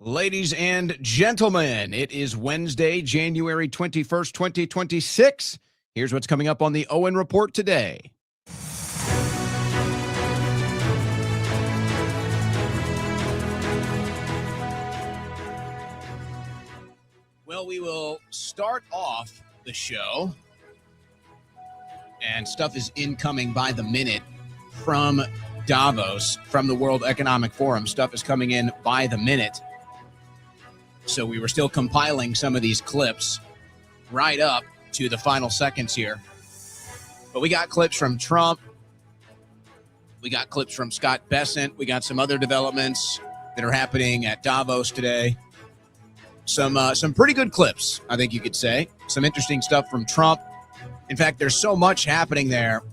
Ladies and gentlemen, it is Wednesday, January 21st, 2026. Here's what's coming up on the Owen Report today. Well, we will start off the show, and stuff is incoming by the minute from Davos, from the World Economic Forum. Stuff is coming in by the minute. So we were still compiling some of these clips right up to the final seconds here. But we got clips from Trump. We got clips from Scott Bessent. We got some other developments that are happening at Davos today. Some pretty good clips, I think you could say. Some interesting stuff from Trump. In fact, there's so much happening there.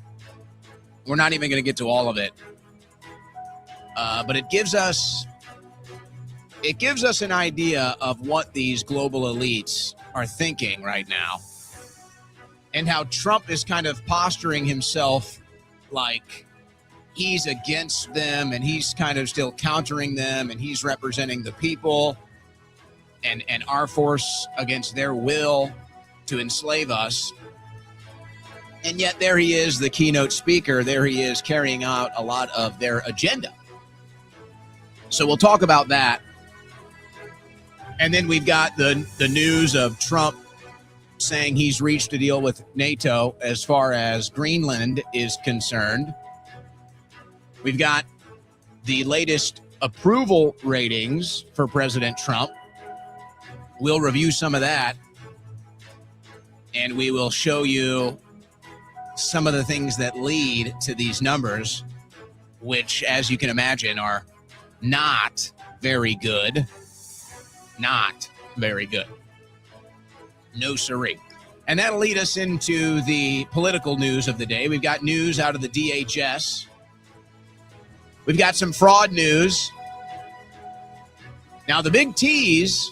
We're not even going to get to all of it. But it gives us an idea of what these global elites are thinking right now, and how Trump is kind of posturing himself like he's against them, and he's kind of still countering them, and he's representing the people and our force against their will to enslave us. And yet there he is, the keynote speaker. There he is carrying out a lot of their agenda. So we'll talk about that. And then we've got the news of Trump saying he's reached a deal with NATO as far as Greenland is concerned. We've got the latest approval ratings for President Trump. We'll review some of that, and we will show you some of the things that lead to these numbers, which, as you can imagine, are not very good. Not very good. No siree. And that'll lead us into the political news of the day. We've got news out of the DHS. We've got some fraud news. Now, the big tease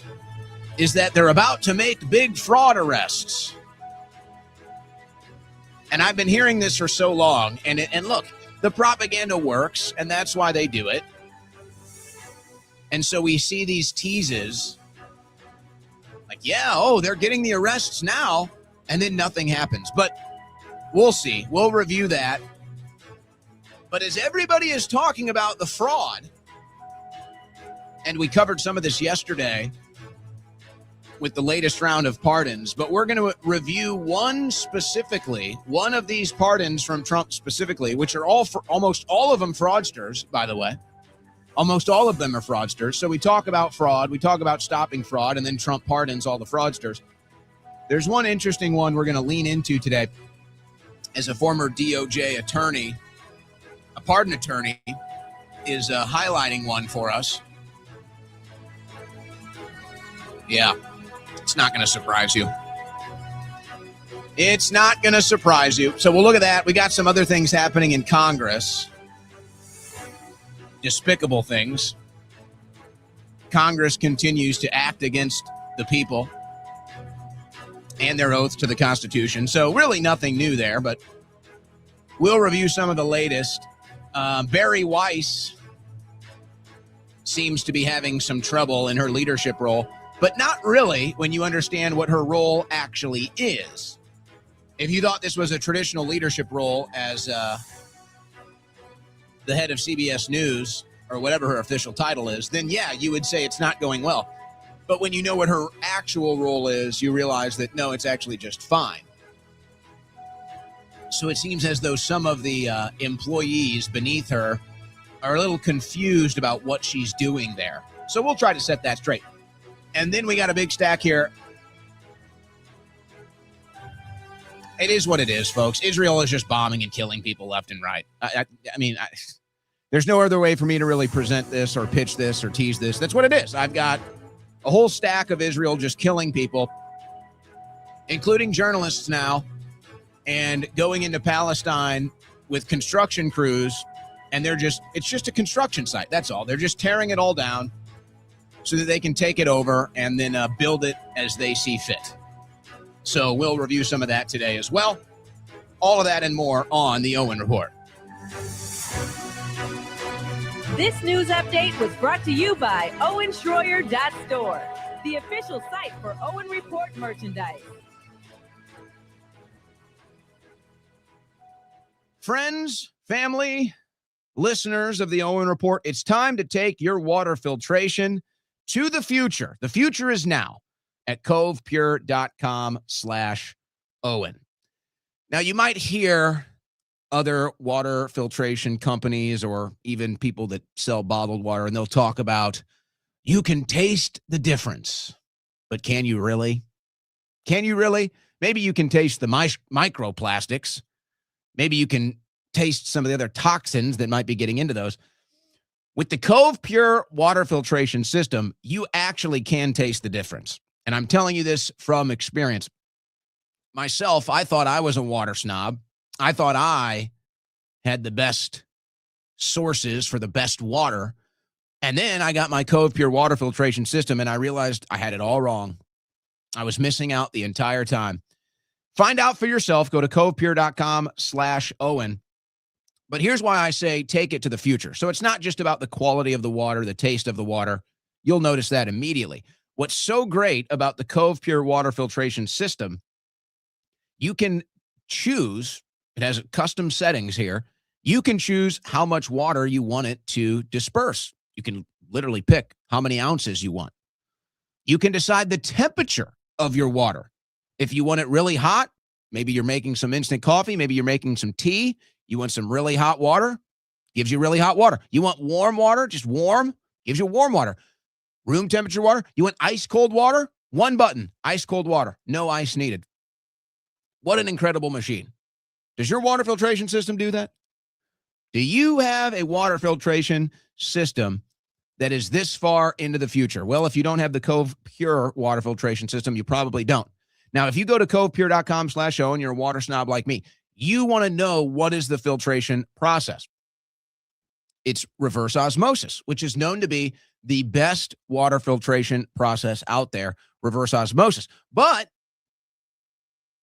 is that they're about to make big fraud arrests. And I've been hearing this for so long. And look, the propaganda works, and that's why they do it. And so we see these teases like, they're getting the arrests now, and then nothing happens. But we'll see. We'll review that. But as everybody is talking about the fraud, and we covered some of this yesterday with the latest round of pardons, but we're going to review one of these pardons from Trump specifically, which are almost all of them fraudsters, by the way. Almost all of them are fraudsters. So we talk about fraud, we talk about stopping fraud, and then Trump pardons all the fraudsters. There's one interesting one we're going to lean into today. As a former DOJ attorney, a pardon attorney, is highlighting one for us. Yeah, it's not going to surprise you. It's not going to surprise you. So we'll look at that. We got some other things happening in Congress. Despicable things. Congress continues to act against the people and their oath to the Constitution. So really nothing new there, but we'll review some of the latest. Barry Weiss seems to be having some trouble in her leadership role, but not really when you understand what her role actually is. If you thought this was a traditional leadership role as the head of CBS News, or whatever her official title is, then yeah, you would say it's not going well. But when you know what her actual role is, you realize that no, it's actually just fine. So it seems as though some of the employees beneath her are a little confused about what she's doing there. So we'll try to set that straight. And then we got a big stack here. It is what it is, folks. Israel is just bombing and killing people left and right. I mean, there's no other way for me to really present this or pitch this or tease this. That's what it is. I've got a whole stack of Israel just killing people, including journalists now, and going into Palestine with construction crews, and it's just a construction site. That's all. They're just tearing it all down so that they can take it over and then build it as they see fit. So we'll review some of that today as well. All of that and more on the Owen Report. This news update was brought to you by OwenSchroyer.store, the official site for Owen Report merchandise. Friends, family, listeners of the Owen Report, it's time to take your water filtration to the future. The future is now at CovePure.com/Owen. Now, you might hear other water filtration companies or even people that sell bottled water, and they'll talk about, you can taste the difference. But can you really? Can you really? Maybe you can taste the microplastics. Maybe you can taste some of the other toxins that might be getting into those. With the CovePure water filtration system, you actually can taste the difference. And I'm telling you this from experience. Myself, I thought I was a water snob. I thought I had the best sources for the best water. And then I got my CovePure water filtration system, and I realized I had it all wrong. I was missing out the entire time. Find out for yourself. Go to CovePure.com/Owen. But here's why I say take it to the future. So it's not just about the quality of the water, the taste of the water. You'll notice that immediately. What's so great about the CovePure water filtration system, you can choose, it has custom settings here. You can choose how much water you want it to disperse. You can literally pick how many ounces you want. You can decide the temperature of your water. If you want it really hot, maybe you're making some instant coffee, maybe you're making some tea, you want some really hot water, gives you really hot water. You want warm water, just warm, gives you warm water. Room temperature water, you want ice cold water? One button, ice cold water, no ice needed. What an incredible machine. Does your water filtration system do that? Do you have a water filtration system that is this far into the future? Well, if you don't have the CovePure water filtration system, you probably don't. Now, if you go to CovePure.com/Owen, you're a water snob like me, you want to know what is the filtration process. It's reverse osmosis, which is known to be the best water filtration process out there, reverse osmosis. But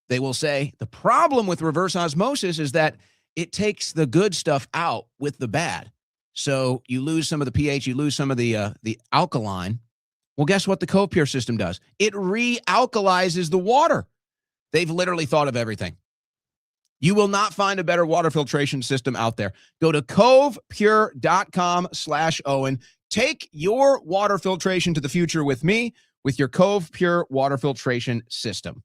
they will say the problem with reverse osmosis is that it takes the good stuff out with the bad. So you lose some of the pH, you lose some of the alkaline. Well, guess what the CovePure system does? It realkalizes the water. They've literally thought of everything. You will not find a better water filtration system out there. Go to CovePure.com/Owen. Take your water filtration to the future with me with your CovePure water filtration system.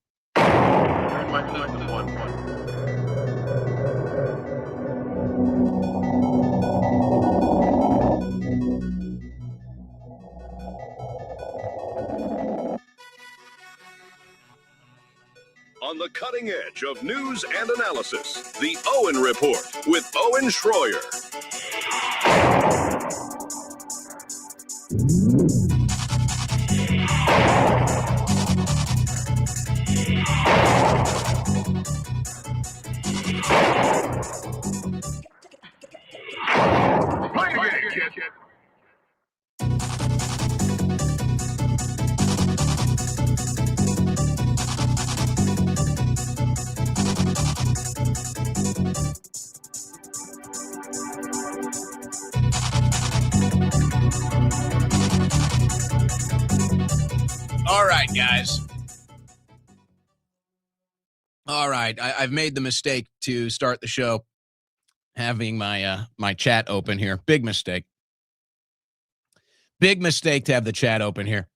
On the cutting edge of news and analysis, the Owen Report with Owen Schroyer. All right, guys. All right. I've made the mistake to start the show having my chat open here. Big mistake. Big mistake to have the chat open here.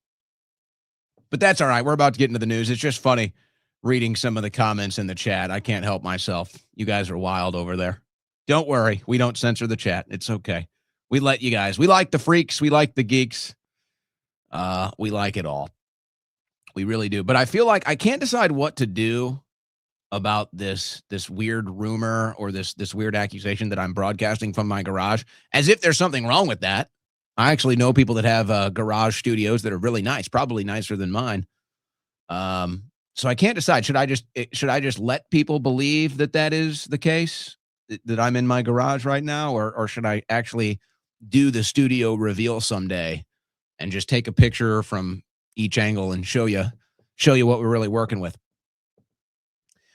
But that's all right. We're about to get into the news. It's just funny reading some of the comments in the chat. I can't help myself. You guys are wild over there. Don't worry. We don't censor the chat. It's okay. We let you guys. We like the freaks. We like the geeks. We like it all. We really do. But I feel like I can't decide what to do about this weird rumor or this weird accusation that I'm broadcasting from my garage, as if there's something wrong with that. I actually know people that have garage studios that are really nice, probably nicer than mine. So I can't decide. Should I just let people believe that is the case, that I'm in my garage right now, or should I actually do the studio reveal someday and just take a picture from each angle and show you what we're really working with?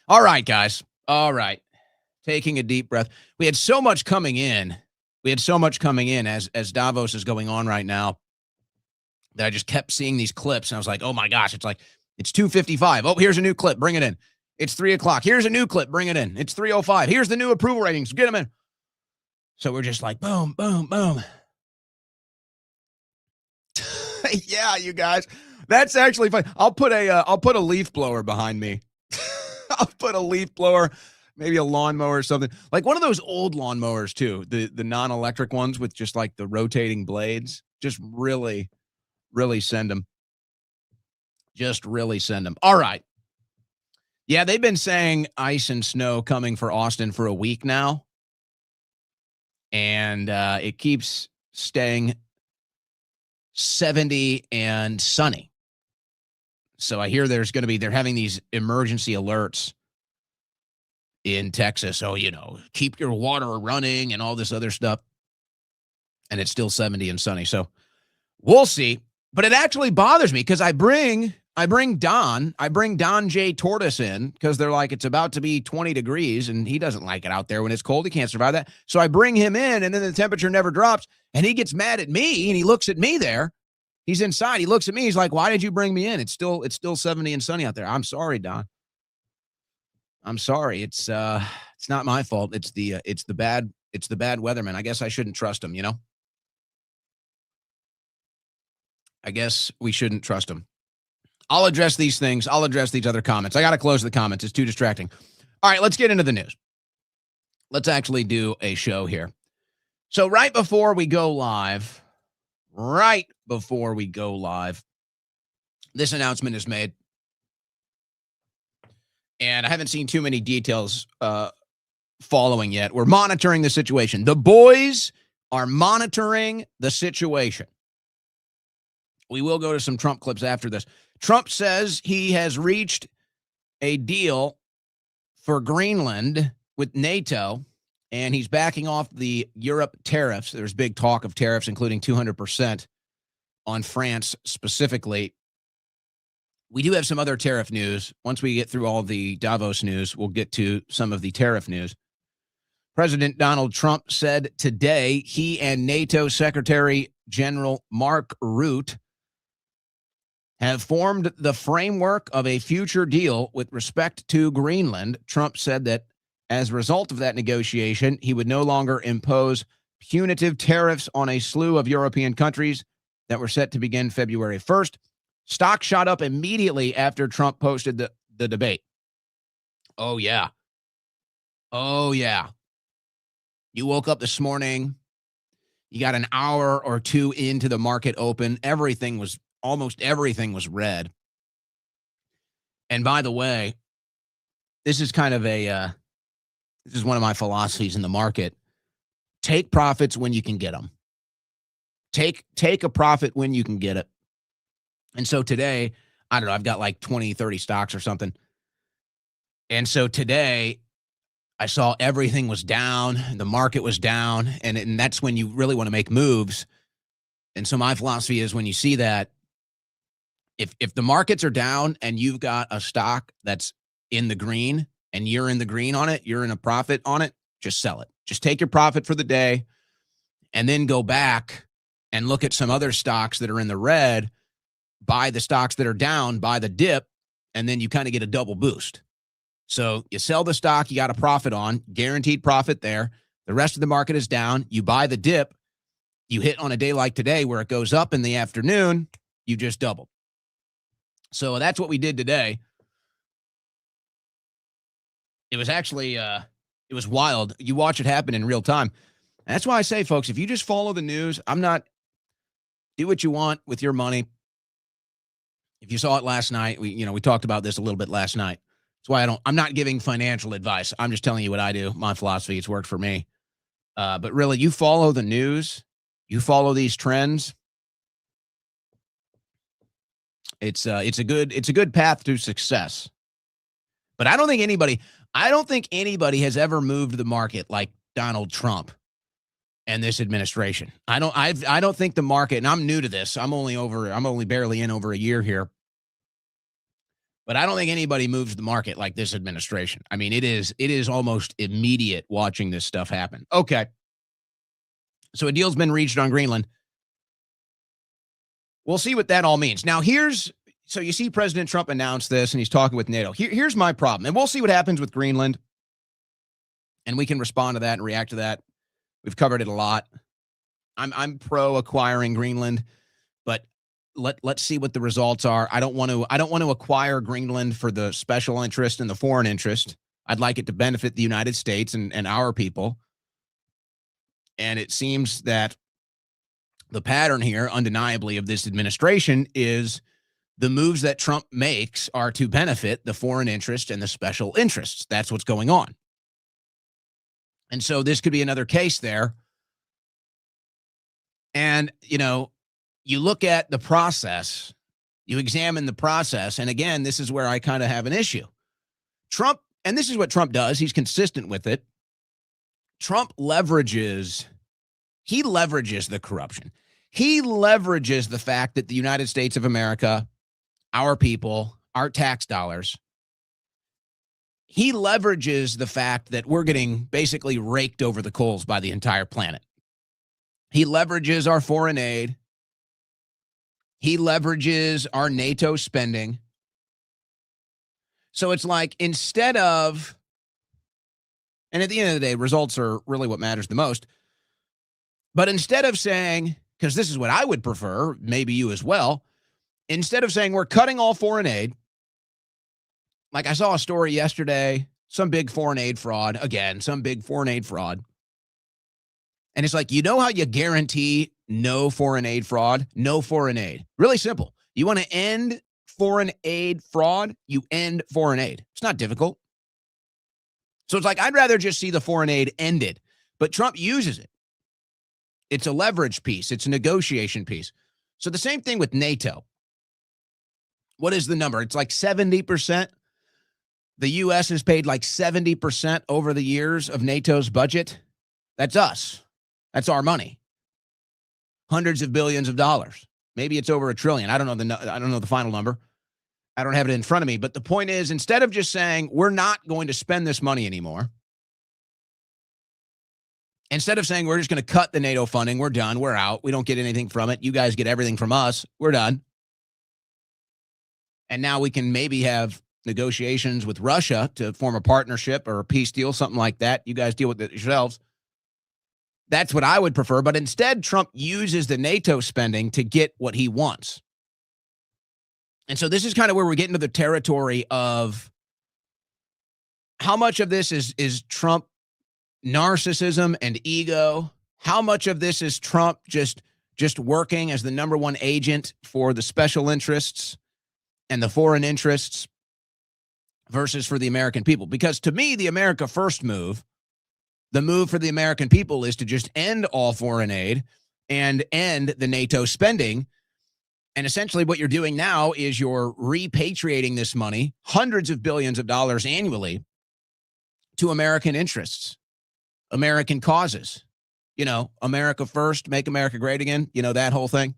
All right, guys. All right. Taking a deep breath. We had so much coming in. We had so much coming in as Davos is going on right now that I just kept seeing these clips, and I was like, oh my gosh, it's 2:55. Oh, here's a new clip. Bring it in. It's 3 o'clock. Here's a new clip. Bring it in. It's 3:05. Here's the new approval ratings. Get them in. So we're just like, boom, boom, boom. Yeah, you guys. That's actually fun. I'll put a leaf blower behind me. I'll put a leaf blower, maybe a lawnmower or something. Like one of those old lawnmowers too, the non-electric ones with just like the rotating blades. Just really, really send them. Just really send them. All right. Yeah, they've been saying ice and snow coming for Austin for a week now. And it keeps staying 70 and sunny. So I hear they're having these emergency alerts in Texas. Oh, keep your water running and all this other stuff. And it's still 70 and sunny. So we'll see. But it actually bothers me because I bring Don J. Tortoise in because they're like, it's about to be 20 degrees and he doesn't like it out there when it's cold. He can't survive that. So I bring him in and then the temperature never drops and he gets mad at me and he looks at me there. He's inside. He looks at me. He's like, why did you bring me in? It's still 70 and sunny out there. I'm sorry, Don. I'm sorry. It's not my fault. It's the bad weatherman. I guess I shouldn't trust him, I guess we shouldn't trust him. I'll address these things. I'll address these other comments. I got to close the comments. It's too distracting. All right, let's get into the news. Let's actually do a show here. So right before we go live, this announcement is made. And I haven't seen too many details following yet. We're monitoring the situation. The boys are monitoring the situation. We will go to some Trump clips after this. Trump says he has reached a deal for Greenland with NATO, and he's backing off the Europe tariffs. There's big talk of tariffs, including 200% on France specifically. We do have some other tariff news. Once we get through all the Davos news, we'll get to some of the tariff news. President Donald Trump said today he and NATO Secretary General Mark Rutte have formed the framework of a future deal with respect to Greenland. Trump said that as a result of that negotiation, he would no longer impose punitive tariffs on a slew of European countries that were set to begin February 1st. Stock shot up immediately after Trump posted the debate. Oh, yeah. Oh, yeah. You woke up this morning, you got an hour or two into the market open, almost everything was red. And by the way, this is kind of this is one of my philosophies in the market. Take profits when you can get them. Take a profit when you can get it. And so today, I don't know, I've got like 20, 30 stocks or something. And so today I saw everything was down, the market was down, and that's when you really want to make moves. And so my philosophy is when you see that, if the markets are down and you've got a stock that's in the green and you're in the green on it, you're in a profit on it, just sell it. Just take your profit for the day and then go back and look at some other stocks that are in the red, buy the stocks that are down, buy the dip, and then you kind of get a double boost. So you sell the stock you got a profit on, guaranteed profit there. The rest of the market is down. You buy the dip. You hit on a day like today where it goes up in the afternoon, you just doubled. So that's what we did today. It was actually, it was wild. You watch it happen in real time. And that's why I say, folks, if you just follow the news, do what you want with your money. If you saw it last night, we talked about this a little bit last night. That's why I'm not giving financial advice. I'm just telling you what I do. My philosophy, it's worked for me. But really, you follow the news, you follow these trends. It's a good path to success. But I don't think anybody has ever moved the market like Donald Trump and this administration. I don't think the market, and I'm new to this. I'm only barely in over a year here. But I don't think anybody moves the market like this administration. I mean, it is almost immediate watching this stuff happen. Okay. So a deal's been reached on Greenland. We'll see what that all means. Now, so you see President Trump announce this, and he's talking with NATO. Here's my problem, and we'll see what happens with Greenland, and we can respond to that and react to that. We've covered it a lot. I'm pro acquiring Greenland, but let's see what the results are. I don't want to acquire Greenland for the special interest and the foreign interest. I'd like it to benefit the United States and our people. And it seems that the pattern here, undeniably, of this administration is the moves that Trump makes are to benefit the foreign interest and the special interests. That's what's going on. And so this could be another case there. And, you look at the process, you examine the process, and again, this is where I kind of have an issue. Trump, and this is what Trump does, he's consistent with it. Trump leverages the corruption. He leverages the fact that the United States of America, our people, our tax dollars, he leverages the fact that we're getting basically raked over the coals by the entire planet. He leverages our foreign aid. He leverages our NATO spending. So it's like, instead of, and at the end of the day, results are really what matters the most. But instead of saying, because this is what I would prefer, maybe you as well, instead of saying we're cutting all foreign aid, like I saw a story yesterday, some big foreign aid fraud, And it's like, how you guarantee no foreign aid fraud? No foreign aid. Really simple. You want to end foreign aid fraud? You end foreign aid. It's not difficult. So it's like, I'd rather just see the foreign aid ended. But Trump uses it. It's a leverage piece. It's a negotiation piece. So the same thing with NATO. What is the number? It's like 70%. The U.S. has paid like 70% over the years of NATO's budget. That's us. That's our money. Hundreds of billions of dollars. Maybe it's over $1 trillion. I don't know the final number. I don't have it in front of me. But the point is, instead of just saying we're not going to spend this money anymore, instead of saying we're just going to cut the NATO funding, we're done, we're out, we don't get anything from it, you guys get everything from us, we're done. And now we can maybe have negotiations with Russia to form a partnership or a peace deal, something like that. You guys deal with it yourselves. That's what I would prefer. But instead, Trump uses the NATO spending to get what he wants. And so this is kind of where we get into the territory of how much of this is Trump narcissism and ego. How much of this is Trump just working as the number one agent for the special interests and the foreign interests versus for the American people? Because to me, the America First move, the move for the American people, is to just end all foreign aid and end the NATO spending. And essentially what you're doing now is you're repatriating this money, hundreds of billions of dollars annually, to American interests, American causes. America First, make America great again, that whole thing.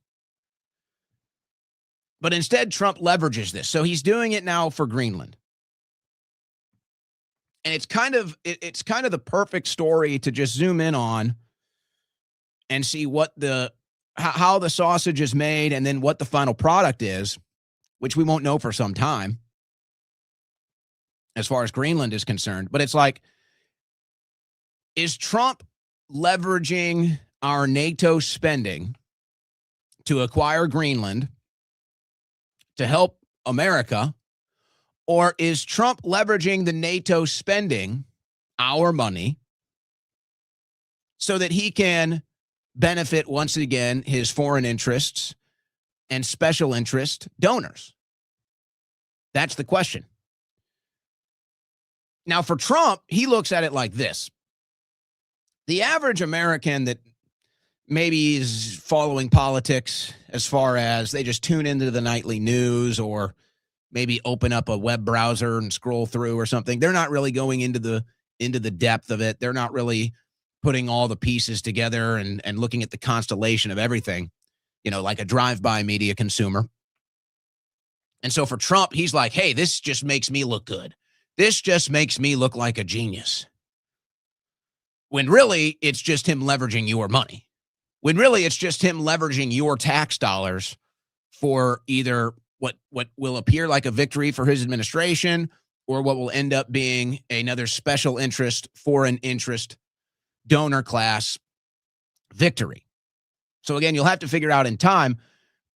But instead, Trump leverages this. So he's doing it now for Greenland. And it's kind of the perfect story to just zoom in on and see how the sausage is made and then what the final product is, which we won't know for some time as far as Greenland is concerned. But it's like, is Trump leveraging our NATO spending to acquire Greenland to help America? Or is Trump leveraging the NATO spending, our money, so that he can benefit once again his foreign interests and special interest donors? That's the question. Now, for Trump, he looks at it like this. The average American that maybe is following politics, as far as they just tune into the nightly news or maybe open up a web browser and scroll through or something, they're not really going into the depth of it. They're not really putting all the pieces together and looking at the constellation of everything, like a drive-by media consumer. And so for Trump, he's like, hey, this just makes me look good. This just makes me look like a genius. When really, it's just him leveraging your money. when really it's just him leveraging your tax dollars for either what will appear like a victory for his administration or what will end up being another special interest, foreign interest, donor class victory. So again, you'll have to figure out in time,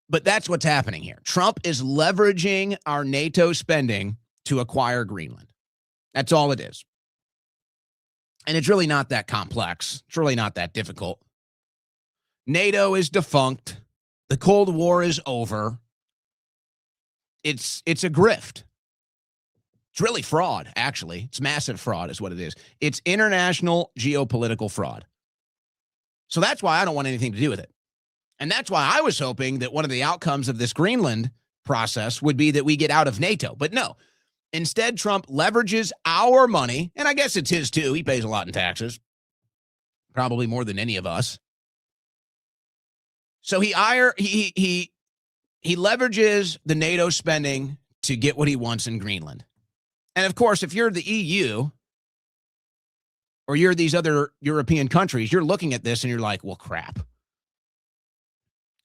but that's what's happening here. Trump is leveraging our NATO spending to acquire Greenland. That's all it is. And it's really not that complex. It's really not that difficult. NATO is defunct. The Cold War is over. It's a grift. It's really fraud, actually. It's massive fraud is what it is. It's international geopolitical fraud. So that's why I don't want anything to do with it. And that's why I was hoping that one of the outcomes of this Greenland process would be that we get out of NATO. But no. Instead, Trump leverages our money, and I guess it's his too. He pays a lot in taxes, probably more than any of us. So he leverages the NATO spending to get what he wants in Greenland. And of course, if you're the EU or you're these other European countries, you're looking at this and you're like, well, crap.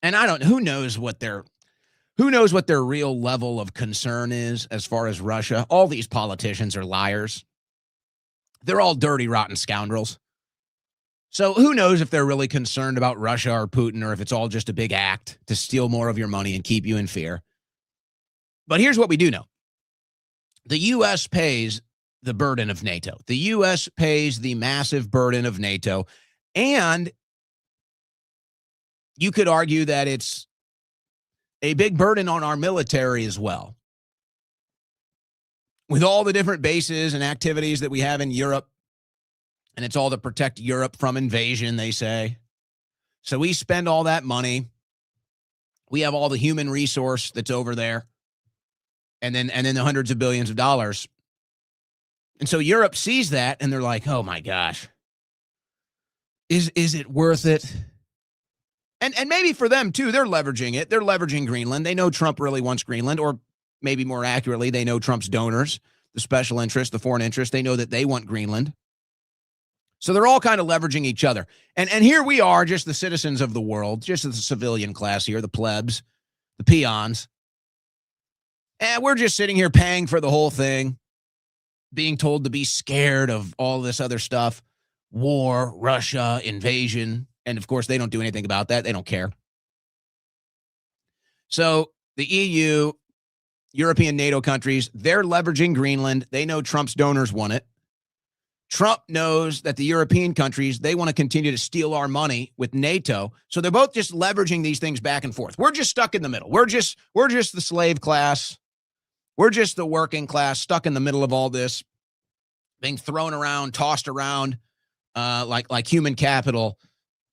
And who knows what their real level of concern is as far as Russia. All these politicians are liars. They're all dirty, rotten scoundrels. So who knows if they're really concerned about Russia or Putin or if it's all just a big act to steal more of your money and keep you in fear. But here's what we do know. The U.S. pays the burden of NATO. The U.S. pays the massive burden of NATO. And you could argue that it's a big burden on our military as well. With all the different bases and activities that we have in Europe, and it's all to protect Europe from invasion, they say. So we spend all that money. We have all the human resource that's over there. And then the hundreds of billions of dollars. And so Europe sees that and they're like, oh my gosh. Is it worth it? And maybe for them too, they're leveraging it. They're leveraging Greenland. They know Trump really wants Greenland, or maybe more accurately, they know Trump's donors, the special interest, the foreign interest. They know that they want Greenland. So they're all kind of leveraging each other. And here we are, just the citizens of the world, just the civilian class here, the plebs, the peons. And we're just sitting here paying for the whole thing, being told to be scared of all this other stuff, war, Russia, invasion. And of course, they don't do anything about that. They don't care. So the EU, European NATO countries, they're leveraging Greenland. They know Trump's donors want it. Trump knows that the European countries, they want to continue to steal our money with NATO. So they're both just leveraging these things back and forth. We're just stuck in the middle. We're just the slave class. We're just the working class stuck in the middle of all this, being thrown around, tossed around like human capital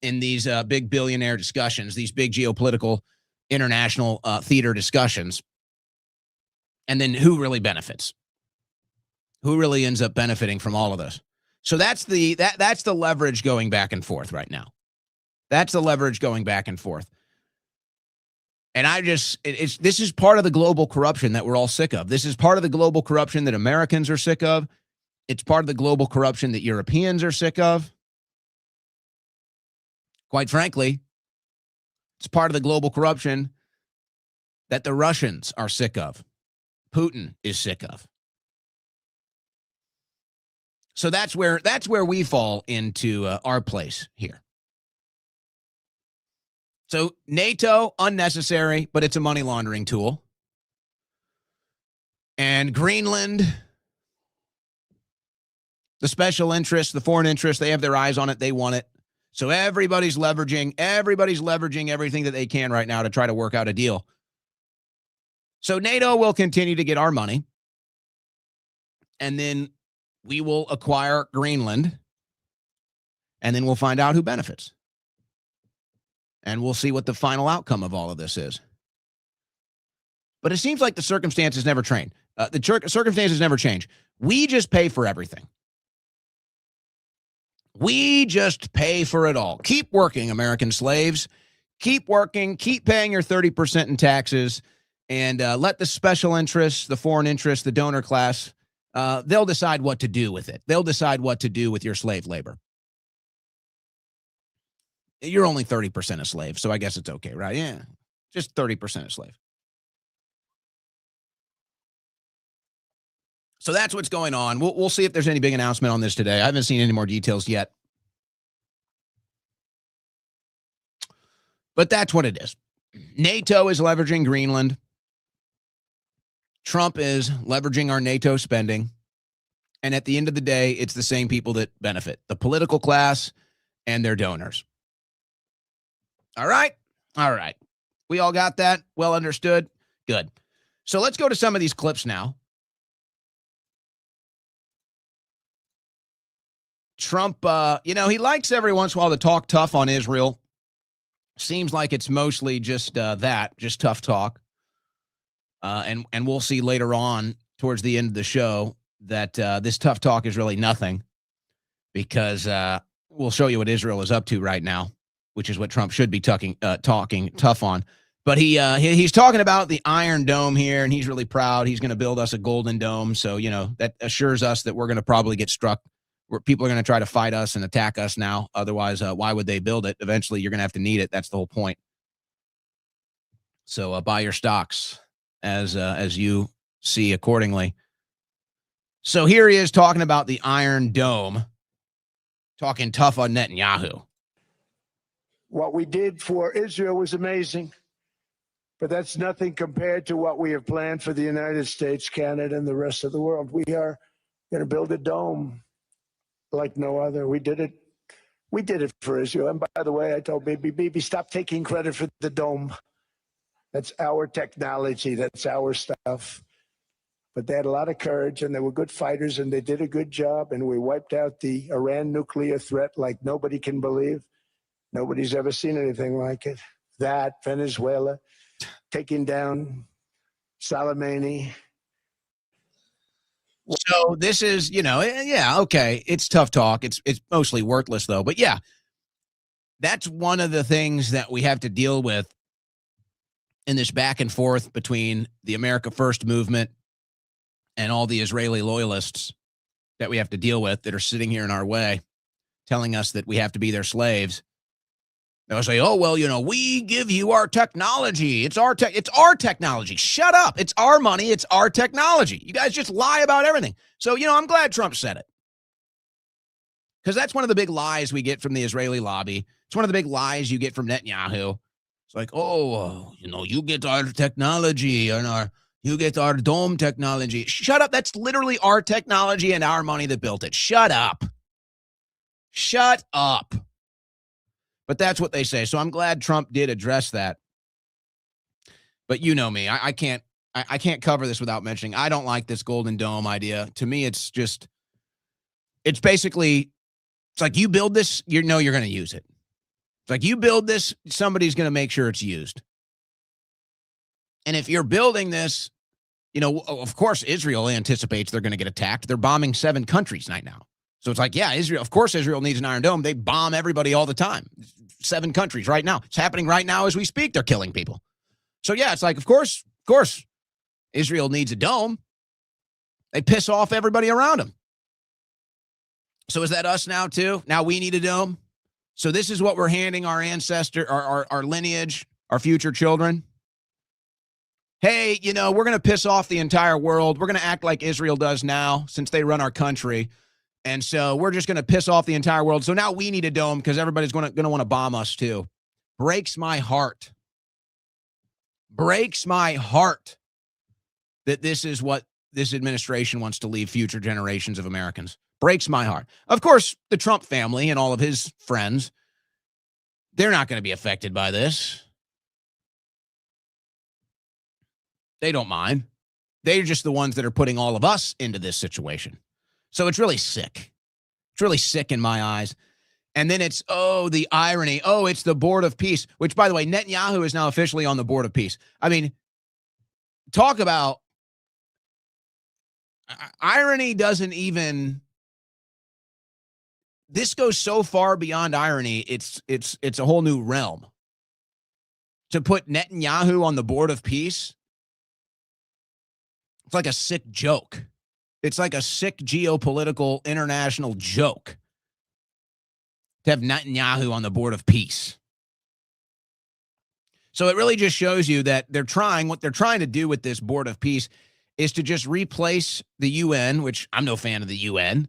in these big billionaire discussions, these big geopolitical international theater discussions. And then who really benefits? Who really ends up benefiting from all of this? So that's the leverage going back and forth right now. That's the leverage going back and forth. And this is part of the global corruption that we're all sick of. This is part of the global corruption that Americans are sick of. It's part of the global corruption that Europeans are sick of. Quite frankly, it's part of the global corruption that the Russians are sick of. Putin is sick of. So that's where we fall into our place here. So NATO, unnecessary, but it's a money laundering tool. And Greenland, the special interest, the foreign interest, they have their eyes on it. They want it. So everybody's leveraging everything that they can right now to try to work out a deal. So NATO will continue to get our money. And then we will acquire Greenland. And then we'll find out who benefits. And we'll see what the final outcome of all of this is. But it seems like the circumstances never change. Circumstances never change. We just pay for everything. We just pay for it all. Keep working, American slaves. Keep working. Keep paying your 30% in taxes. And let the special interests, the foreign interests, the donor class, they'll decide what to do with it. They'll decide what to do with your slave labor. You're only 30% a slave, so I guess it's okay, right? Yeah, just 30% a slave. So that's what's going on. We'll see if there's any big announcement on this today. I haven't seen any more details yet. But that's what it is. NATO is leveraging Greenland. Trump is leveraging our NATO spending. And at the end of the day, it's the same people that benefit, the political class and their donors. All right? All right. We all got that? Well understood? Good. So let's go to some of these clips now. Trump, he likes every once in a while to talk tough on Israel. Seems like it's mostly just just tough talk. And we'll see later on towards the end of the show that this tough talk is really nothing, because we'll show you what Israel is up to right now, which is what Trump should be talking tough on. But he's talking about the Iron Dome here, and he's really proud. He's going to build us a golden dome. So, that assures us that we're going to probably get struck. Where people are going to try to fight us and attack us now. Otherwise, why would they build it? Eventually, you're going to have to need it. That's the whole point. So buy your stocks as you see accordingly. So here he is talking about the Iron Dome, talking tough on Netanyahu. What we did for Israel was amazing, but that's nothing compared to what we have planned for the United States, Canada, and the rest of the world. We are going to build a dome like no other. We did it for Israel. And by the way, I told Bibi, stop taking credit for the dome. That's our technology. That's our stuff. But they had a lot of courage, and they were good fighters, and they did a good job, and we wiped out the Iran nuclear threat like nobody can believe. Nobody's ever seen anything like it. That, Venezuela, taking down Soleimani. So this is, okay, it's tough talk. It's mostly worthless, though. But yeah, that's one of the things that we have to deal with in this back and forth between the America First movement and all the Israeli loyalists that we have to deal with that are sitting here in our way, telling us that we have to be their slaves. They'll say, oh, well, we give you our technology. It's our technology. Shut up. It's our money. It's our technology. You guys just lie about everything. So, I'm glad Trump said it. Because that's one of the big lies we get from the Israeli lobby. It's one of the big lies you get from Netanyahu. It's like, you get our technology and you get our dome technology. Shut up. That's literally our technology and our money that built it. Shut up. Shut up. But that's what they say. So I'm glad Trump did address that. But you know me, I can't cover this without mentioning, I don't like this Golden Dome idea. To me, it's like you build this, you're going to use it. It's like you build this, somebody's going to make sure it's used. And if you're building this, of course, Israel anticipates they're going to get attacked. They're bombing 7 countries right now. So it's like, yeah, Israel needs an Iron Dome. They bomb everybody all the time. 7 countries right now. It's happening right now as we speak. They're killing people. So yeah, it's like, of course, Israel needs a dome. They piss off everybody around them. So is that us now too? Now we need a dome. So this is what we're handing our ancestor, our lineage, our future children. Hey, we're going to piss off the entire world. We're going to act like Israel does now since they run our country. And so we're just going to piss off the entire world. So now we need a dome because everybody's going to want to bomb us too. Breaks my heart. Breaks my heart that this is what this administration wants to leave future generations of Americans. Breaks my heart. Of course, the Trump family and all of his friends, they're not going to be affected by this. They don't mind. They're just the ones that are putting all of us into this situation. So it's really sick. It's really sick in my eyes. And then it's, the irony. It's the Board of Peace, which, by the way, Netanyahu is now officially on the Board of Peace. I mean, talk about irony doesn't even, this goes so far beyond irony. It's a whole new realm. To put Netanyahu on the Board of Peace, it's like a sick joke. It's like a sick geopolitical international joke. to have Netanyahu on the board of peace. So it really just shows you that what they're trying to do with this board of peace is to just replace the UN, which I'm no fan of the UN,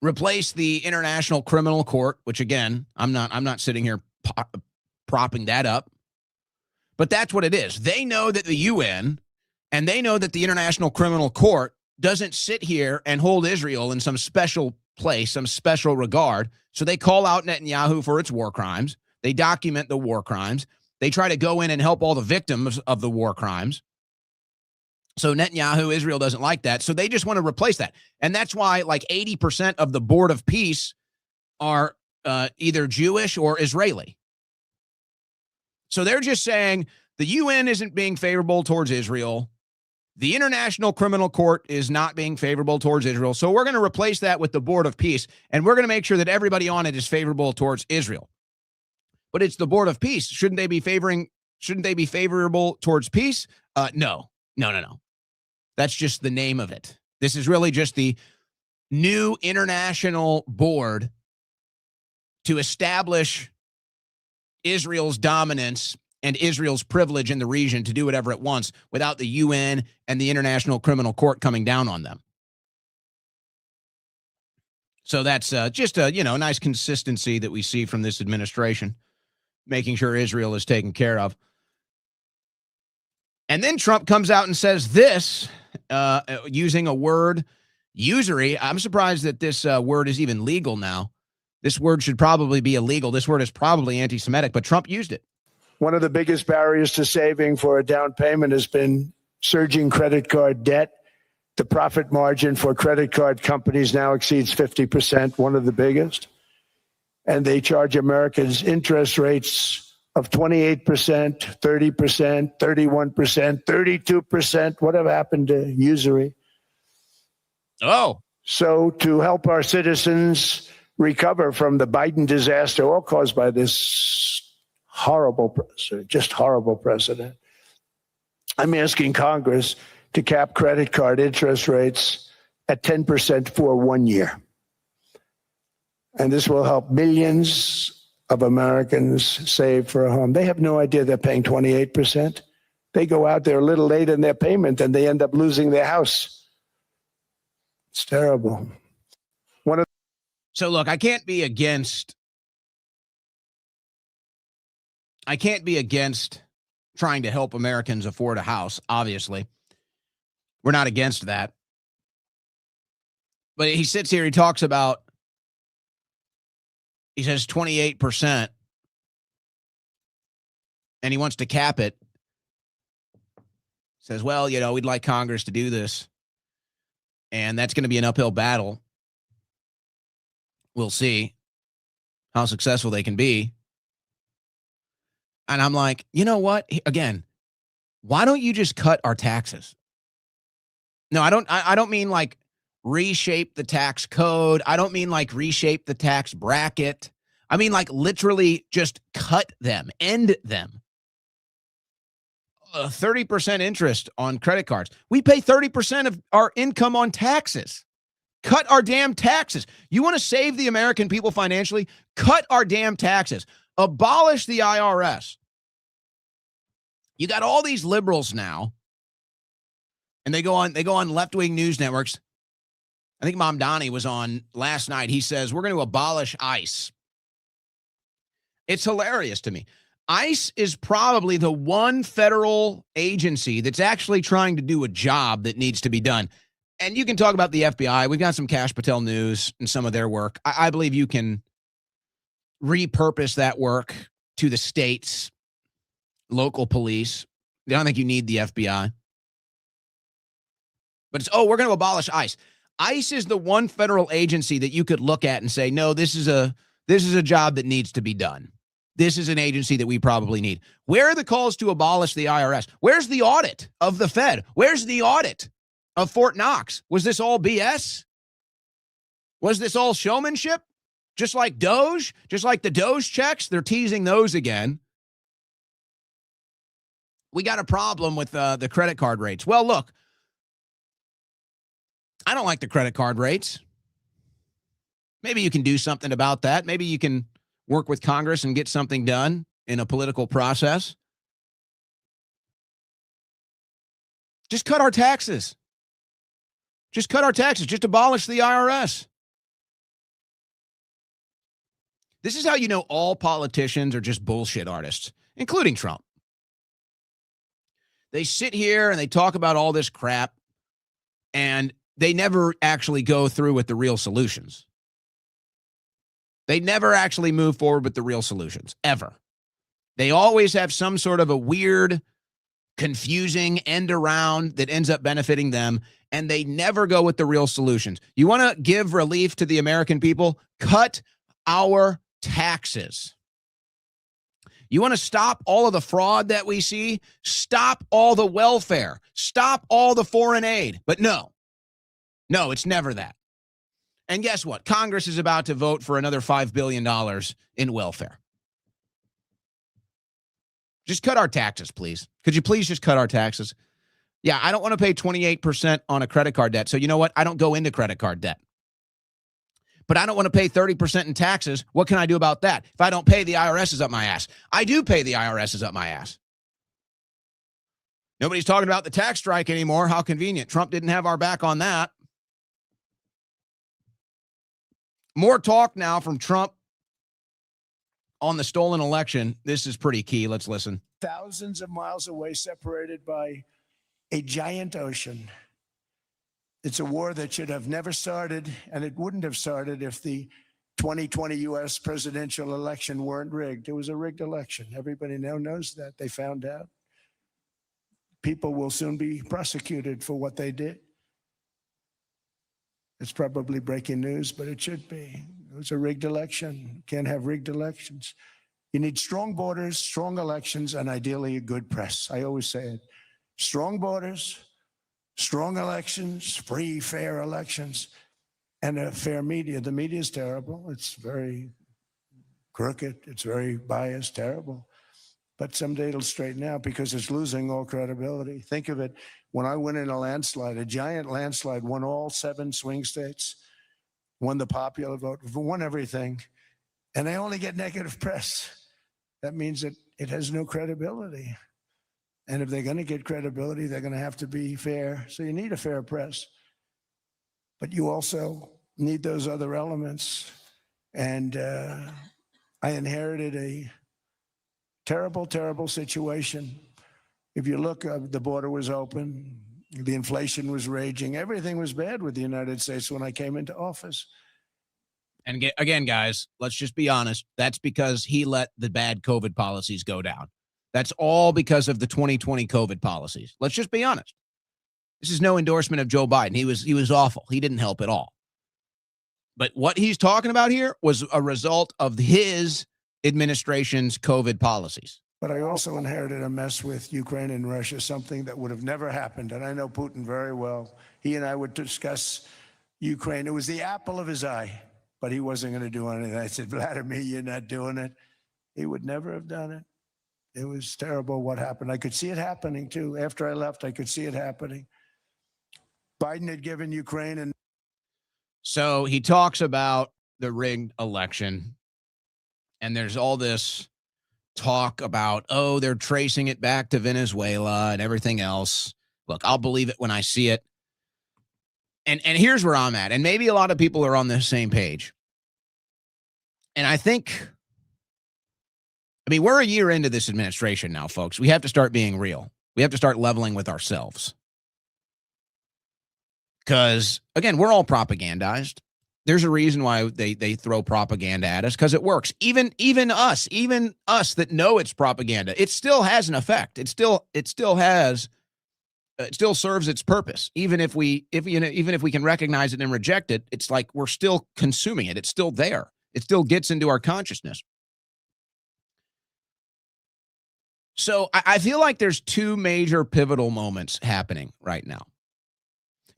replace the International Criminal Court, which again, I'm not sitting here propping that up, but that's what it is. They know that the UN and they know that the International Criminal Court doesn't sit here and hold Israel in some special place, some special regard. So they call out Netanyahu for its war crimes. They document the war crimes. They try to go in and help all the victims of the war crimes. So Netanyahu, Israel doesn't like that. So they just want to replace that. And that's why like 80% of the board of peace are either Jewish or Israeli. So they're just saying the UN isn't being favorable towards Israel. The International Criminal Court is not being favorable towards Israel. So we're going to replace that with the board of peace. And we're going to make sure that everybody on it is favorable towards Israel. But it's the board of peace. Shouldn't they be favorable towards peace? No. That's just the name of it. This is really just the new international board to establish Israel's dominance and Israel's privilege in the region to do whatever it wants without the UN and the International Criminal Court coming down on them. So that's just a nice consistency that we see from this administration, making sure Israel is taken care of. And then Trump comes out and says this, using a word, usury. I'm surprised that this word is even legal now. This word should probably be illegal. This word is probably anti-Semitic, but Trump used it. One of the biggest barriers to saving for a down payment has been surging credit card debt. The profit margin for credit card companies now exceeds 50%, one of the biggest. And they charge Americans interest rates of 28%, 30%, 31%, 32%. Whatever happened to usury? Oh. So to help our citizens recover from the Biden disaster, all caused by this horrible president, I'm asking Congress to cap credit card interest rates at 10% for 1 year. And this will help millions of Americans save for a home. They have no idea they're paying 28%. They go out there a little late in their payment and they end up losing their house. It's terrible. So look, I can't be against trying to help Americans afford a house, obviously. We're not against that. But he sits here, he talks about, he says 28%, and he wants to cap it. Says, well, we'd like Congress to do this, and that's going to be an uphill battle. We'll see how successful they can be. And I'm like, you know what? Again, why don't you just cut our taxes? No, I don't mean like reshape the tax code. I don't mean like reshape the tax bracket. I mean like literally just cut them, end them. 30% interest on credit cards. We pay 30% of our income on taxes. Cut our damn taxes. You want to save the American people financially? Cut our damn taxes. Abolish the IRS. You got all these liberals now, and they go on left-wing news networks. I think Mamdani was on last night. He says, we're going to abolish ICE. It's hilarious to me. ICE is probably the one federal agency that's actually trying to do a job that needs to be done. And you can talk about the FBI. We've got some Kash Patel news and some of their work. I believe you can repurpose that work to the states, local police. I don't think you need the FBI. But it's, we're going to abolish ICE. ICE is the one federal agency that you could look at and say, no, this is a job that needs to be done. This is an agency that we probably need. Where are the calls to abolish the IRS? Where's the audit of the Fed? Where's the audit of Fort Knox? Was this all BS? Was this all showmanship? Just like Doge? Just like the Doge checks? They're teasing those again. We got a problem with the credit card rates. Well, look, I don't like the credit card rates. Maybe you can do something about that. Maybe you can work with Congress and get something done in a political process. Just cut our taxes. Just cut our taxes. Just abolish the IRS. This is how you know all politicians are just bullshit artists, including Trump. They sit here and they talk about all this crap, and they never actually go through with the real solutions. They never actually move forward with the real solutions, ever. They always have some sort of a weird, confusing end around that ends up benefiting them, and they never go with the real solutions. You want to give relief to the American people? Cut our taxes. You want to stop all of the fraud that we see? Stop all the welfare. Stop all the foreign aid. But no, it's never that. And guess what? Congress is about to vote for another $5 billion in welfare. Just cut our taxes, please. Could you please just cut our taxes? Yeah, I don't want to pay 28% on a credit card debt. So you know what? I don't go into credit card debt. But I don't want to pay 30% in taxes. What can I do about that? If I don't pay, the IRS is up my ass. I do pay, the IRS is up my ass. Nobody's talking about the tax strike anymore. How convenient. Trump didn't have our back on that. More talk now from Trump on the stolen election. This is pretty key. Let's listen. Thousands of miles away, separated by a giant ocean. It's a war that should have never started, and it wouldn't have started if the 2020 U.S. presidential election weren't rigged. It was a rigged election. Everybody now knows that. They found out. People will soon be prosecuted for what they did. It's probably breaking news, but it should be. It was a rigged election. You can't have rigged elections. You need strong borders, strong elections, and ideally a good press. I always say it. Strong borders, strong elections, free, fair elections, and a fair media. The media is terrible. It's very crooked. It's very biased, terrible. But someday it'll straighten out because it's losing all credibility. Think of it. When I went in a landslide, a giant landslide, won all 7 swing states, won the popular vote, won everything, and they only get negative press. That means that it has no credibility. And if they're going to get credibility, they're going to have to be fair. So you need a fair press. But you also need those other elements. And I inherited a terrible, terrible situation. If you look, the border was open. The inflation was raging. Everything was bad with the United States when I came into office. And again, guys, let's just be honest. That's because he let the bad COVID policies go down. That's all because of the 2020 COVID policies. Let's just be honest. This is no endorsement of Joe Biden. He was awful. He didn't help at all. But what he's talking about here was a result of his administration's COVID policies. But I also inherited a mess with Ukraine and Russia, something that would have never happened. And I know Putin very well. He and I would discuss Ukraine. It was the apple of his eye, but he wasn't going to do anything. I said, Vladimir, you're not doing it. He would never have done it. It was terrible what happened. I could see it happening, too. After I left, I could see it happening. Biden had given Ukraine and so he talks about the rigged election, and there's all this talk about, oh, they're tracing it back to Venezuela and everything else. Look, I'll believe it when I see it. And here's where I'm at. And maybe a lot of people are on the same page. And I think, we're a year into this administration now, folks. We have to start being real. We have to start leveling with ourselves. Because, again, we're all propagandized. There's a reason why they throw propaganda at us, because it works. Even us that know it's propaganda, it still has an effect. It still serves its purpose. Even if we can recognize it and reject it, it's like we're still consuming it. It's still there. It still gets into our consciousness. So I feel like there's 2 major pivotal moments happening right now.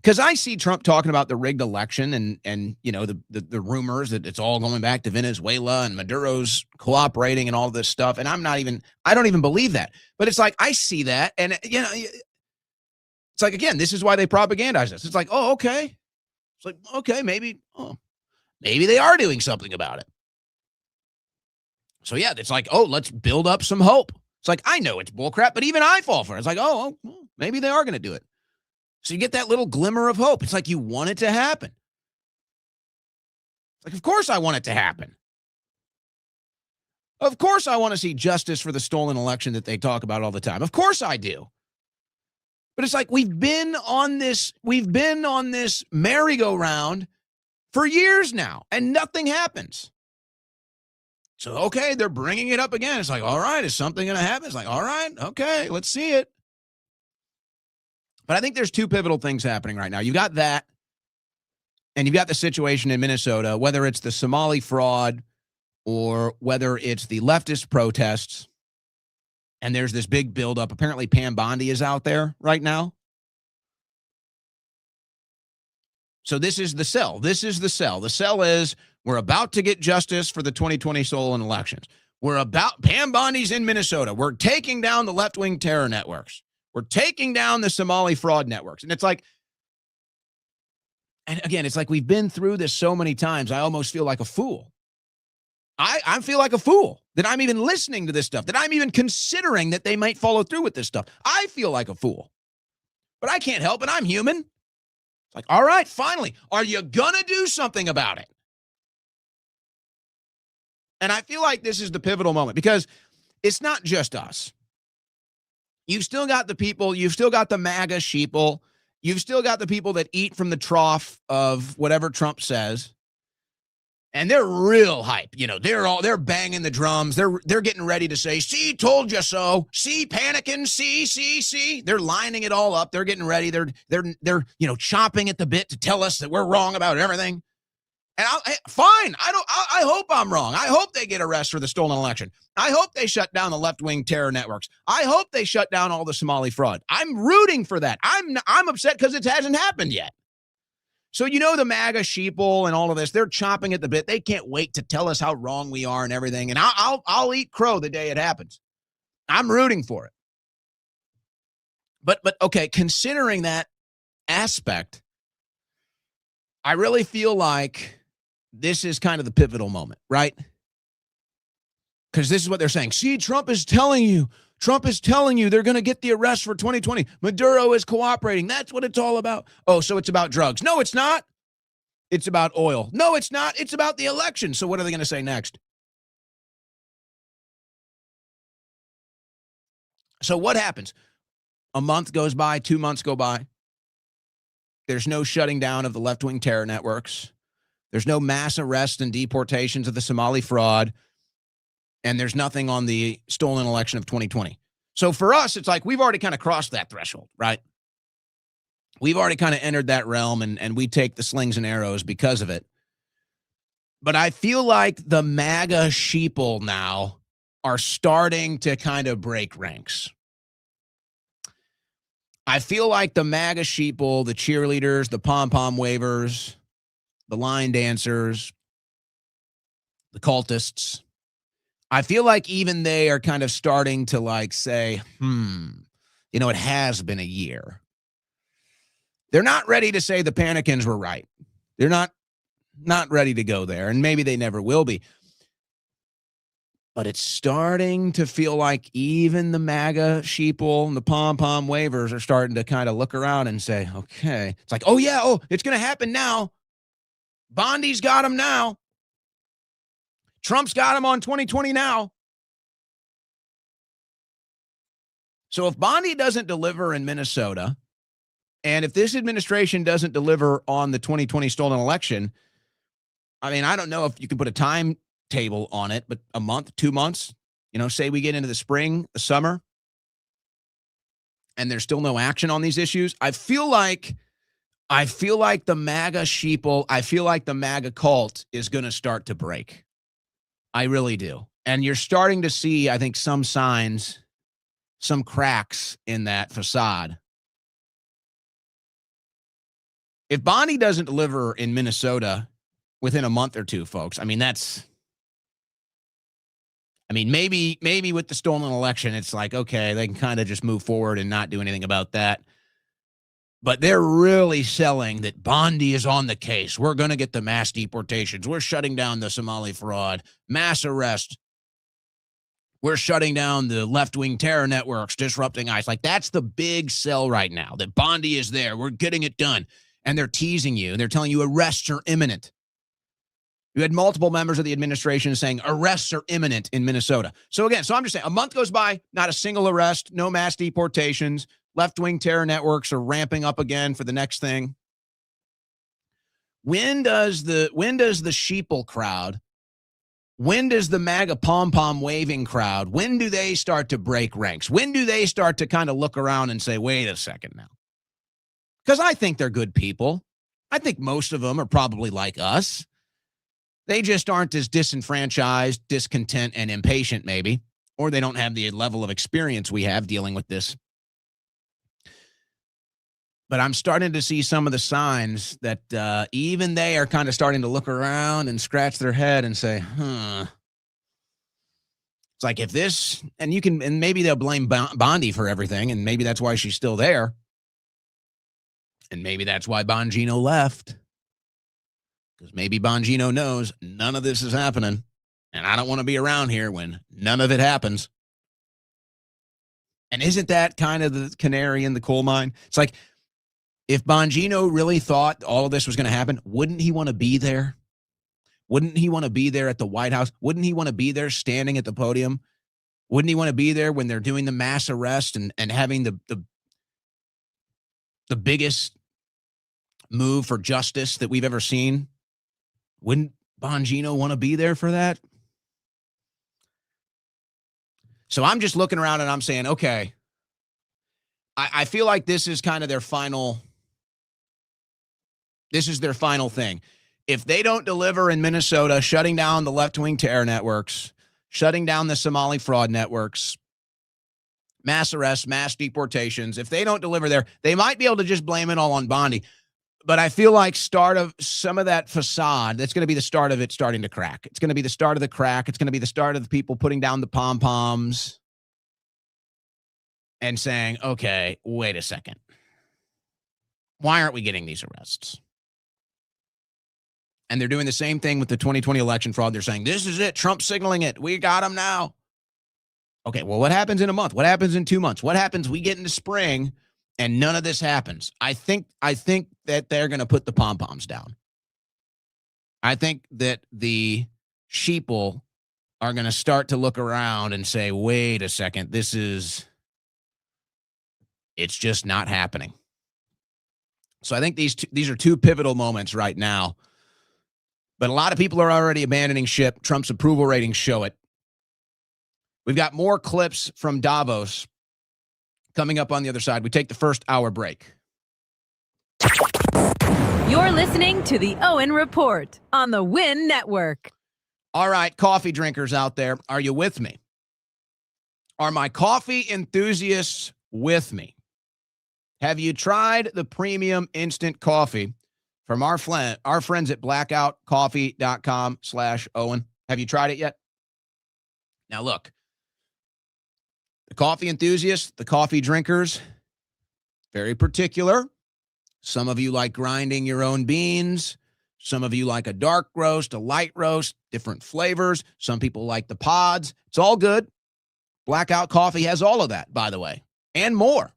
Because I see Trump talking about the rigged election and the rumors that it's all going back to Venezuela and Maduro's cooperating and all this stuff. And I don't even believe that. But it's like, I see that. And, it's like, again, this is why they propagandize us. It's like, oh, okay. It's like, okay, maybe. Oh. Maybe they are doing something about it. So, yeah, it's like, oh, let's build up some hope. It's like, I know it's bullcrap, but even I fall for it. It's like, oh, maybe they are going to do it. So you get that little glimmer of hope. It's like you want it to happen. It's like, of course I want it to happen. Of course I want to see justice for the stolen election that they talk about all the time. Of course I do. But it's like we've been on this merry-go-round for years now, and nothing happens. So, okay, they're bringing it up again. It's like, all right, is something going to happen? It's like, all right, okay, let's see it. But I think there's two pivotal things happening right now. You've got that, and you've got the situation in Minnesota, whether it's the Somali fraud or whether it's the leftist protests, and there's this big buildup. Apparently, Pam Bondi is out there right now. So this is the sell. This is the sell. The sell is we're about to get justice for the 2020 stolen elections. Pam Bondi's in Minnesota. We're taking down the left-wing terror networks. We're taking down the Somali fraud networks. And it's like, and again, it's like we've been through this so many times, I almost feel like a fool. I feel like a fool that I'm even listening to this stuff, that I'm even considering that they might follow through with this stuff. I feel like a fool. But I can't help it. I'm human. It's like, all right, finally, are you going to do something about it? And I feel like this is the pivotal moment because it's not just us. You've still got the people, you've still got the MAGA sheeple, you've still got the people that eat from the trough of whatever Trump says. And they're real hype. You know, they're banging the drums. They're getting ready to say, see, told you so. See, panicking. See. They're lining it all up. They're getting ready. They're chomping at the bit to tell us that we're wrong about everything. And fine. I hope I'm wrong. I hope they get arrested for the stolen election. I hope they shut down the left-wing terror networks. I hope they shut down all the Somali fraud. I'm rooting for that. I'm upset because it hasn't happened yet. So, the MAGA sheeple and all of this, they're chomping at the bit. They can't wait to tell us how wrong we are and everything. And I'll eat crow the day it happens. I'm rooting for it. But okay, considering that aspect, I really feel like this is kind of the pivotal moment, right? Because this is what they're saying. See, Trump is telling you they're going to get the arrest for 2020. Maduro is cooperating. That's what it's all about. Oh, so it's about drugs. No, it's not. It's about oil. No, it's not. It's about the election. So what are they going to say next? So what happens? A month goes by, 2 months go by. There's no shutting down of the left-wing terror networks. There's no mass arrests and deportations of the Somali fraud. And there's nothing on the stolen election of 2020. So for us, it's like we've already kind of crossed that threshold, right? We've already kind of entered that realm, and we take the slings and arrows because of it. But I feel like the MAGA sheeple now are starting to kind of break ranks. I feel like the MAGA sheeple, the cheerleaders, the pom-pom wavers, the line dancers, the cultists, I feel like even they are kind of starting to like say, it has been a year. They're not ready to say the Panicans were right. They're not ready to go there, and maybe they never will be. But it's starting to feel like even the MAGA sheeple and the pom-pom wavers are starting to kind of look around and say, okay. It's like, it's going to happen now. Bondi's got him now. Trump's got him on 2020 now. So if Bondi doesn't deliver in Minnesota, and if this administration doesn't deliver on the 2020 stolen election, I mean, I don't know if you can put a timetable on it, but a month, 2 months, say we get into the spring, the summer, and there's still no action on these issues. I feel like the MAGA sheeple, I feel like the MAGA cult is going to start to break. I really do. And you're starting to see, I think, some signs, some cracks in that facade. If Bondi doesn't deliver in Minnesota within a month or two, folks, I mean, maybe with the stolen election, it's like, okay, they can kind of just move forward and not do anything about that. But they're really selling that Bondi is on the case. We're going to get the mass deportations. We're shutting down the Somali fraud, mass arrest. We're shutting down the left-wing terror networks, disrupting ICE. Like, that's the big sell right now, that Bondi is there. We're getting it done. And they're teasing you. They're telling you arrests are imminent. You had multiple members of the administration saying arrests are imminent in Minnesota. So again, I'm just saying, a month goes by, not a single arrest, no mass deportations. Left-wing terror networks are ramping up again for the next thing. When does the sheeple crowd, when does the MAGA pom-pom waving crowd, when do they start to break ranks? When do they start to kind of look around and say, wait a second now? Because I think they're good people. I think most of them are probably like us. They just aren't as disenfranchised, discontent, and impatient, maybe, or they don't have the level of experience we have dealing with this. But I'm starting to see some of the signs that even they are kind of starting to look around and scratch their head and say, It's like if this, and maybe they'll blame Bondi for everything, and maybe that's why she's still there. And maybe that's why Bongino left. Because maybe Bongino knows none of this is happening, and I don't want to be around here when none of it happens. And isn't that kind of the canary in the coal mine? It's like, if Bongino really thought all of this was going to happen, wouldn't he want to be there? Wouldn't he want to be there at the White House? Wouldn't he want to be there standing at the podium? Wouldn't he want to be there when they're doing the mass arrest and having the biggest move for justice that we've ever seen? Wouldn't Bongino want to be there for that? So I'm just looking around and I'm saying, okay, I feel like this is kind of their final thing. If they don't deliver in Minnesota, shutting down the left-wing terror networks, shutting down the Somali fraud networks, mass arrests, mass deportations, if they don't deliver there, they might be able to just blame it all on Bondi. But I feel like start of some of that facade, that's going to be the start of it starting to crack. It's going to be the start of the crack. It's going to be the start of the people putting down the pom-poms and saying, okay, wait a second. Why aren't we getting these arrests? And they're doing the same thing with the 2020 election fraud. They're saying, this is it. Trump's signaling it. We got him now. Okay, well, what happens in a month? What happens in 2 months? What happens? We get into spring and none of this happens. I think that they're going to put the pom-poms down. I think that the sheeple are going to start to look around and say, wait a second, it's just not happening. So I think these are two pivotal moments right now. But a lot of people are already abandoning ship. Trump's approval ratings show it. We've got more clips from Davos coming up on the other side. We take the first hour break. You're listening to the Owen Report on the Win Network. All right, coffee drinkers out there, are you with me? Are my coffee enthusiasts with me? Have you tried the premium instant coffee from our friends at blackoutcoffee.com/Owen? Have you tried it yet? Now, look, the coffee enthusiasts, the coffee drinkers, very particular. Some of you like grinding your own beans. Some of you like a dark roast, a light roast, different flavors. Some people like the pods. It's all good. Blackout Coffee has all of that, by the way, and more.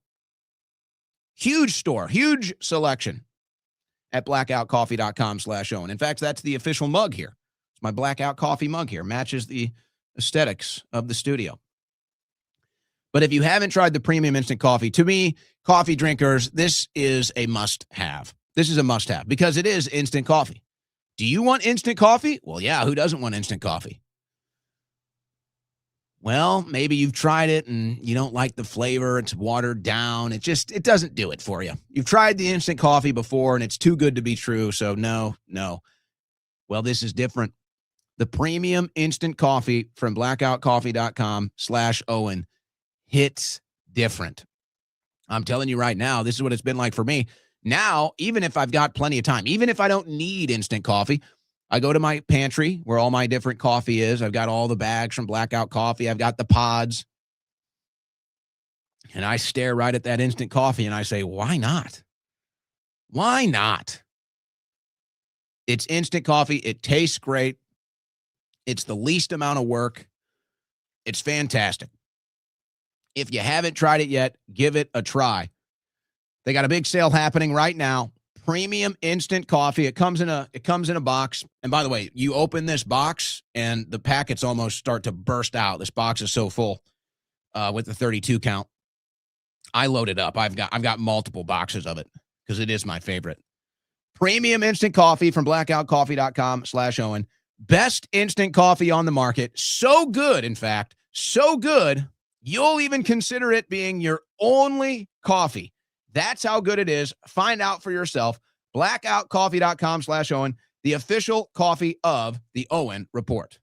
Huge store, huge selection at blackoutcoffee.com/Owen. In fact, that's the official mug here. It's my Blackout Coffee mug here. Matches the aesthetics of the studio. But if you haven't tried the premium instant coffee, to me, coffee drinkers, this is a must-have. This is a must-have because it is instant coffee. Do you want instant coffee? Well, yeah, who doesn't want instant coffee? Well, maybe you've tried it and you don't like the flavor. It's watered down. It doesn't do it for you. You've tried the instant coffee before and it's too good to be true. So no. Well, this is different. The premium instant coffee from blackoutcoffee.com/Owen hits different. I'm telling you right now, this is what it's been like for me. Now, even if I've got plenty of time, even if I don't need instant coffee, I go to my pantry where all my different coffee is. I've got all the bags from Blackout Coffee. I've got the pods. And I stare right at that instant coffee and I say, why not? Why not? It's instant coffee. It tastes great. It's the least amount of work. It's fantastic. If you haven't tried it yet, give it a try. They got a big sale happening right now. Premium instant coffee. It comes in a box. And by the way, you open this box and the packets almost start to burst out. This box is so full with the 32 count. I load it up. I've got multiple boxes of it because it is my favorite. Premium instant coffee from blackoutcoffee.com/Owen. Best instant coffee on the market. So good, in fact, so good, you'll even consider it being your only coffee. That's how good it is. Find out for yourself. Blackoutcoffee.com/Owen, the official coffee of the Owen Report.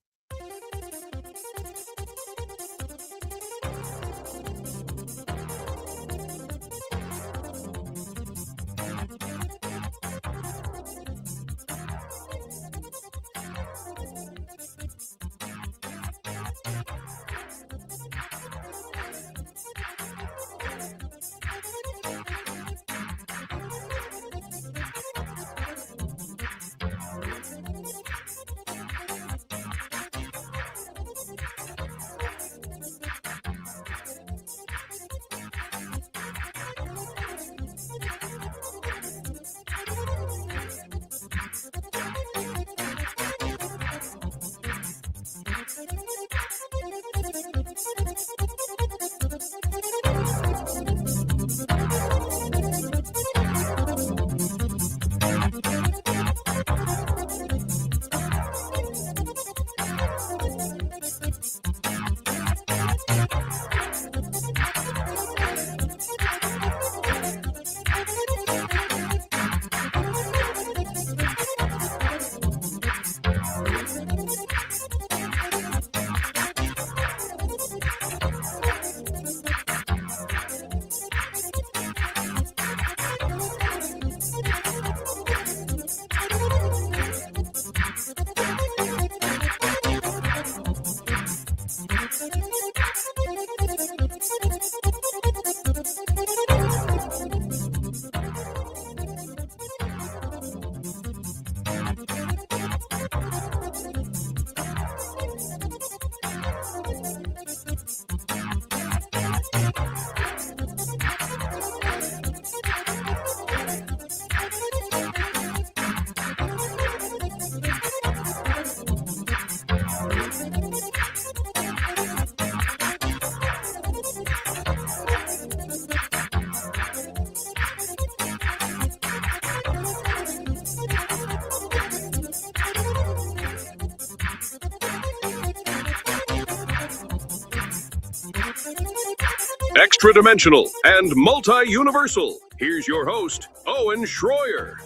Extra-dimensional and multi-universal. Here's your host, Owen Schroyer.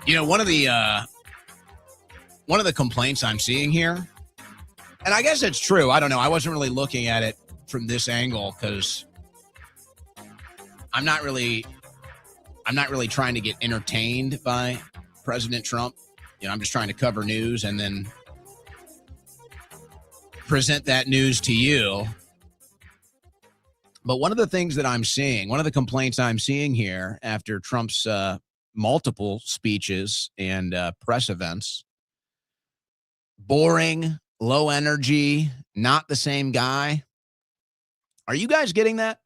You know, one of the complaints I'm seeing here, and I guess it's true. I don't know. I wasn't really looking at it from this angle because I'm not really trying to get entertained by President Trump. You know, I'm just trying to cover news and then present that news to you. But one of the things that I'm seeing, one of the complaints I'm seeing here after Trump's multiple speeches and press events, boring, low energy, not the same guy. Are you guys getting that?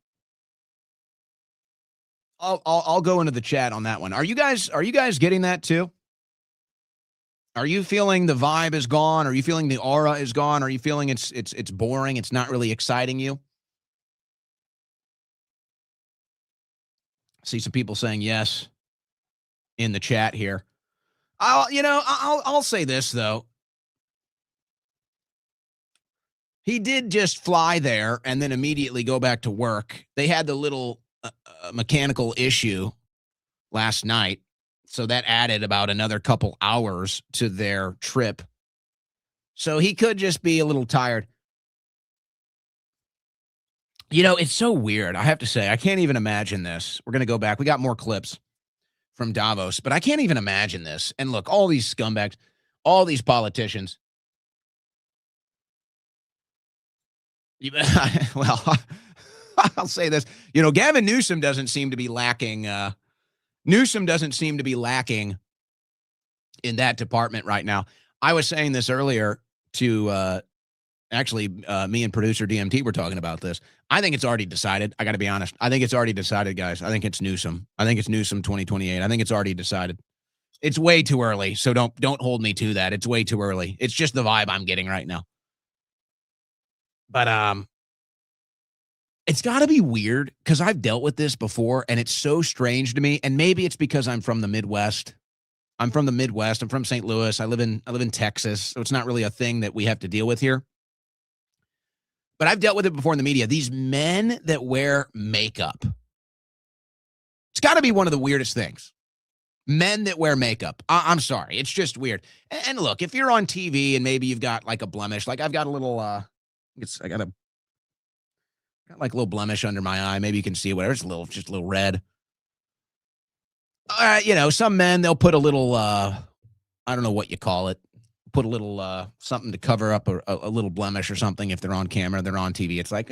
I'll go into the chat on that one. Are you guys getting that too? Are you feeling the vibe is gone? Are you feeling the aura is gone? Are you feeling it's boring? It's not really exciting you? See some people saying yes in the chat here. I'll say this though. He did just fly there and then immediately go back to work. They had the little mechanical issue last night, so that added about another couple hours to their trip. So he could just be a little tired. You know, it's so weird. I have to say, I can't even imagine this. We're going to go back. We got more clips. from Davos, but I can't even imagine this. And look, all these scumbags, all these politicians. Well, I'll say this. Gavin Newsom doesn't seem to be lacking. Newsom doesn't seem to be lacking in that department right now. I was saying this earlier to me and producer DMT were talking about this. I think it's already decided. I got to be honest. I think it's already decided, guys. I think it's Newsom. I think it's Newsom 2028. I think it's already decided. It's way too early, so don't hold me to that. It's way too early. It's just the vibe I'm getting right now. But it's got to be weird because I've dealt with this before, and it's so strange to me. And maybe it's because I'm from the Midwest. I'm from the Midwest. I'm from St. Louis. I live in Texas, so it's not really a thing that we have to deal with here. But I've dealt with it before in the media. These men that wear makeup. It's got to be one of the weirdest things. Men that wear makeup. I'm sorry. It's just weird. And look, if you're on TV and maybe you've got like a blemish, like I've got a little, I got like a little blemish under my eye. Maybe you can see whatever. It's just a little red. Some men, they'll put a little, I don't know what you call it. Put a little something to cover up a little blemish or something if they're on camera, they're on TV. It's like,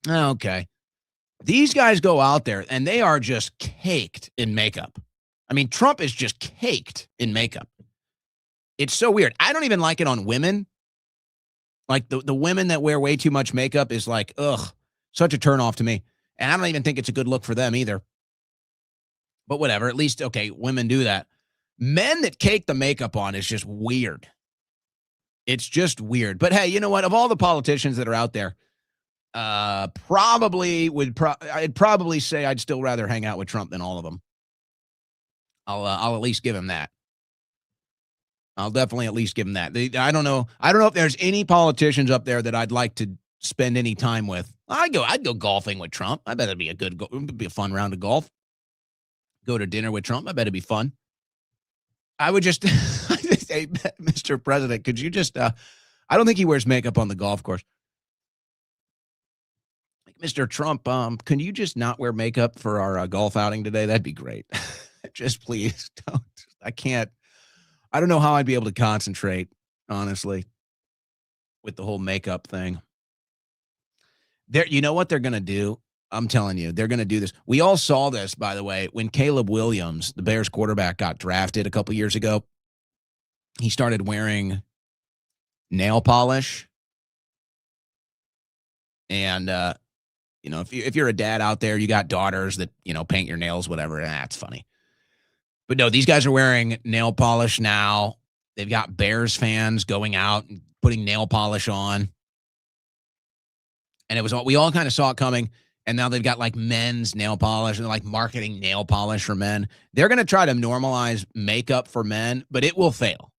okay. These guys go out there and they are just caked in makeup. I mean, Trump is just caked in makeup. It's so weird. I don't even like it on women. Like the women that wear way too much makeup is like, ugh, such a turnoff to me. And I don't even think it's a good look for them either. But whatever, at least, okay, women do that. Men that cake the makeup on is just weird. It's just weird. But hey, you know what? Of all the politicians that are out there, I'd probably say I'd still rather hang out with Trump than all of them. I'll at least give him that. I'll definitely at least give him that. I don't know if there's any politicians up there that I'd like to spend any time with. I'd go golfing with Trump. I bet it'd be a fun round of golf. Go to dinner with Trump. I bet it'd be fun. I would just say, Mr. President, could you just, I don't think he wears makeup on the golf course. Like, Mr. Trump, can you just not wear makeup for our golf outing today? That'd be great. Just please don't. I don't know how I'd be able to concentrate, honestly, with the whole makeup thing. You know what they're going to do? I'm telling you, they're going to do this. We all saw this, by the way, when Caleb Williams, the Bears quarterback, got drafted a couple years ago. He started wearing nail polish. And, if you're a dad out there, you got daughters that, paint your nails, whatever, that's funny. But no, these guys are wearing nail polish now. They've got Bears fans going out and putting nail polish on. And we all kind of saw it coming. And now they've got like men's nail polish and they're like marketing nail polish for men. They're going to try to normalize makeup for men, but it will fail.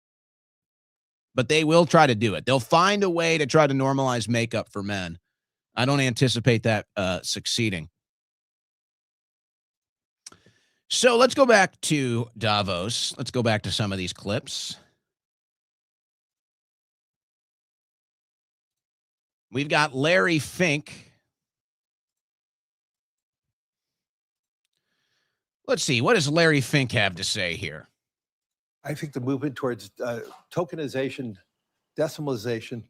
But they will try to do it. They'll find a way to try to normalize makeup for men. I don't anticipate that succeeding. So let's go back to Davos. Let's go back to some of these clips. We've got Larry Fink. Let's see. What does Larry Fink have to say here? I think the movement towards tokenization, decimalization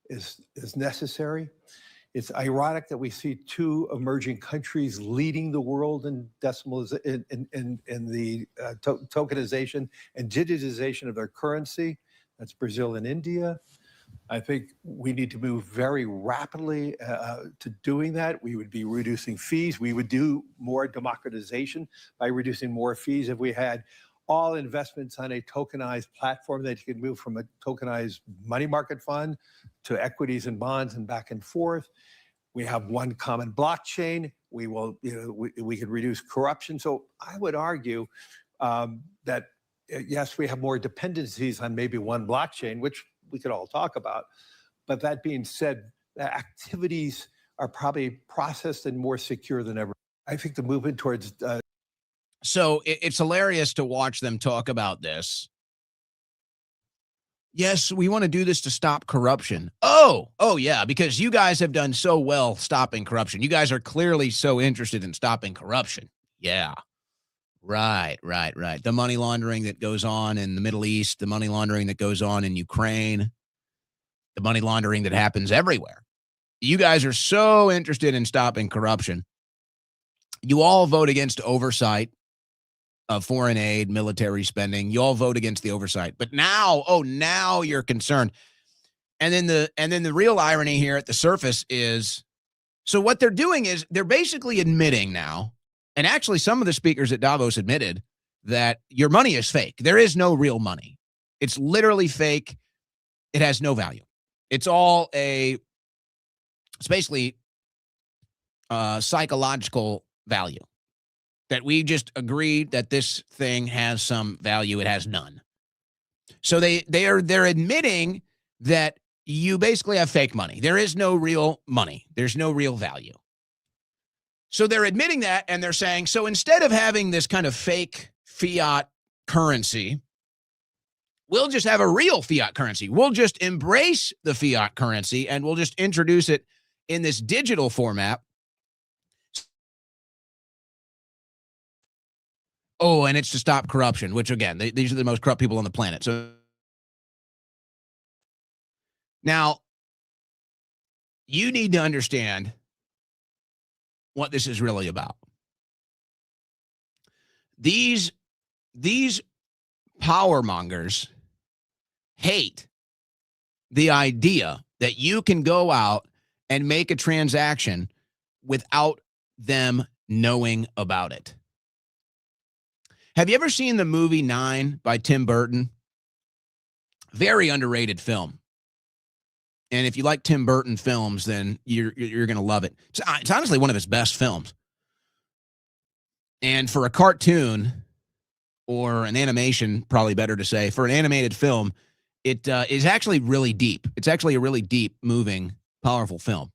is necessary. It's ironic that we see two emerging countries leading the world in decimalization, in the tokenization and digitization of their currency. That's Brazil and India. I think we need to move very rapidly to doing that. We would be reducing fees. We would do more democratization by reducing more fees if we had all investments on a tokenized platform that you could move from a tokenized money market fund to equities and bonds and back and forth. We have one common blockchain. We will, we could reduce corruption. So I would argue that yes, we have more dependencies on maybe one blockchain, which we could all talk about. But that being said, the activities are probably processed and more secure than ever. I think the movement towards... So it's hilarious to watch them talk about this. Yes, we want to do this to stop corruption. Oh, yeah, because you guys have done so well stopping corruption. You guys are clearly so interested in stopping corruption. Yeah. Right. The money laundering that goes on in the Middle East, the money laundering that goes on in Ukraine, the money laundering that happens everywhere. You guys are so interested in stopping corruption. You all vote against oversight of foreign aid, military spending. You all vote against the oversight. But now, now you're concerned. And then the real irony here at the surface is, so what they're doing is they're basically admitting now, and actually some of the speakers at Davos admitted that your money is fake. There is no real money. It's literally fake. It has no value. It's basically psychological value. That we just agreed that this thing has some value. It has none. So they're admitting that you basically have fake money. There is no real money. There's no real value. So they're admitting that, and they're saying, so instead of having this kind of fake fiat currency, we'll just have a real fiat currency. We'll just embrace the fiat currency, and we'll just introduce it in this digital format. Oh, and it's to stop corruption, which, again, these are the most corrupt people on the planet. So now you need to understand what this is really about. These power mongers hate the idea that you can go out and make a transaction without them knowing about it. Have you ever seen the movie 9 by Tim Burton? Very underrated film. And if you like Tim Burton films, then you're going to love it. It's honestly one of his best films. And for a cartoon, or an animation, probably better to say, for an animated film, it is actually really deep. It's actually a really deep, moving, powerful film.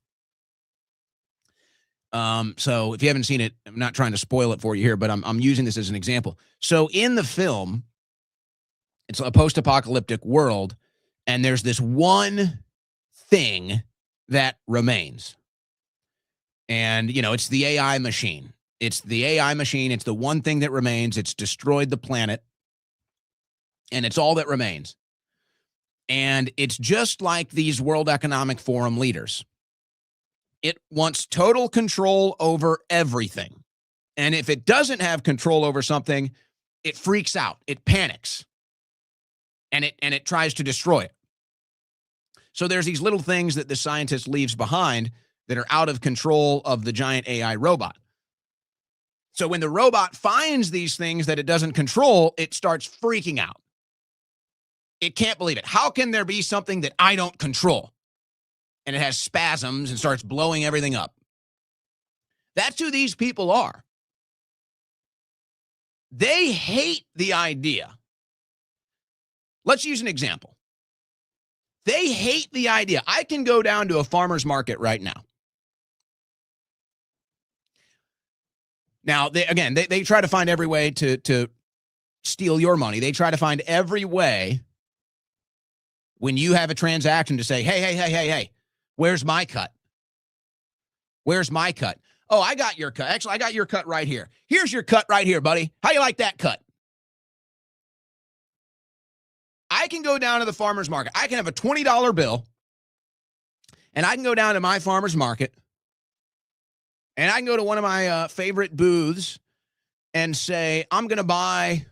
So if you haven't seen it, I'm not trying to spoil it for you here, but I'm using this as an example. So in the film, it's a post-apocalyptic world, and there's this one thing that remains. And, it's the AI machine. It's the AI machine. It's the one thing that remains. It's destroyed the planet, and it's all that remains. And it's just like these World Economic Forum leaders. It wants total control over everything. And if it doesn't have control over something, it freaks out. It panics. And it tries to destroy it. So there's these little things that the scientist leaves behind that are out of control of the giant AI robot. So when the robot finds these things that it doesn't control, it starts freaking out. It can't believe it. How can there be something that I don't control? And it has spasms and starts blowing everything up. That's who these people are. They hate the idea. Let's use an example. They hate the idea. I can go down to a farmer's market right now. Now, they try to find every way to steal your money. They try to find every way when you have a transaction to say, hey, where's my cut? Where's my cut? Oh, I got your cut. Actually, I got your cut right here. Here's your cut right here, buddy. How you like that cut? I can go down to the farmer's market. I can have a $20 bill, and I can go down to my farmer's market, and I can go to one of my favorite booths and say, I'm going to buy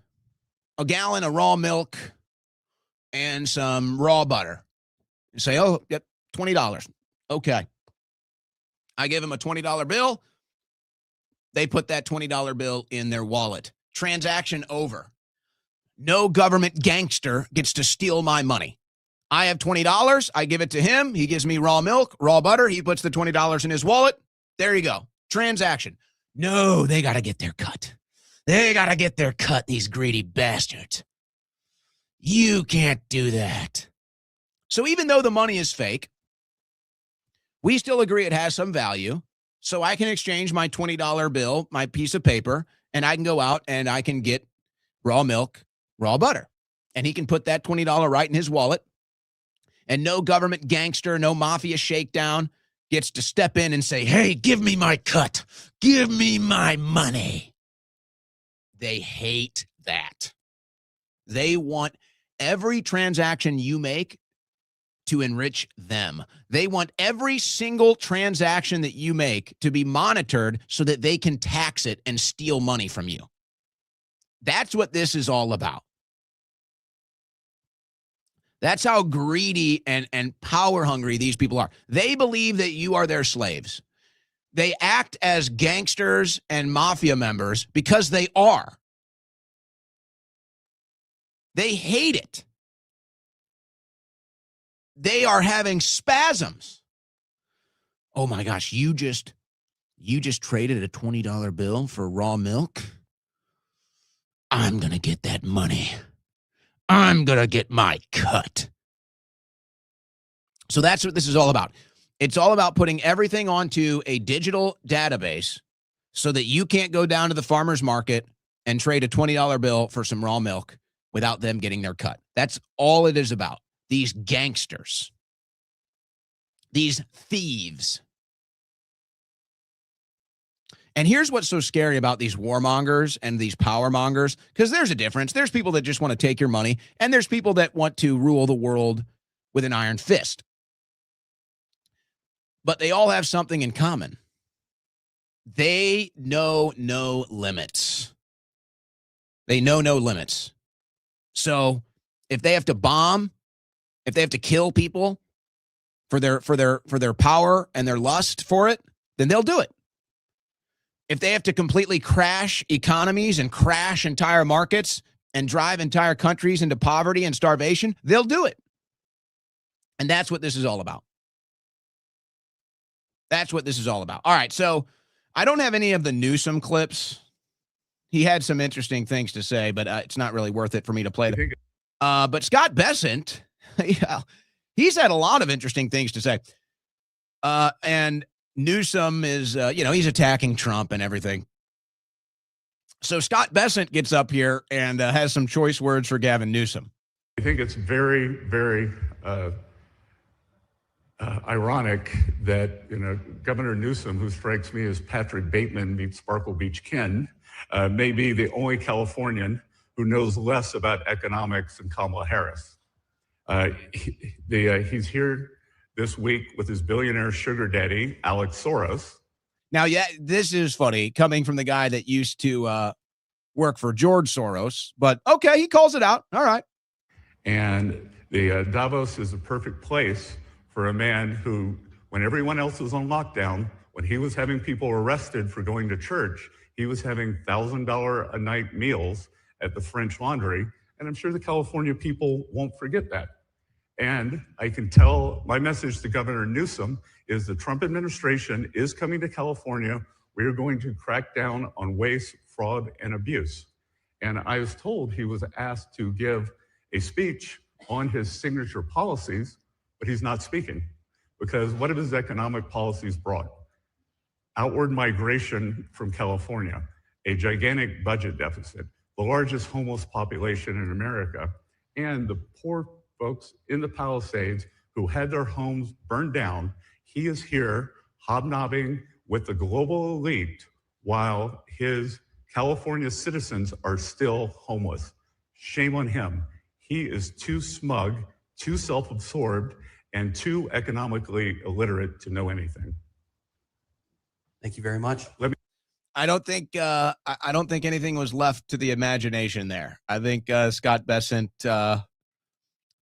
a gallon of raw milk and some raw butter. You say, oh, yep, $20. Okay. I give them a $20 bill. They put that $20 bill in their wallet. Transaction over. No government gangster gets to steal my money. I have $20. I give it to him. He gives me raw milk, raw butter. He puts the $20 in his wallet. There you go. Transaction. No, they got to get their cut. They got to get their cut, these greedy bastards. You can't do that. So even though the money is fake, we still agree it has some value. So I can exchange my $20 bill, my piece of paper, and I can go out and I can get raw milk, raw butter. And he can put that $20 right in his wallet. And no government gangster, no mafia shakedown gets to step in and say, hey, give me my cut. Give me my money. They hate that. They want every transaction you make to enrich them. They want every single transaction that you make to be monitored so that they can tax it and steal money from you. That's what this is all about. That's how greedy and power hungry these people are. They believe that you are their slaves. They act as gangsters and mafia members because they are. They hate it. They are having spasms. Oh my gosh, you just traded a $20 bill for raw milk? I'm going to get that money. I'm going to get my cut. So that's what this is all about. It's all about putting everything onto a digital database so that you can't go down to the farmer's market and trade a $20 bill for some raw milk without them getting their cut. That's all it is about. These gangsters, these thieves. And here's what's so scary about these warmongers and these power mongers, because there's a difference. There's people that just want to take your money, and there's people that want to rule the world with an iron fist. But they all have something in common. They know no limits. They know no limits. So if they have to bomb, if they have to kill people for their power and their lust for it, then they'll do it. If they have to completely crash economies and crash entire markets and drive entire countries into poverty and starvation, they'll do it. And that's what this is all about. That's what this is all about. All right, so I don't have any of the Newsom clips. He had some interesting things to say, but it's not really worth it for me to play them. But Scott Bessent, yeah, he's had a lot of interesting things to say. And Newsom is, he's attacking Trump and everything. So Scott Bessent gets up here and has some choice words for Gavin Newsom. I think it's very, very ironic that, Governor Newsom, who strikes me as Patrick Bateman meets Sparkle Beach Ken, may be the only Californian who knows less about economics than Kamala Harris. He's here this week with his billionaire sugar daddy, Alex Soros. Now, yeah, this is funny coming from the guy that used to work for George Soros, but okay, he calls it out. All right. And the Davos is a perfect place for a man who, when everyone else was on lockdown, when he was having people arrested for going to church, he was having $1,000 a night meals at the French Laundry. And I'm sure the California people won't forget that. And I can tell my message to Governor Newsom is the Trump administration is coming to California. We are going to crack down on waste, fraud, and abuse. And I was told he was asked to give a speech on his signature policies, but he's not speaking because what have his economic policies brought? Outward migration from California, a gigantic budget deficit, the largest homeless population in America, and the poor folks in the Palisades who had their homes burned down. He is here hobnobbing with the global elite while his California citizens are still homeless. Shame on him. He is too smug, too self-absorbed, and too economically illiterate to know anything. Thank you very much. I don't think anything was left to the imagination there. I think Scott Bessent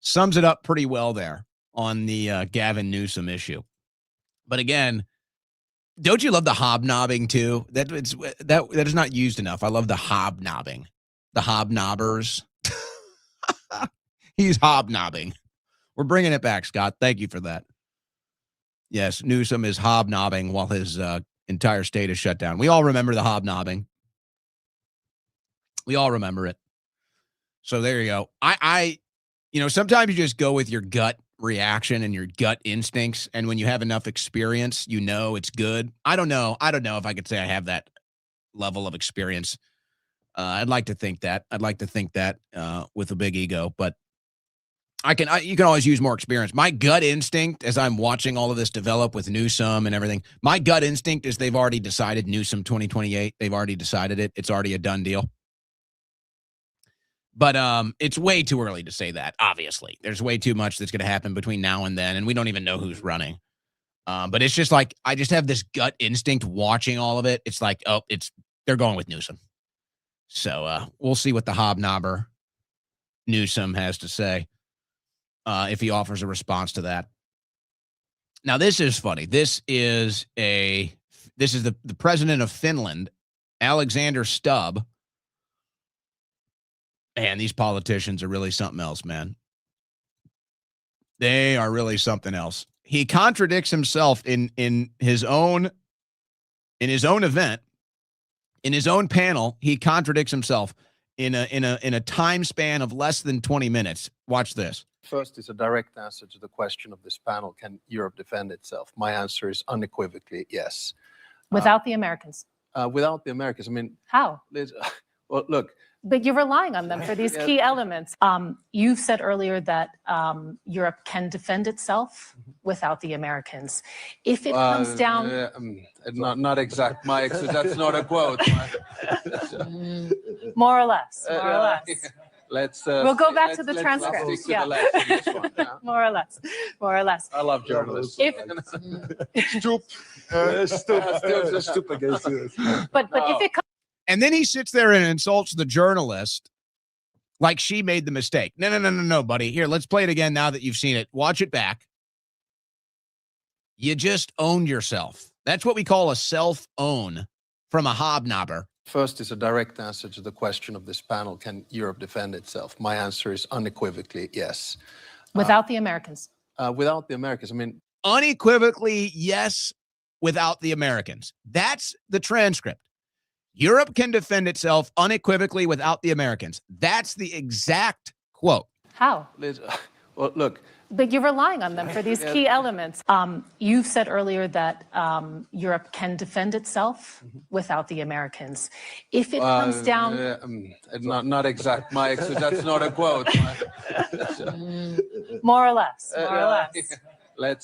sums it up pretty well there on the Gavin Newsom issue. But again, don't you love the hobnobbing too? That is not used enough. I love the hobnobbing, the hobnobbers. He's hobnobbing. We're bringing it back, Scott. Thank you for that. Yes, Newsom is hobnobbing while his entire state is shut down. We all remember the hobnobbing. We all remember it. So there you go. Sometimes you just go with your gut reaction and your gut instincts. And when you have enough experience, it's good. I don't know if I could say I have that level of experience. I'd like to think that. With a big ego, but you can always use more experience. My gut instinct, as I'm watching all of this develop with Newsom and everything, my gut instinct is they've already decided Newsom 2028. They've already decided it. It's already a done deal. But it's way too early to say that, obviously. There's way too much that's going to happen between now and then, and we don't even know who's running. But it's just like, I just have this gut instinct watching all of it. It's like, oh, they're going with Newsom. So we'll see what the hobnobber Newsom has to say if he offers a response to that. Now, this is funny. This is the president of Finland, Alexander Stubb. And these politicians are really something else, man. They are really something else. He contradicts himself in his own event, in his own panel. He contradicts himself in a time span of less than 20 minutes. Watch this. First is a direct answer to the question of this panel: can Europe defend itself? My answer is unequivocally yes. Without the Americans. Without the Americans, I mean, how? Well, look. But you're relying on them for these key elements. You've said earlier that Europe can defend itself without the Americans. If it comes down... not exact, Mike, so that's not a quote. More or less, more or less. We'll go back to the transcript. Yeah. More or less, more or less. I love journalists. But if it comes... And then he sits there and insults the journalist like she made the mistake. No, buddy. Here, let's play it again now that you've seen it. Watch it back. You just owned yourself. That's what we call a self-own from a hobnobber. First is a direct answer to the question of this panel: can Europe defend itself? My answer is unequivocally yes. Without the Americans. Without the Americans, I mean... Unequivocally yes, without the Americans. That's the transcript. Europe can defend itself unequivocally without the Americans. That's the exact quote. How? Well, look. But you're relying on them for these key elements. You've said earlier that Europe can defend itself without the Americans. If it comes down... not exact, Mike, so that's not a quote. More or less, more or less.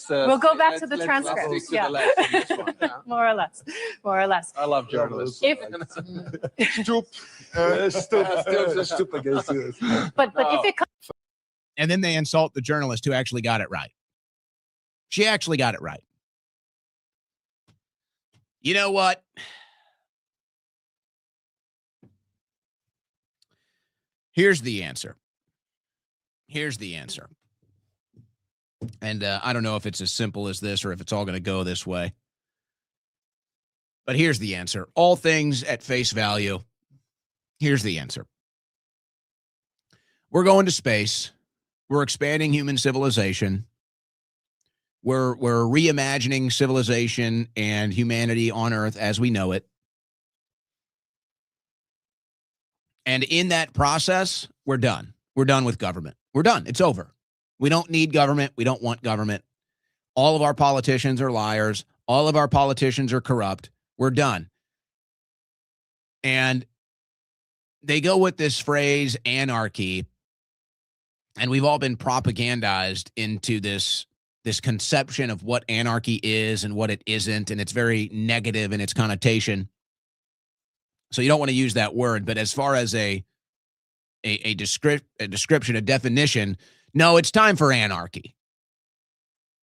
We'll go back to the transcript. Yeah. More or less, more or less. I love journalists. But if it comes... And then they insult the journalist who actually got it right. She actually got it right. You know what? Here's the answer. Here's the answer. And I don't know if it's as simple as this or if it's all going to go this way. But here's the answer. All things at face value. Here's the answer. We're going to space. We're expanding human civilization. We're reimagining civilization and humanity on Earth as we know it. And in that process, we're done. We're done with government. We're done. It's over. We don't need government. We don't want government. All of our politicians are liars. All of our politicians are corrupt. We're done. And they go with this phrase, anarchy. And we've all been propagandized into this conception of what anarchy is and what it isn't. And it's very negative in its connotation. So you don't want to use that word. But as far as a description, a definition, no, it's time for anarchy.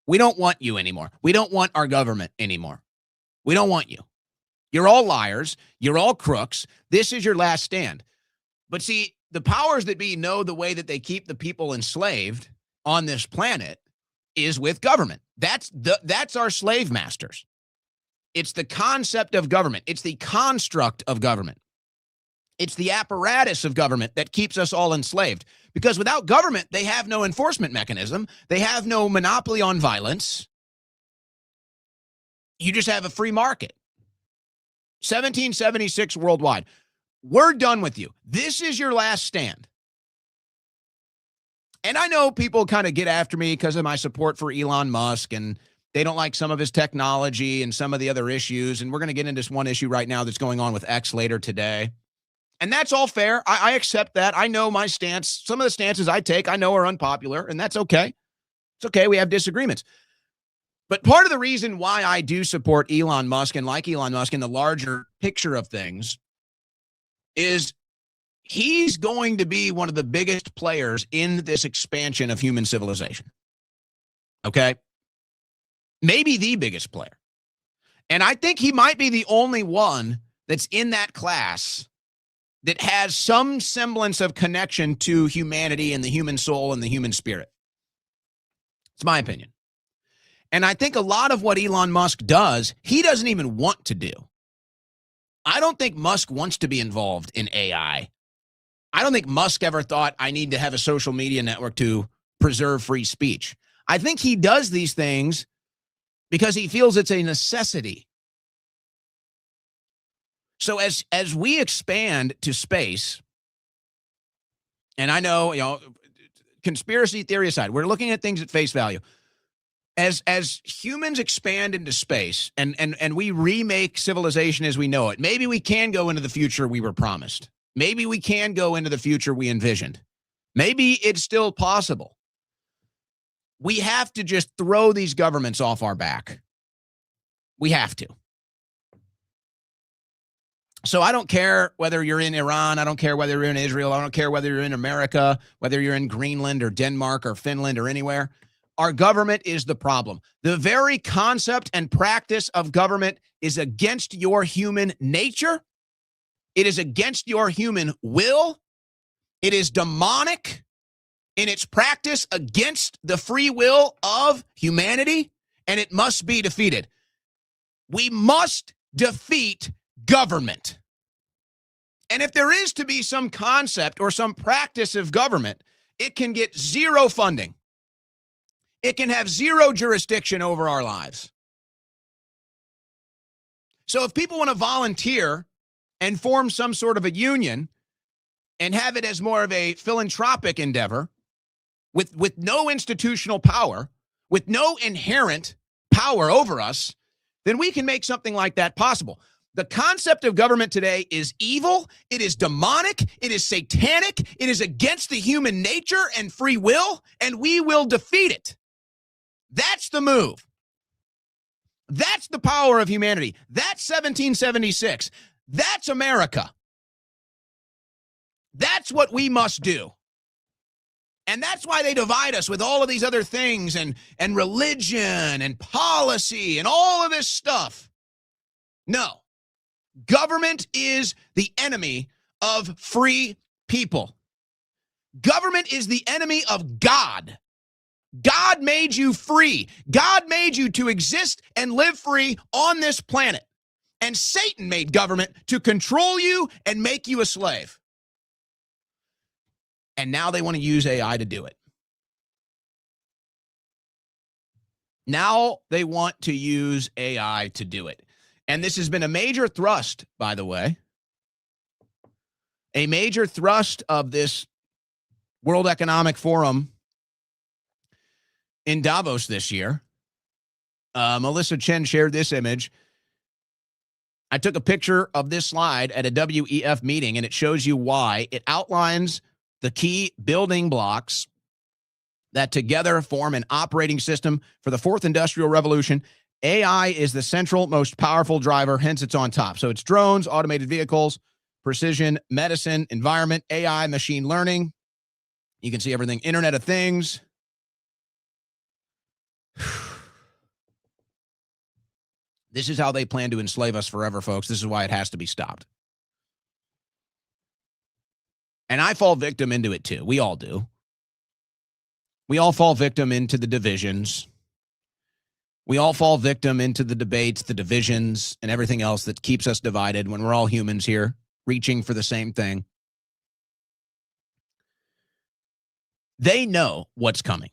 We don't want you anymore. We don't want our government anymore. We don't want you. You're all liars. You're all crooks. This is your last stand. But see, the powers that be know the way that they keep the people enslaved on this planet is with government. That's our slave masters. It's the concept of government. It's the construct of government. It's the apparatus of government that keeps us all enslaved. Because without government, they have no enforcement mechanism. They have no monopoly on violence. You just have a free market. 1776 worldwide. We're done with you. This is your last stand. And I know people kind of get after me because of my support for Elon Musk, and they don't like some of his technology and some of the other issues. And we're going to get into this one issue right now that's going on with X later today. And that's all fair. I accept that. I know my stance. Some of the stances I take, I know are unpopular, and that's okay. It's okay. We have disagreements. But part of the reason why I do support Elon Musk and like Elon Musk in the larger picture of things is he's going to be one of the biggest players in this expansion of human civilization. Okay? Maybe the biggest player. And I think he might be the only one that's in that class that has some semblance of connection to humanity and the human soul and the human spirit. It's my opinion. And I think a lot of what Elon Musk does, he doesn't even want to do. I don't think Musk wants to be involved in AI. I don't think Musk ever thought I need to have a social media network to preserve free speech. I think he does these things because he feels it's a necessity. So as we expand to space, and I know, conspiracy theory aside, we're looking at things at face value. As humans expand into space and we remake civilization as we know it, maybe we can go into the future we were promised. Maybe we can go into the future we envisioned. Maybe it's still possible. We have to just throw these governments off our back. We have to. So I don't care whether you're in Iran. I don't care whether you're in Israel. I don't care whether you're in America, whether you're in Greenland or Denmark or Finland or anywhere. Our government is the problem. The very concept and practice of government is against your human nature. It is against your human will. It is demonic in its practice against the free will of humanity, and it must be defeated. We must defeat government. And if there is to be some concept or some practice of government, it can get zero funding. It can have zero jurisdiction over our lives. So if people want to volunteer and form some sort of a union and have it as more of a philanthropic endeavor with no institutional power, with no inherent power over us, then we can make something like that possible. The concept of government today is evil. It is demonic. It is satanic. It is against the human nature and free will, and we will defeat it. That's the move. That's the power of humanity. That's 1776. That's America. That's what we must do. And that's why they divide us with all of these other things and religion and policy and all of this stuff. No. Government is the enemy of free people. Government is the enemy of God. God made you free. God made you to exist and live free on this planet. And Satan made government to control you and make you a slave. And now they want to use AI to do it. Now they want to use AI to do it. And this has been a major thrust, by the way. A major thrust of this World Economic Forum in Davos this year. Melissa Chen shared this image. I took a picture of this slide at a WEF meeting, and it shows you why. It outlines the key building blocks that together form an operating system for the fourth industrial revolution. AI is the central, most powerful driver, hence it's on top. So it's drones, automated vehicles, precision medicine, environment, AI, machine learning. You can see everything, Internet of Things. This is how they plan to enslave us forever, folks. This is why it has to be stopped. And I fall victim into it too. We all do. We all fall victim into the divisions. We all fall victim into the debates, the divisions, and everything else that keeps us divided when we're all humans here, reaching for the same thing. They know what's coming.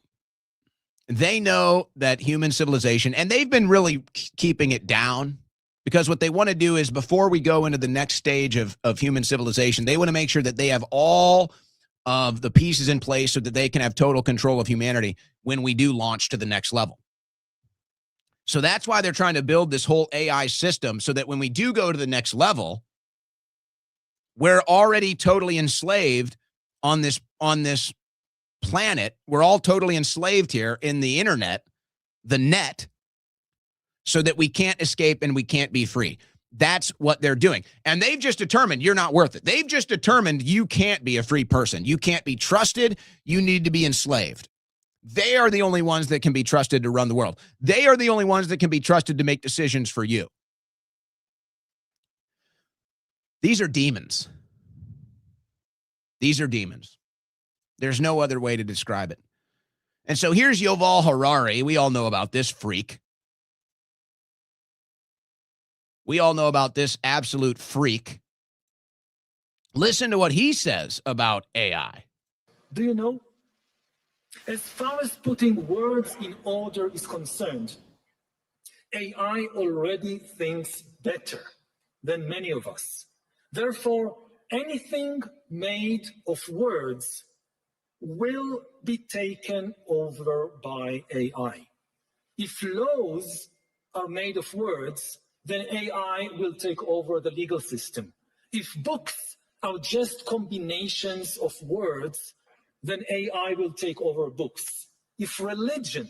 They know that human civilization, and they've been really keeping it down, because what they want to do is, before we go into the next stage of human civilization, they want to make sure that they have all of the pieces in place so that they can have total control of humanity when we do launch to the next level. So that's why they're trying to build this whole AI system, so that when we do go to the next level, we're already totally enslaved on this planet. We're all totally enslaved here in the internet, the net, so that we can't escape and we can't be free. That's what they're doing. And they've just determined you're not worth it. They've just determined you can't be a free person. You can't be trusted. You need to be enslaved. They are the only ones that can be trusted to run the world. They are the only ones that can be trusted to make decisions for you. These are demons. These are demons. There's no other way to describe it. And so here's Yuval Harari. We all know about this freak. We all know about this absolute freak. Listen to what he says about AI. Do you know? As far as putting words in order is concerned, AI already thinks better than many of us. Therefore, anything made of words will be taken over by AI. If laws are made of words, then AI will take over the legal system. If books are just combinations of words, then AI will take over books. If religion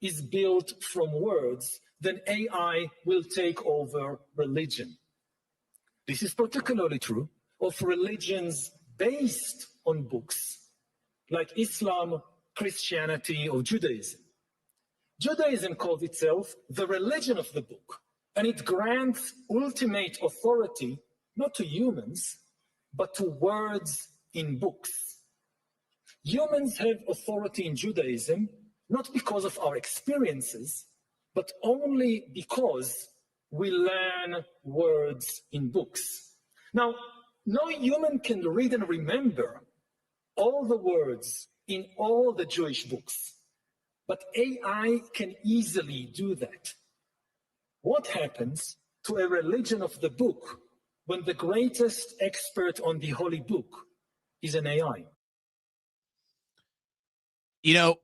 is built from words, then AI will take over religion. This is particularly true of religions based on books, like Islam, Christianity, or Judaism. Judaism calls itself the religion of the book, and it grants ultimate authority not to humans, but to words in books. Humans have authority in Judaism, not because of our experiences, but only because we learn words in books. Now, no human can read and remember all the words in all the Jewish books, but AI can easily do that. What happens to a religion of the book when the greatest expert on the holy book is an AI? You know,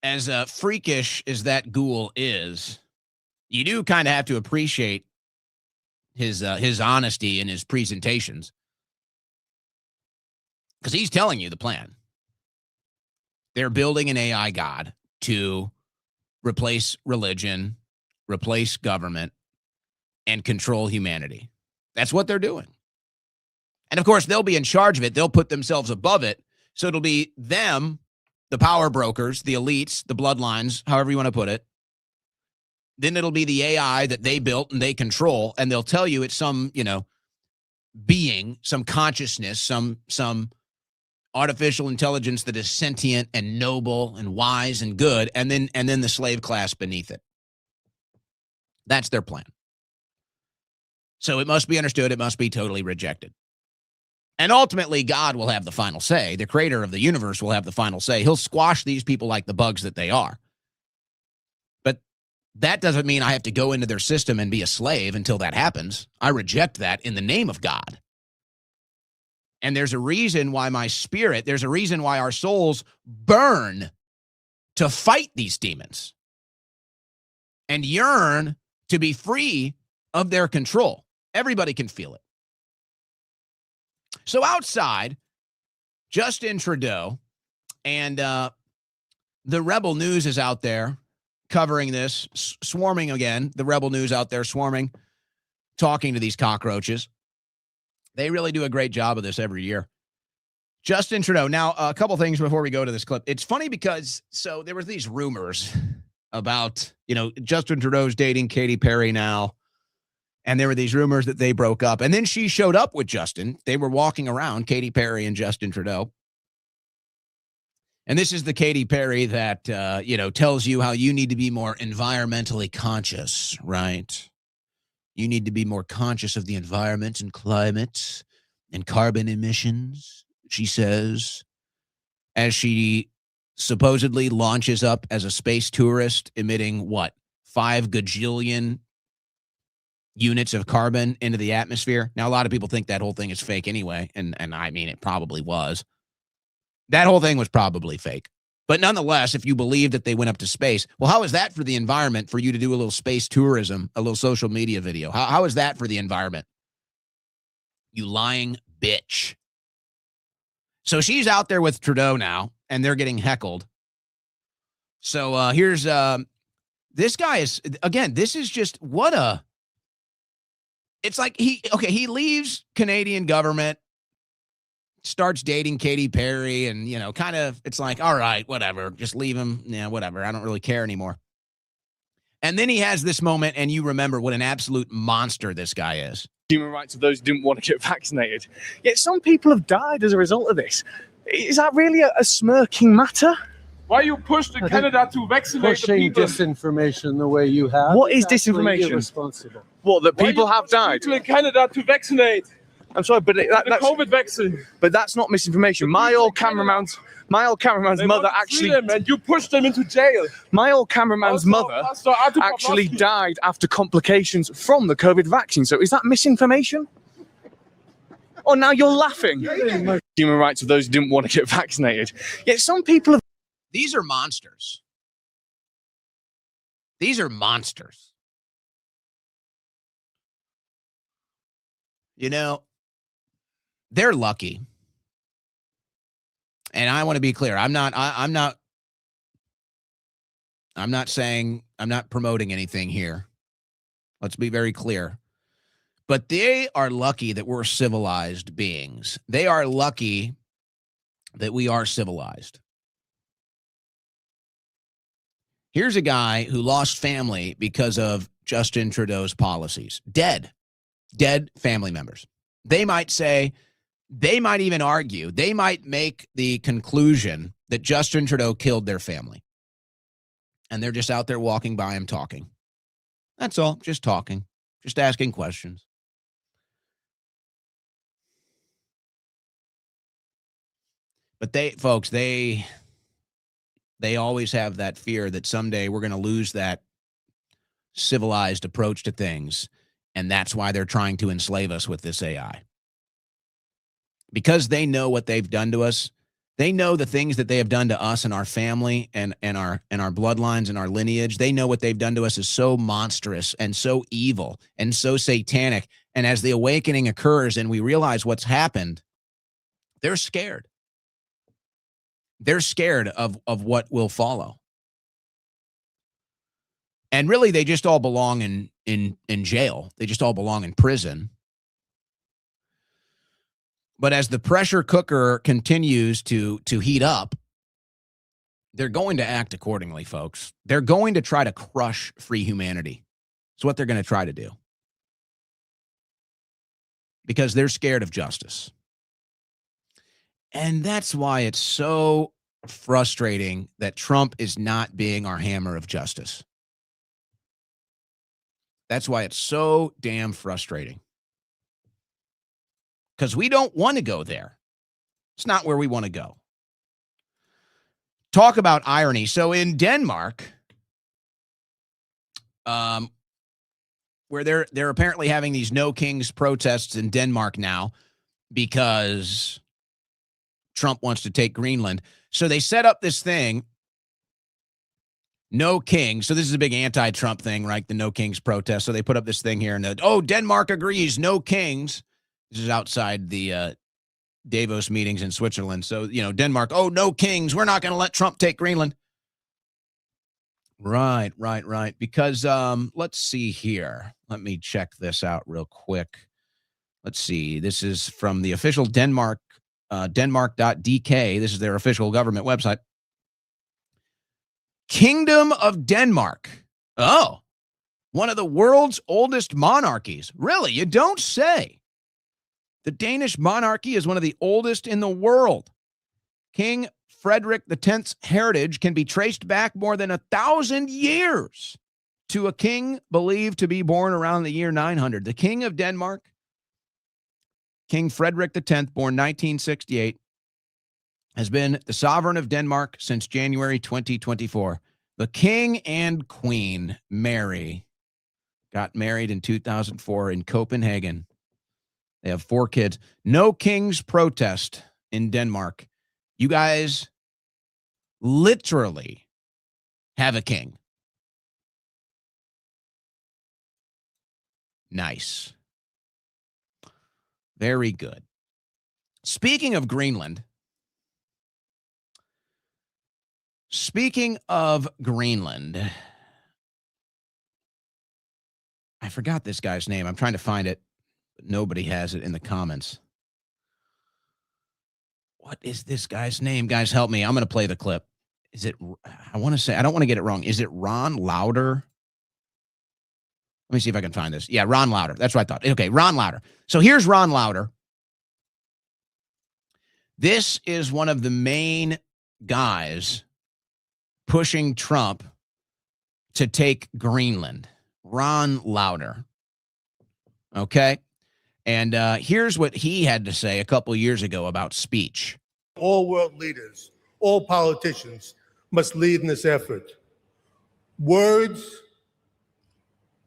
as freakish as that ghoul is, you do kind of have to appreciate his honesty in his presentations, because he's telling you the plan. They're building an AI god to replace religion, replace government, and control humanity. That's what they're doing. And of course, they'll be in charge of it. They'll put themselves above it. So it'll be them, the power brokers, the elites, the bloodlines, however you want to put it. Then it'll be the AI that they built and they control, and they'll tell you it's some, being, some consciousness, some artificial intelligence that is sentient and noble and wise and good, and then the slave class beneath it. That's their plan. So it must be understood, it must be totally rejected. And ultimately, God will have the final say. The creator of the universe will have the final say. He'll squash these people like the bugs that they are. But that doesn't mean I have to go into their system and be a slave until that happens. I reject that in the name of God. And there's a reason why there's a reason why our souls burn to fight these demons and yearn to be free of their control. Everybody can feel it. So outside, Justin Trudeau and the Rebel News is out there covering this, swarming again. The Rebel News out there swarming, talking to these cockroaches. They really do a great job of this every year. Justin Trudeau. Now, a couple things before we go to this clip. It's funny because, so there were these rumors about, Justin Trudeau's dating Katy Perry now. And there were these rumors that they broke up. And then she showed up with Justin. They were walking around, Katy Perry and Justin Trudeau. And this is the Katy Perry that, tells you how you need to be more environmentally conscious, right? You need to be more conscious of the environment and climate and carbon emissions, she says, as she supposedly launches up as a space tourist, emitting 5 gajillion units of carbon into the atmosphere. Now, a lot of people think that whole thing is fake anyway, and I mean, it probably was. That whole thing was probably fake. But nonetheless, if you believe that they went up to space, well, how is that for the environment for you to do a little space tourism, a little social media video? How is that for the environment? You lying bitch. So she's out there with Trudeau now, and they're getting heckled. So here's this guy is, again, this is just what a it's like he leaves Canadian government, starts dating Katy Perry, and, kind of, it's like, all right, whatever, just leave him. Yeah, whatever. I don't really care anymore. And then he has this moment, and you remember what an absolute monster this guy is. Human rights of those who didn't want to get vaccinated. Yet some people have died as a result of this. Is that really a smirking matter? Why you push the Canada to vaccinate the people? Pushing disinformation the way you have. What is disinformation? Irresponsible. What, that people have died? People in Canada to vaccinate. I'm sorry, but that's the COVID vaccine. But that's not misinformation. My old cameraman's mother actually. And you pushed them into jail. My old cameraman's mother actually died after complications from the COVID vaccine. So is that misinformation? Oh, now you're laughing. Human rights of those who didn't want to get vaccinated. Yet some people have. These are monsters. These are monsters. They're lucky. And I want to be clear. I'm not saying, I'm not promoting anything here. Let's be very clear. But they are lucky that we're civilized beings. They are lucky that we are civilized. Here's a guy who lost family because of Justin Trudeau's policies. Dead family members. They might say, they might even argue, they might make the conclusion that Justin Trudeau killed their family. And they're just out there walking by him talking. That's all, just talking, just asking questions. But they always have that fear that someday we're going to lose that civilized approach to things. And that's why they're trying to enslave us with this AI. Because they know what they've done to us. They know the things that they have done to us and our family and our bloodlines and our lineage. They know what they've done to us is so monstrous and so evil and so satanic. And as the awakening occurs and we realize what's happened, they're scared. They're scared of what will follow. And really, they just all belong in jail. They just all belong in prison. But as the pressure cooker continues to heat up, they're going to act accordingly, folks. They're going to try to crush free humanity. It's what they're going to try to do. Because they're scared of justice. And that's why it's so frustrating that Trump is not being our hammer of justice. That's why it's so damn frustrating. Because we don't want to go there. It's not where we want to go. Talk about irony. So in Denmark, where they're apparently having these No Kings protests in Denmark now because Trump wants to take Greenland. So they set up this thing, No Kings. So this is a big anti-Trump thing, right? The No Kings protest. So they put up this thing here and Denmark agrees, No Kings. This is outside the Davos meetings in Switzerland. So, Denmark, no kings. We're not going to let Trump take Greenland. Right. Because let's see here. Let me check this out real quick. Let's see. This is from the official Denmark, denmark.dk. This is their official government website. Kingdom of Denmark. Oh, one of the world's oldest monarchies. Really? You don't say. The Danish monarchy is one of the oldest in the world. King Frederick X's heritage can be traced back more than 1,000 years to a king believed to be born around the year 900. The King of Denmark, King Frederick X, born 1968, has been the sovereign of Denmark since January 2024. The King and Queen, Mary, got married in 2004 in Copenhagen. They have 4 kids. No Kings protest in Denmark. You guys literally have a king. Nice. Very good. Speaking of Greenland, I forgot this guy's name. I'm trying to find it. nobody has it in the comments. What is this guy's name? Guys, help me. I'm going to play the clip. Is it, I want to say, I don't want to get it wrong. Is it Ron Lauder? Let me see if I can find this. Yeah, Ron Lauder. That's what I thought. Okay, Ron Lauder. So here's Ron Lauder. This is one of the main guys pushing Trump to take Greenland. Ron Lauder. Okay? And here's what he had to say a couple years ago about speech. All world leaders, all politicians must lead in this effort. Words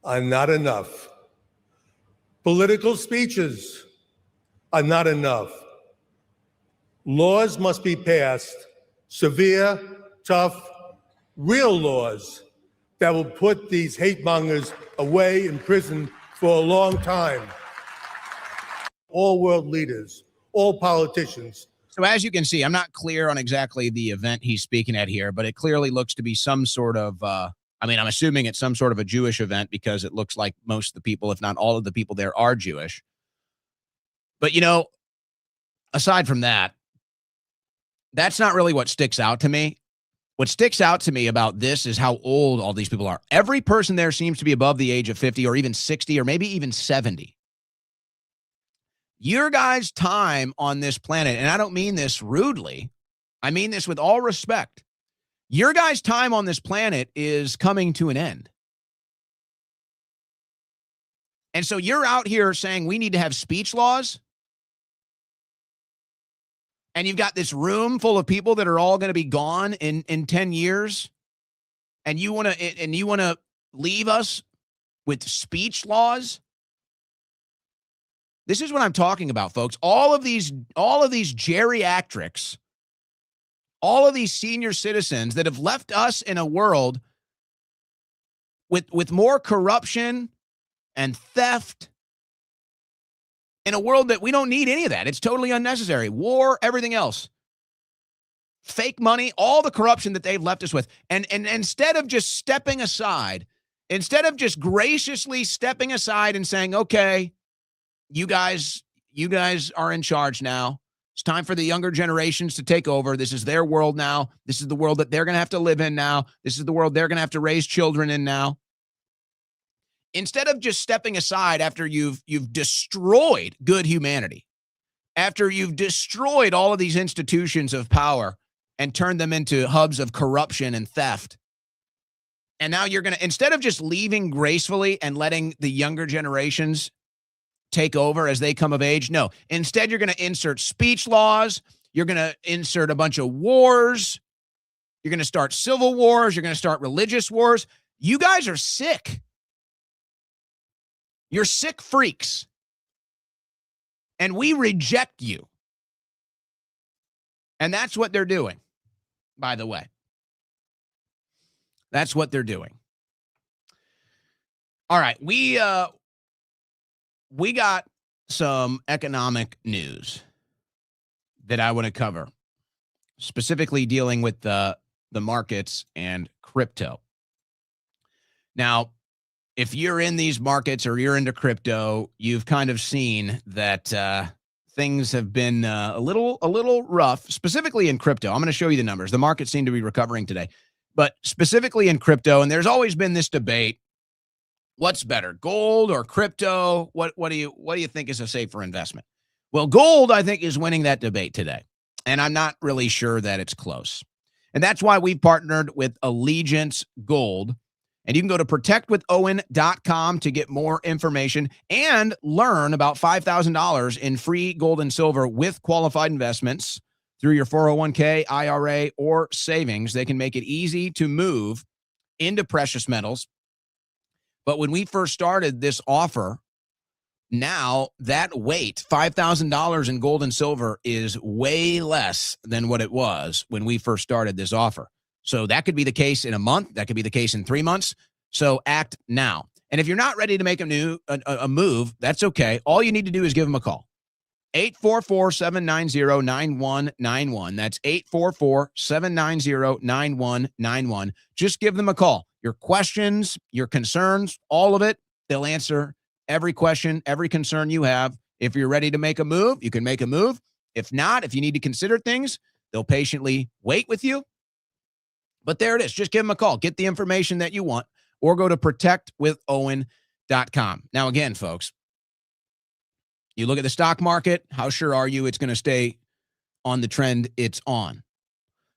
are not enough. Political speeches are not enough. Laws must be passed, severe, tough, real laws that will put these hate mongers away in prison for a long time. All world leaders, all politicians. So as you can see, I'm not clear on exactly the event he's speaking at here, but it clearly looks to be some sort of, I'm assuming it's some sort of a Jewish event because it looks like most of the people, if not all of the people there, are Jewish. But, aside from that, that's not really what sticks out to me. What sticks out to me about this is how old all these people are. Every person there seems to be above the age of 50 or even 60 or maybe even 70. Your guys' time on this planet, and I don't mean this rudely, I mean this with all respect. Your guys' time on this planet is coming to an end. And so you're out here saying we need to have speech laws. And you've got this room full of people that are all going to be gone in 10 years. And you want to leave us with speech laws? This is what I'm talking about, folks. All of these geriatrics, all of these senior citizens that have left us in a world with more corruption and theft, in a world that we don't need any of that. It's totally unnecessary. War, everything else. Fake money, all the corruption that they've left us with. And instead of just stepping aside, instead of just graciously stepping aside and saying, okay, you guys are in charge now. It's time for the younger generations to take over. This is their world now. This is the world that they're going to have to live in now. This is the world they're going to have to raise children in now. Instead of just stepping aside after you've destroyed good humanity, after you've destroyed all of these institutions of power and turned them into hubs of corruption and theft, and now you're going to, instead of just leaving gracefully and letting the younger generations take over as they come of age, no. Instead, you're going to insert speech laws. You're going to insert a bunch of wars. You're going to start civil wars. You're going to start religious wars. You guys are sick. You're sick freaks. And we reject you. And that's what they're doing, by the way. That's what they're doing. All right, we got some economic news that I want to cover, specifically dealing with the markets and crypto. Now, if you're in these markets or you're into crypto, you've kind of seen that things have been a little rough, specifically in crypto. I'm going to show you the numbers. The markets seem to be recovering today, but specifically in crypto, and there's always been this debate. What's better, gold or crypto? What do you think is a safer investment? Well, gold, I think, is winning that debate today, and I'm not really sure that it's close. And that's why we've partnered with Allegiance Gold. And you can go to protectwithowen.com to get more information and learn about $5,000 in free gold and silver with qualified investments through your 401k, IRA, or savings. They can make it easy to move into precious metals. But when we first started this offer, now that weight, $5,000 in gold and silver, is way less than what it was when we first started this offer. So that could be the case in a month. That could be the case in 3 months. So act now. And if you're not ready to make a move, that's okay. All you need to do is give them a call. 844-790-9191. That's 844-790-9191. Just give them a call. Your questions, your concerns, all of it, they'll answer every question, every concern you have. If you're ready to make a move, you can make a move. If not, if you need to consider things, they'll patiently wait with you. But there it is. Just give them a call. Get the information that you want, or go to protectwithowen.com. Now, again, folks, you look at the stock market. How sure are you it's going to stay on the trend it's on?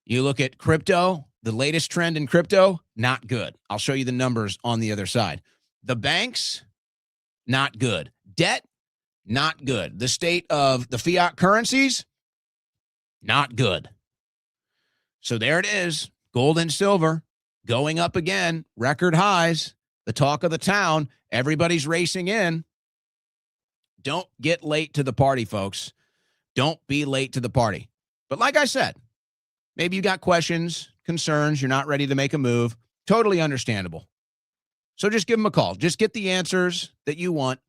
You look at crypto, the latest trend in crypto, not good. I'll show you the numbers on the other side. The banks, not good. Debt, not good. The state of the fiat currencies, not good. So there it is. Gold and silver going up again, record highs, the talk of the town. Everybody's racing in. Don't get late to the party, folks. Don't be late to the party. But like I said, maybe you got questions, concerns, you're not ready to make a move. Totally understandable. So just give them a call. Just get the answers that you want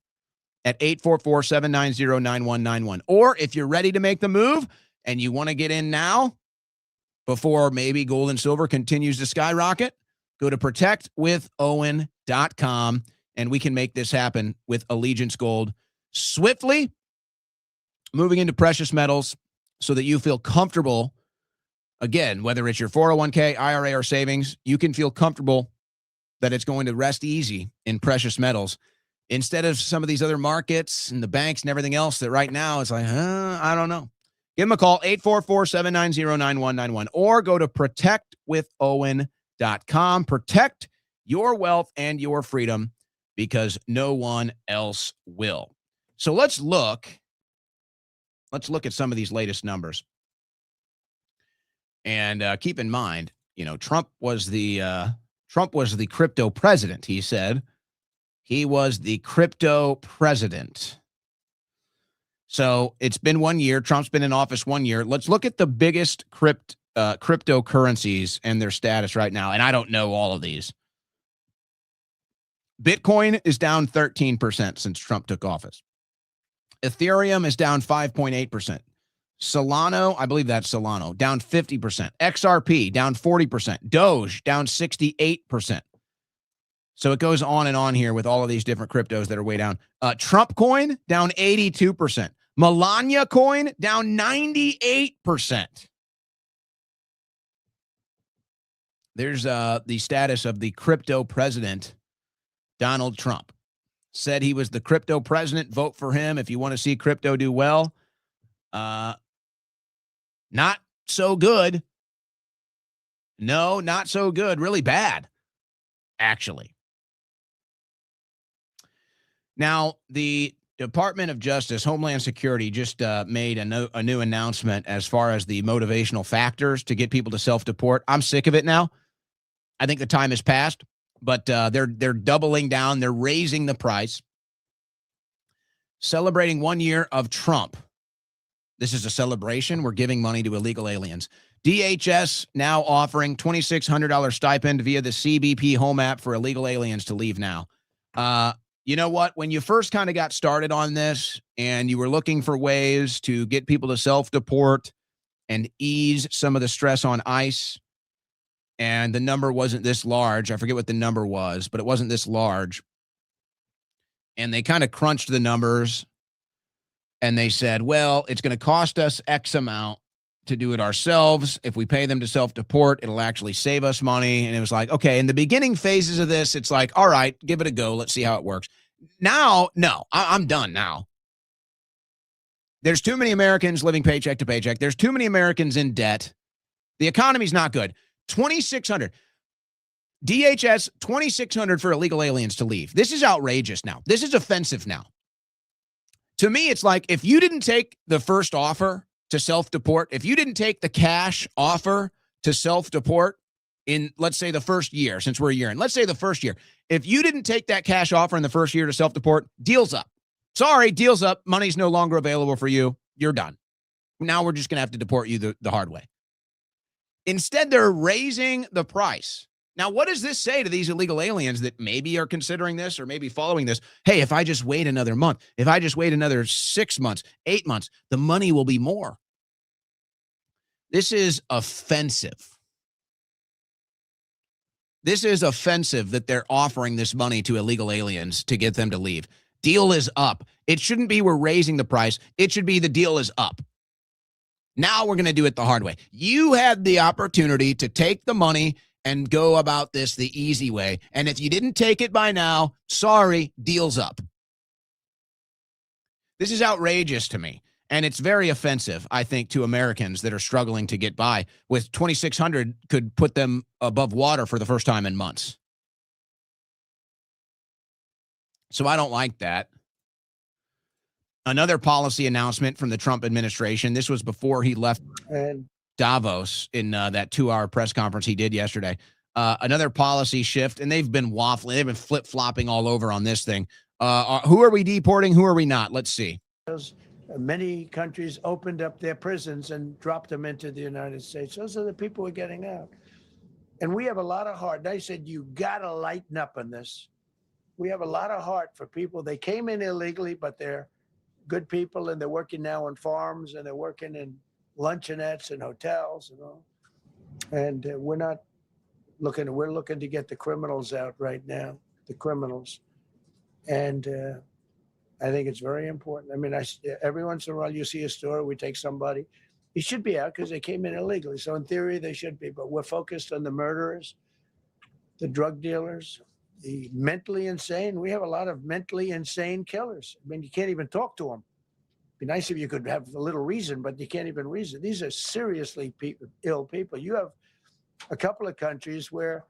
at 844-790-9191. Or if you're ready to make the move and you want to get in now before maybe gold and silver continues to skyrocket, go to protectwithowen.com and we can make this happen with Allegiance Gold swiftly, moving into precious metals so that you feel comfortable. Again, whether it's your 401k, IRA, or savings, you can feel comfortable that it's going to rest easy in precious metals instead of some of these other markets and the banks and everything else that right now is like, I don't know. Give them a call, 844-790-9191, or go to protectwithowen.com. Protect your wealth and your freedom because no one else will. So let's look at some of these latest numbers. And keep in mind, Trump was the crypto president. He said he was the crypto president. So it's been 1 year. Trump's been in office 1 year. Let's look at the biggest cryptocurrencies and their status right now. And I don't know all of these. Bitcoin is down 13% since Trump took office. Ethereum is down 5.8%. Solano, I believe that's Solano, down 50%. XRP, down 40%. Doge, down 68%. So it goes on and on here with all of these different cryptos that are way down. Trump coin, down 82%. Melania coin, down 98%. There's the status of the crypto president, Donald Trump. Said he was the crypto president. Vote for him if you want to see crypto do well. Not so good. No, not so good. Really bad, actually. Now, the Department of Justice, Homeland Security, just made a new announcement as far as the motivational factors to get people to self-deport. I'm sick of it now. I think the time has passed, but they're doubling down. They're raising the price. Celebrating 1 year of Trump. This is a celebration. We're giving money to illegal aliens. DHS now offering $2,600 stipend via the CBP Home app for illegal aliens to leave now. You know what? When you first kind of got started on this and you were looking for ways to get people to self-deport and ease some of the stress on ICE, and the number wasn't this large. I forget what the number was, but it wasn't this large. And they kind of crunched the numbers and they said, well, it's going to cost us X amount to do it ourselves. If we pay them to self-deport, it'll actually save us money. And it was like, okay, in the beginning phases of this, it's like, all right, give it a go. Let's see how it works. Now, no, I'm done now. There's too many Americans living paycheck to paycheck. There's too many Americans in debt. The economy's not good. $2,600. DHS, $2,600 for illegal aliens to leave. This is outrageous now. This is offensive now. To me, it's like if you didn't take the first offer to self-deport, if you didn't take the cash offer to self-deport in, let's say, the first year, since we're a year in, let's say the first year, if you didn't take that cash offer in the first year to self-deport, deal's up. Sorry, deal's up. Money's no longer available for you. You're done. Now we're just going to have to deport you the hard way. Instead, they're raising the price. Now, what does this say to these illegal aliens that maybe are considering this or maybe following this? Hey, if I just wait another month, if I just wait another 6 months, 8 months, the money will be more. This is offensive. This is offensive that they're offering this money to illegal aliens to get them to leave. Deal is up. It shouldn't be we're raising the price. It should be the deal is up. Now we're going to do it the hard way. You had the opportunity to take the money and go about this the easy way. And if you didn't take it by now, sorry, deal's up. This is outrageous to me. And it's very offensive, I think, to Americans that are struggling to get by. With 2,600 could put them above water for the first time in months. So I don't like that. Another policy announcement from the Trump administration. This was before he left Davos in that 2-hour press conference he did yesterday. Another policy shift, and they've been waffling. They've been flip-flopping all over on this thing. Who are we deporting? Who are we not? Let's see. Many countries opened up their prisons and dropped them into the United States. Those are the people who are getting out. And we have a lot of heart. They said, you got to lighten up on this. We have a lot of heart for people. They came in illegally, but they're good people, and they're working now on farms, and they're working in luncheonettes and hotels and all. And we're looking to get the criminals out right now, the criminals. And I think it's very important. I mean, every once in a while you see a story, we take somebody. He should be out because they came in illegally. So in theory, they should be. But we're focused on the murderers, the drug dealers, the mentally insane. We have a lot of mentally insane killers. I mean, you can't even talk to them. It'd be nice if you could have a little reason, but you can't even reason. These are seriously ill people. You have a couple of countries where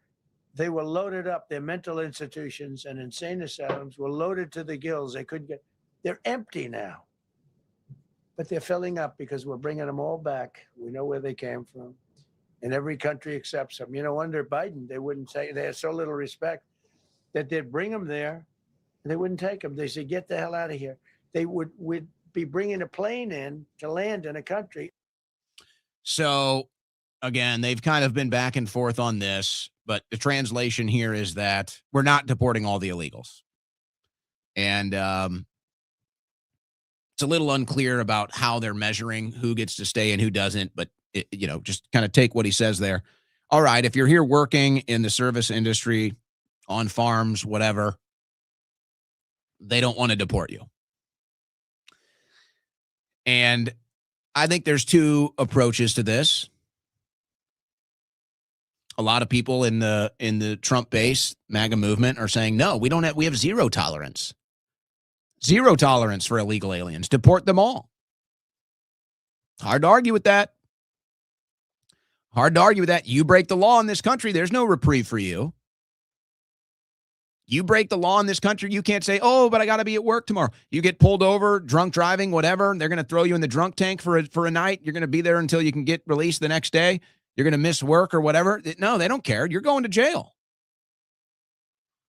they were loaded up. Their mental institutions and insane asylums were loaded to the gills. They couldn't get. They're empty now, but they're filling up because we're bringing them all back. We know where they came from, and every country accepts them. You know, under Biden, they wouldn't say. They had so little respect that they'd bring them there, and they wouldn't take them. They said, "Get the hell out of here." They would be bringing a plane in to land in a country. So, again, they've kind of been back and forth on this, but the translation here is that we're not deporting all the illegals. And it's a little unclear about how they're measuring who gets to stay and who doesn't, but, just kind of take what he says there. All right, if you're here working in the service industry, on farms, whatever, they don't want to deport you. And I think there's two approaches to this. A lot of people in the Trump base, MAGA movement, are saying, no, we have zero tolerance. Zero tolerance for illegal aliens. Deport them all. Hard to argue with that. Hard to argue with that. You break the law in this country, there's no reprieve for you. You break the law in this country, you can't say, oh, but I got to be at work tomorrow. You get pulled over, drunk driving, whatever. They're going to throw you in the drunk tank for a night. You're going to be there until you can get released the next day. You're going to miss work or whatever. No, they don't care. You're going to jail.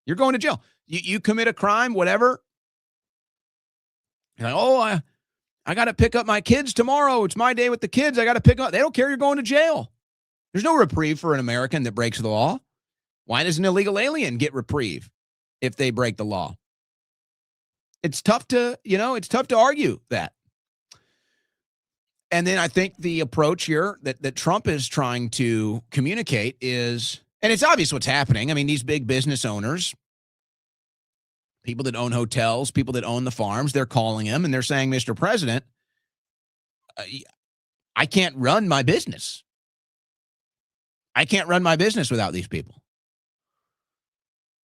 You're going to jail. You commit a crime, whatever. You're like, oh, I got to pick up my kids tomorrow. It's my day with the kids. I got to pick up. They don't care. You're going to jail. There's no reprieve for an American that breaks the law. Why does an illegal alien get reprieve if they break the law? It's tough to argue that. And then I think the approach here that Trump is trying to communicate is, and it's obvious what's happening. I mean, these big business owners, people that own hotels, people that own the farms, they're calling him and they're saying, Mr. President, I can't run my business. I can't run my business without these people.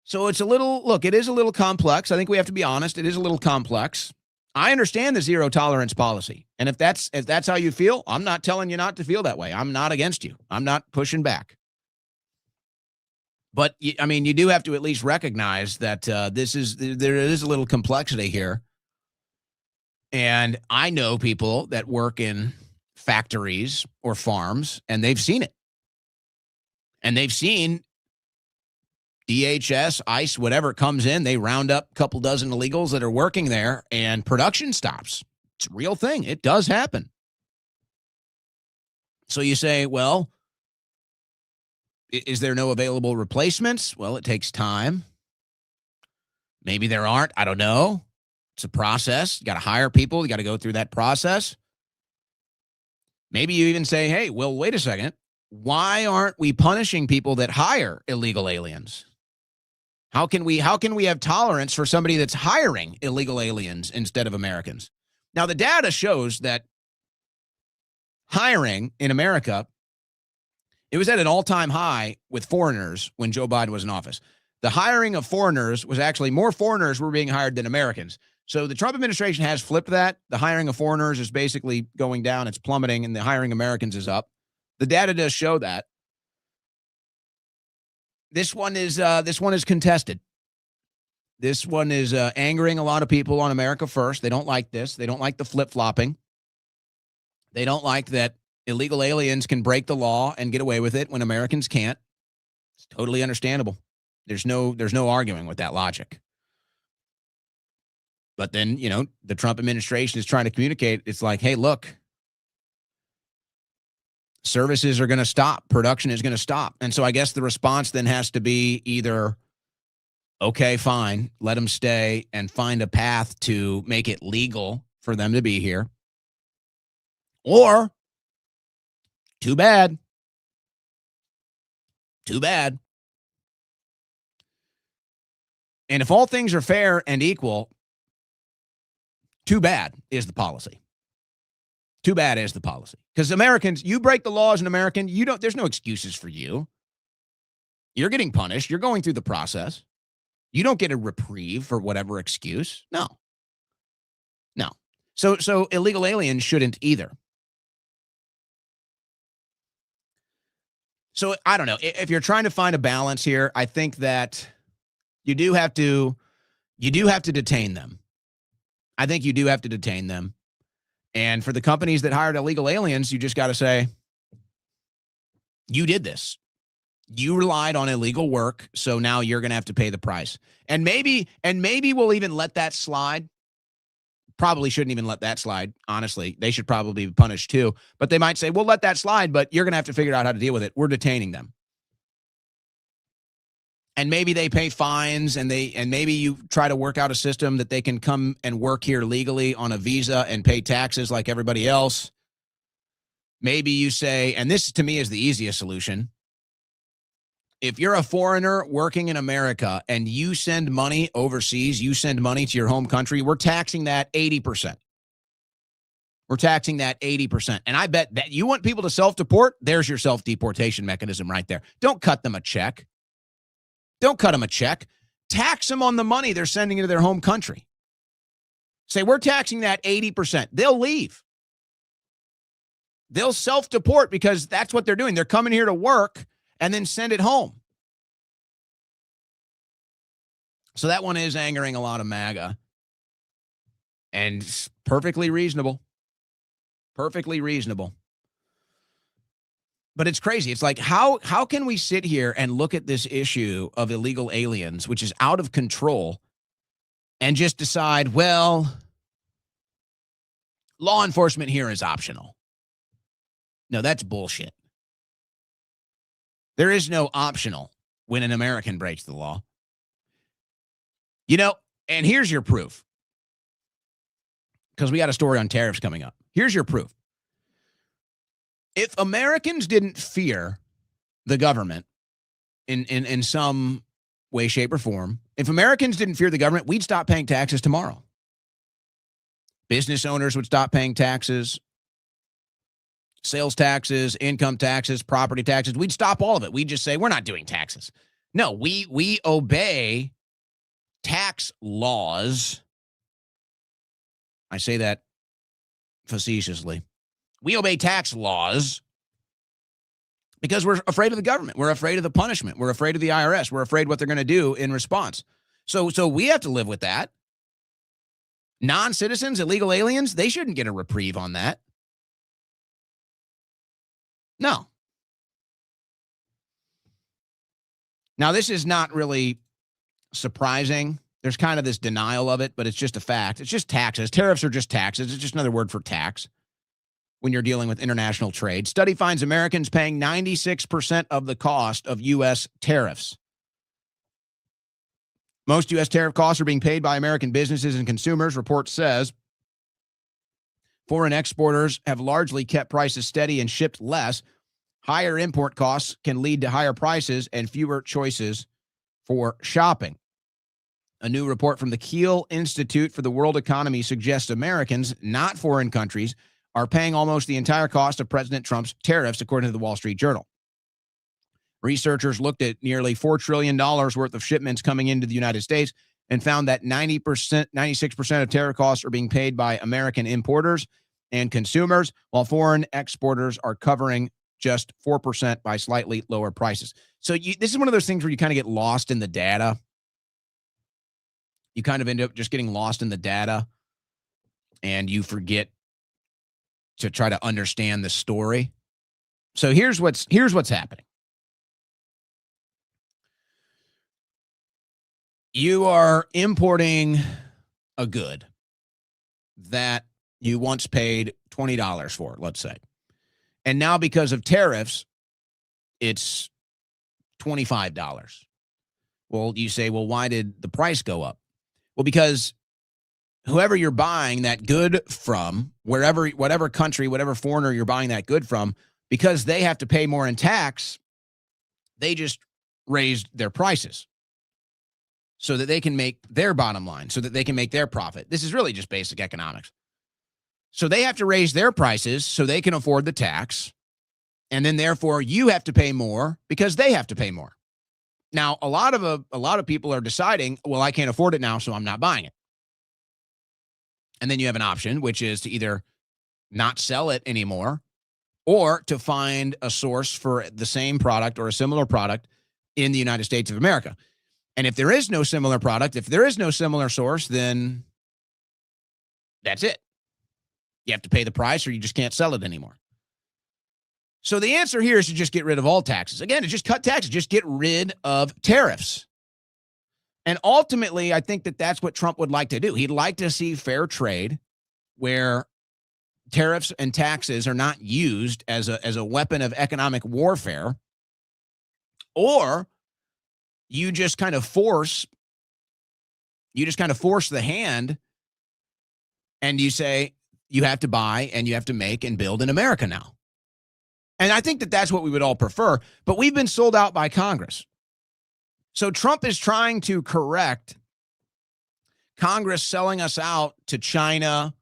So it is a little complex. I think we have to be honest. It is a little complex. I understand the zero tolerance policy. And if that's how you feel, I'm not telling you not to feel that way. I'm not against you. I'm not pushing back. But I mean, you do have to at least recognize that there is a little complexity here. And I know people that work in factories or farms, and they've seen it. And they've seen DHS, ICE, whatever comes in, they round up a couple dozen illegals that are working there, and production stops. It's a real thing. It does happen. So you say, well, is there no available replacements? Well, it takes time. Maybe there aren't. I don't know. It's a process. You got to hire people. You got to go through that process. Maybe you even say, hey, well, wait a second. Why aren't we punishing people that hire illegal aliens? How can we have tolerance for somebody that's hiring illegal aliens instead of Americans? Now, the data shows that hiring in America, it was at an all-time high with foreigners when Joe Biden was in office. The hiring of foreigners was actually more foreigners were being hired than Americans. So the Trump administration has flipped that. The hiring of foreigners is basically going down. It's plummeting, and the hiring Americans is up. The data does show that. This one is contested. This one is angering a lot of people on America First. They don't like this. They don't like the flip-flopping. They don't like that illegal aliens can break the law and get away with it when Americans can't. It's totally understandable. There's no arguing with that logic. But then, the Trump administration is trying to communicate. It's like, hey, look, services are going to stop. Production is going to stop. And so I guess the response then has to be either, okay, fine, let them stay and find a path to make it legal for them to be here. Or, too bad. Too bad. And if all things are fair and equal, too bad is the policy. Too bad is the policy. Because Americans, you break the law as an American, there's no excuses for you. You're getting punished. You're going through the process. You don't get a reprieve for whatever excuse. No. So illegal aliens shouldn't either. So I don't know. If you're trying to find a balance here, I think that you do have to detain them. I think you do have to detain them. And for the companies that hired illegal aliens, you just got to say, you did this. You relied on illegal work, so now you're going to have to pay the price. And maybe we'll even let that slide. Probably shouldn't even let that slide, honestly. They should probably be punished too. But they might say, we'll let that slide, but you're going to have to figure out how to deal with it. We're detaining them. And maybe they pay fines, and maybe you try to work out a system that they can come and work here legally on a visa and pay taxes like everybody else. Maybe you say, and this to me is the easiest solution. If you're a foreigner working in America and you send money overseas, you send money to your home country, we're taxing that 80%. We're taxing that 80%. And I bet that you want people to self-deport, there's your self-deportation mechanism right there. Don't cut them a check. Don't cut them a check. Tax them on the money they're sending into their home country. Say, we're taxing that 80%. They'll leave. They'll self-deport because that's what they're doing. They're coming here to work and then send it home. So that one is angering a lot of MAGA. And it's perfectly reasonable. Perfectly reasonable. But it's crazy. It's like, how can we sit here and look at this issue of illegal aliens, which is out of control, and just decide, well, law enforcement here is optional? No, that's bullshit. There is no optional when an American breaks the law. And here's your proof. Because we got a story on tariffs coming up. Here's your proof. If Americans didn't fear the government in some way, shape, or form, if Americans didn't fear the government, we'd stop paying taxes tomorrow. Business owners would stop paying taxes, sales taxes, income taxes, property taxes. We'd stop all of it. We'd just say, we're not doing taxes. No, we obey tax laws. I say that facetiously. We obey tax laws because we're afraid of the government. We're afraid of the punishment. We're afraid of the IRS. We're afraid what they're going to do in response. So we have to live with that. Non-citizens, illegal aliens, they shouldn't get a reprieve on that. No. Now, this is not really surprising. There's kind of this denial of it, but it's just a fact. It's just taxes. Tariffs are just taxes. It's just another word for tax when you're dealing with international trade. Study finds Americans paying 96% of the cost of U.S. tariffs. Most U.S. tariff costs are being paid by American businesses and consumers, report says. Foreign exporters have largely kept prices steady and shipped less. Higher import costs can lead to higher prices and fewer choices for shopping. A new report from the Kiel Institute for the World Economy suggests Americans, not foreign countries, are paying almost the entire cost of President Trump's tariffs, according to the Wall Street Journal. Researchers looked at nearly $4 trillion worth of shipments coming into the United States and found that 96% of tariff costs are being paid by American importers and consumers, while foreign exporters are covering just 4% by slightly lower prices. So this is one of those things where you kind of get lost in the data. You kind of end up just getting lost in the data and you forget to try to understand the story. So here's what's happening. You are importing a good that you once paid $20 for, let's say. And now because of tariffs, it's $25. Well, you say, well, why did the price go up? Well, because whoever you're buying that good from, whatever country, whatever foreigner you're buying that good from, because they have to pay more in tax, they just raised their prices so that they can make their bottom line, so that they can make their profit. This is really just basic economics. So they have to raise their prices so they can afford the tax, and then therefore you have to pay more because they have to pay more. Now, a lot of people are deciding, well, I can't afford it now, so I'm not buying it. And then you have an option, which is to either not sell it anymore or to find a source for the same product or a similar product in the United States of America. And if there is no similar product, if there is no similar source, then that's it. You have to pay the price or you just can't sell it anymore. So the answer here is to just get rid of all taxes. Again, to just cut taxes, just get rid of tariffs. And ultimately, I think that that's what Trump would like to do. He'd like to see fair trade where tariffs and taxes are not used as a weapon of economic warfare, or you just kind of force the hand and you say you have to buy and you have to make and build in America now. And I think that that's what we would all prefer, but we've been sold out by Congress. So Trump is trying to correct Congress selling us out to China,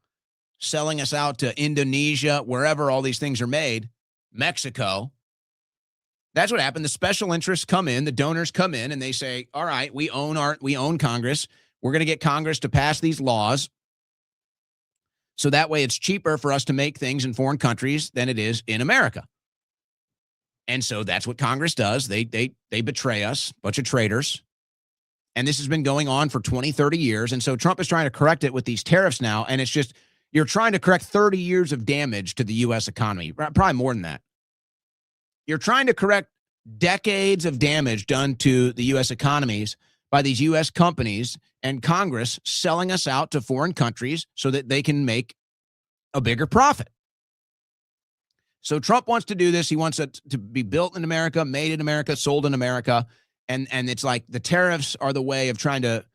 selling us out to Indonesia, wherever all these things are made, Mexico. That's what happened. The special interests come in, the donors come in, and they say, all right, we own Congress. We're going to get Congress to pass these laws. So that way it's cheaper for us to make things in foreign countries than it is in America. And so that's what Congress does. They betray us, bunch of traitors. And this has been going on for 20, 30 years. And so Trump is trying to correct it with these tariffs now. And it's just, you're trying to correct 30 years of damage to the U.S. economy, probably more than that. You're trying to correct decades of damage done to the U.S. economies by these U.S. companies and Congress selling us out to foreign countries so that they can make a bigger profit. So Trump wants to do this. He wants it to be built in America, made in America, sold in America. And it's like the tariffs are the way of trying to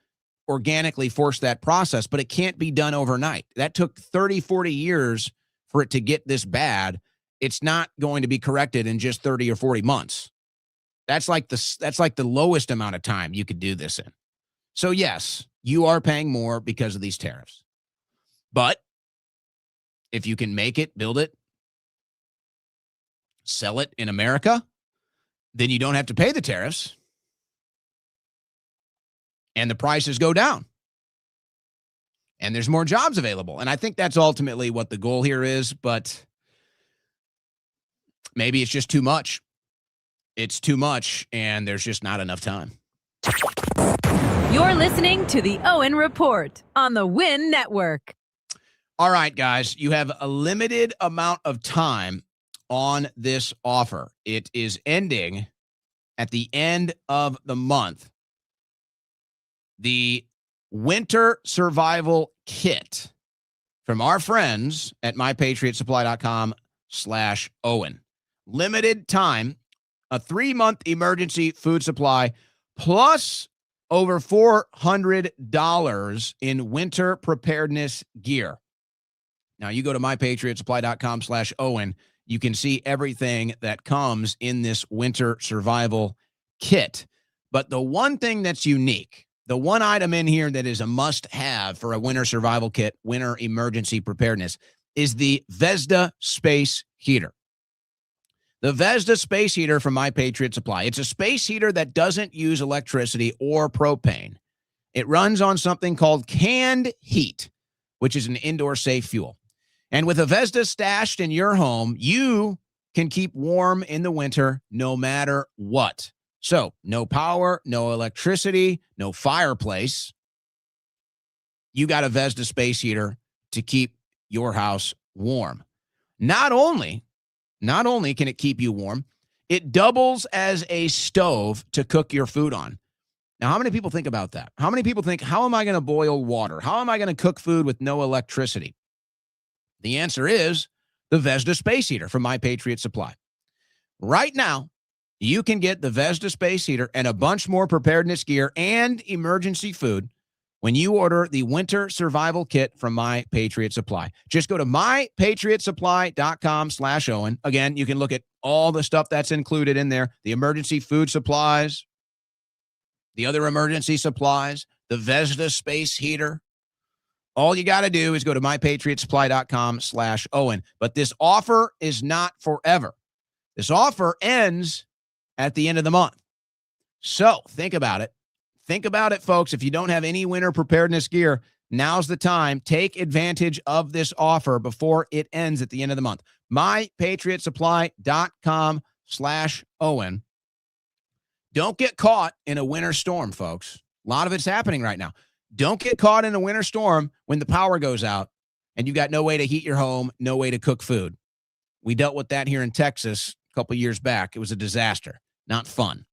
organically force that process, but it can't be done overnight. That took 30, 40 years for it to get this bad. It's not going to be corrected in just 30 or 40 months. That's like the lowest amount of time you could do this in. So yes, you are paying more because of these tariffs. But if you can make it, build it, sell it in America, then you don't have to pay the tariffs and the prices go down and there's more jobs available. And I think that's ultimately what the goal here is, but maybe it's just too much. It's too much and there's just not enough time. You're listening to the Owen Report on the Win Network. All right, guys, you have a limited amount of time on this offer. It is ending at the end of the month. The Winter Survival Kit from our friends at mypatriotsupply.com/Owen. Limited time, a 3-month emergency food supply, plus over $400 in winter preparedness gear. Now, you go to mypatriotsupply.com/Owen. You can see everything that comes in this winter survival kit. But the one thing that's unique The one item in here that is a must-have for a winter survival kit, winter emergency preparedness, is the Vesda space heater. The Vesda space heater from My Patriot Supply. It's a space heater that doesn't use electricity or propane. It runs on something called canned heat, which is an indoor safe fuel. And with a Vesda stashed in your home, you can keep warm in the winter no matter what. So, no power, no electricity, no fireplace. You got a Vesda space heater to keep your house warm. Not only can it keep you warm, it doubles as a stove to cook your food on. Now, how many people think about that? How many people think, how am I going to boil water? How am I going to cook food with no electricity? The answer is the Vesda space heater from My Patriot Supply. Right now, you can get the Vesda space heater and a bunch more preparedness gear and emergency food when you order the winter survival kit from My Patriot Supply. Just go to mypatriotsupply.com/Owen. Again, you can look at all the stuff that's included in there, the emergency food supplies, the other emergency supplies, the Vesda space heater. All you got to do is go to mypatriotsupply.com/Owen. But this offer is not forever. This offer ends at the end of the month. So think about it. Think about it, folks. If you don't have any winter preparedness gear, now's the time. Take advantage of this offer before it ends at the end of the month. mypatriotsupply.com/Owen. Don't get caught in a winter storm, folks. A lot of it's happening right now. Don't get caught in a winter storm when the power goes out and you got no way to heat your home, no way to cook food. We dealt with that here in Texas a couple years back. It was a disaster. Not fun.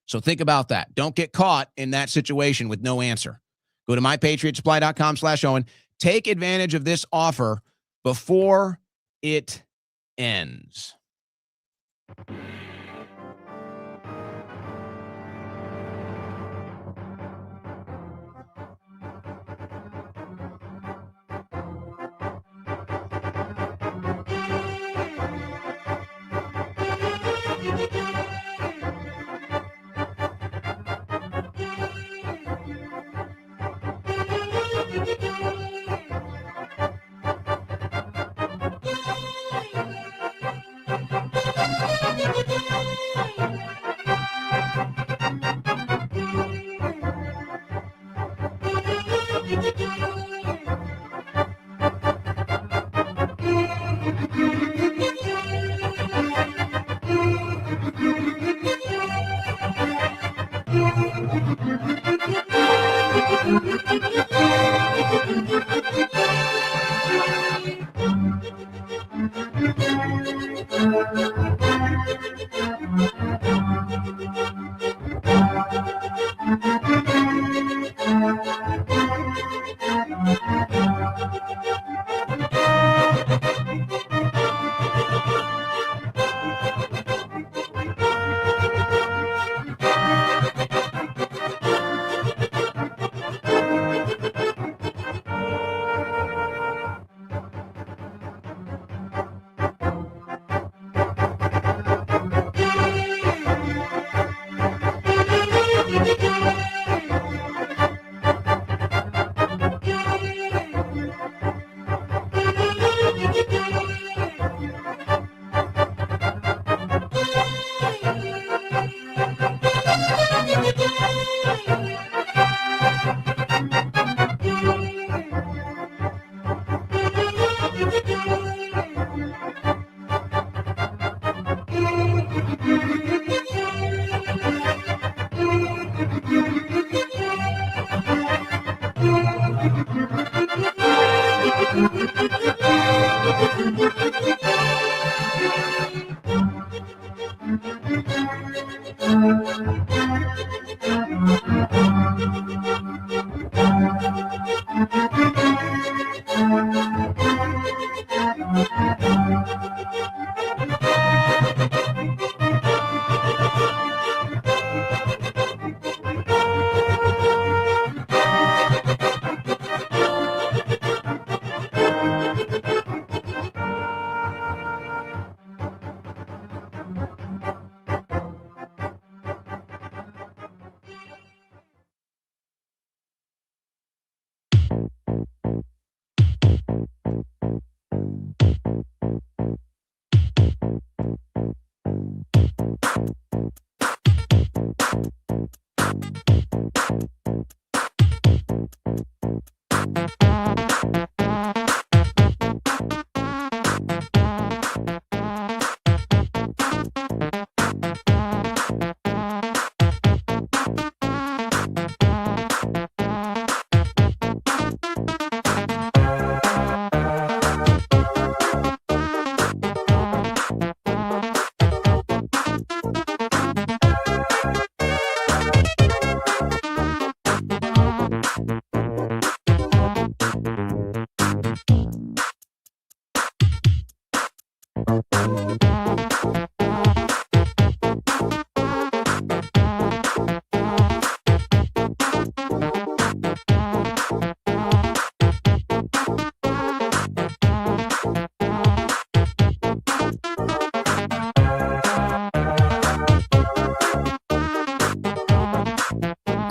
So think about that. Don't get caught in that situation with no answer. Go to mypatriotsupply.com/Owen. Take advantage of this offer before it ends.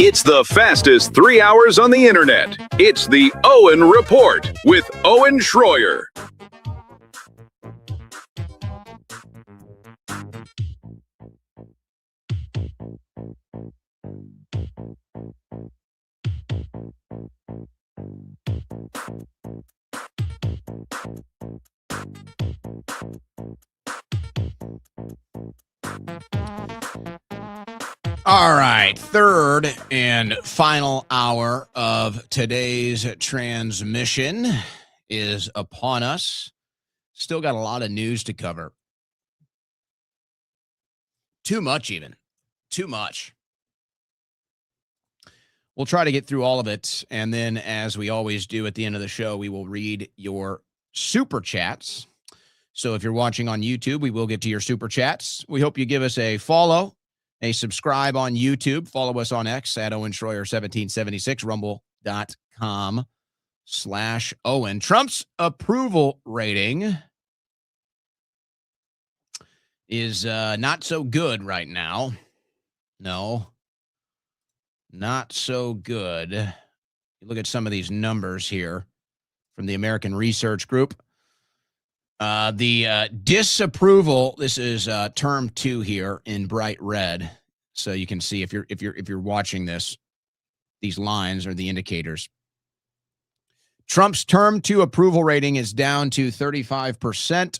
It's the fastest 3 hours on the internet. It's the Owen Report with Owen Schroyer. All right, third and final hour of today's transmission is upon us. Still got a lot of news to cover. Too much, even. Too much. We'll try to get through all of it, and then, as we always do at the end of the show, we will read your super chats. So if you're watching on YouTube, we will get to your super chats. We hope you give us a follow, a subscribe on YouTube. Follow us on X at Owen Schroyer 1776, rumble.com/Owen. Trump's approval rating is not so good right now. No, not so good. You look at some of these numbers here from the American Research Group. The disapproval, this is term 2 here in bright red. So you can see if you're watching this, these lines are the indicators. Trump's term 2 approval rating is down to 35%.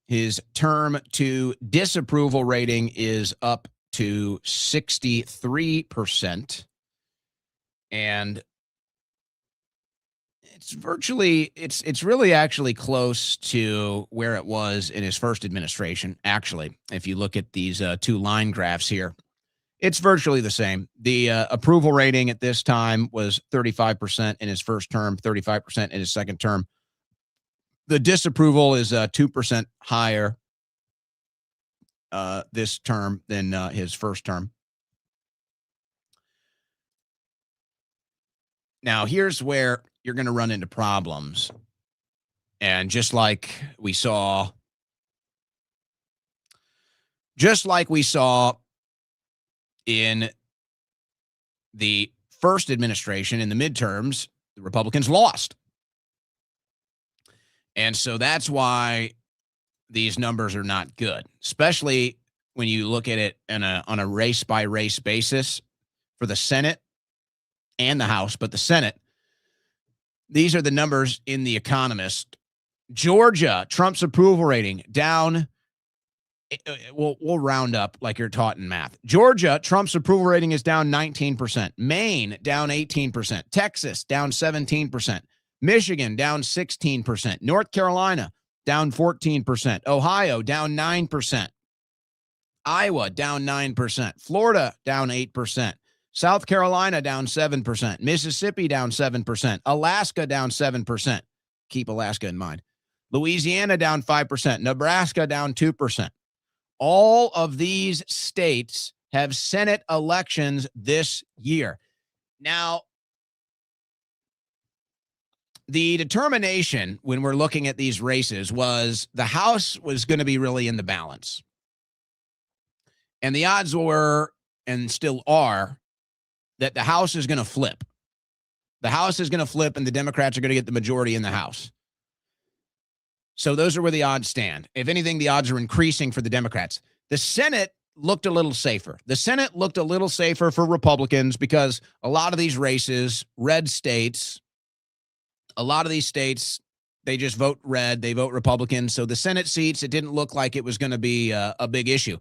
His term 2 disapproval rating is up to 63%. And it's really actually close to where it was in his first administration. Actually, if you look at these 2 line graphs here, it's virtually the same. The approval rating at this time was 35% in his first term, 35% in his second term. The disapproval is 2% higher this term than his first term. Now, here's where you're going to run into problems. And just like we saw in the first administration, in the midterms, the Republicans lost. And so that's why these numbers are not good, especially when you look at it on a race-by-race basis for the Senate and the House, but the Senate. These are the numbers in The Economist. Georgia, Trump's approval rating down. We'll round up like you're taught in math. Georgia, Trump's approval rating is down 19%. Maine, down 18%. Texas, down 17%. Michigan, down 16%. North Carolina, down 14%. Ohio, down 9%. Iowa, down 9%. Florida, down 8%. South Carolina, down 7%. Mississippi, down 7%. Alaska, down 7%. Keep Alaska in mind. Louisiana, down 5%. Nebraska, down 2%. All of these states have Senate elections this year. Now, the determination when we're looking at these races was the House was going to be really in the balance. And the odds were, and still are, that the House is going to flip. The House is going to flip and the Democrats are going to get the majority in the House. So those are where the odds stand. If anything, the odds are increasing for the Democrats. The Senate looked a little safer. The Senate looked a little safer for Republicans because a lot of these races, red states, a lot of these states, they just vote red, they vote Republican. So the Senate seats, it didn't look like it was going to be a big issue.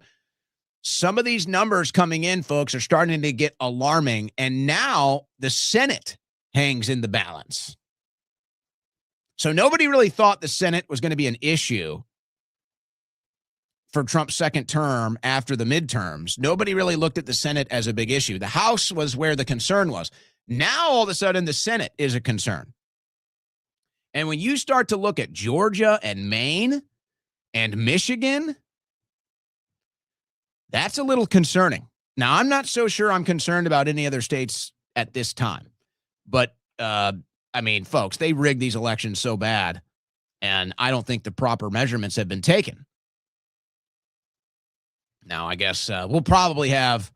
Some of these numbers coming in, folks, are starting to get alarming. And now the Senate hangs in the balance. So nobody really thought the Senate was going to be an issue for Trump's second term after the midterms. Nobody really looked at the Senate as a big issue. The House was where the concern was. Now, all of a sudden, the Senate is a concern. And when you start to look at Georgia and Maine, And Michigan, that's a little concerning. Now, I'm not so sure I'm concerned about any other states at this time. But, I mean, folks, they rigged these elections so bad, and I don't think the proper measurements have been taken. Now, I guess we'll probably have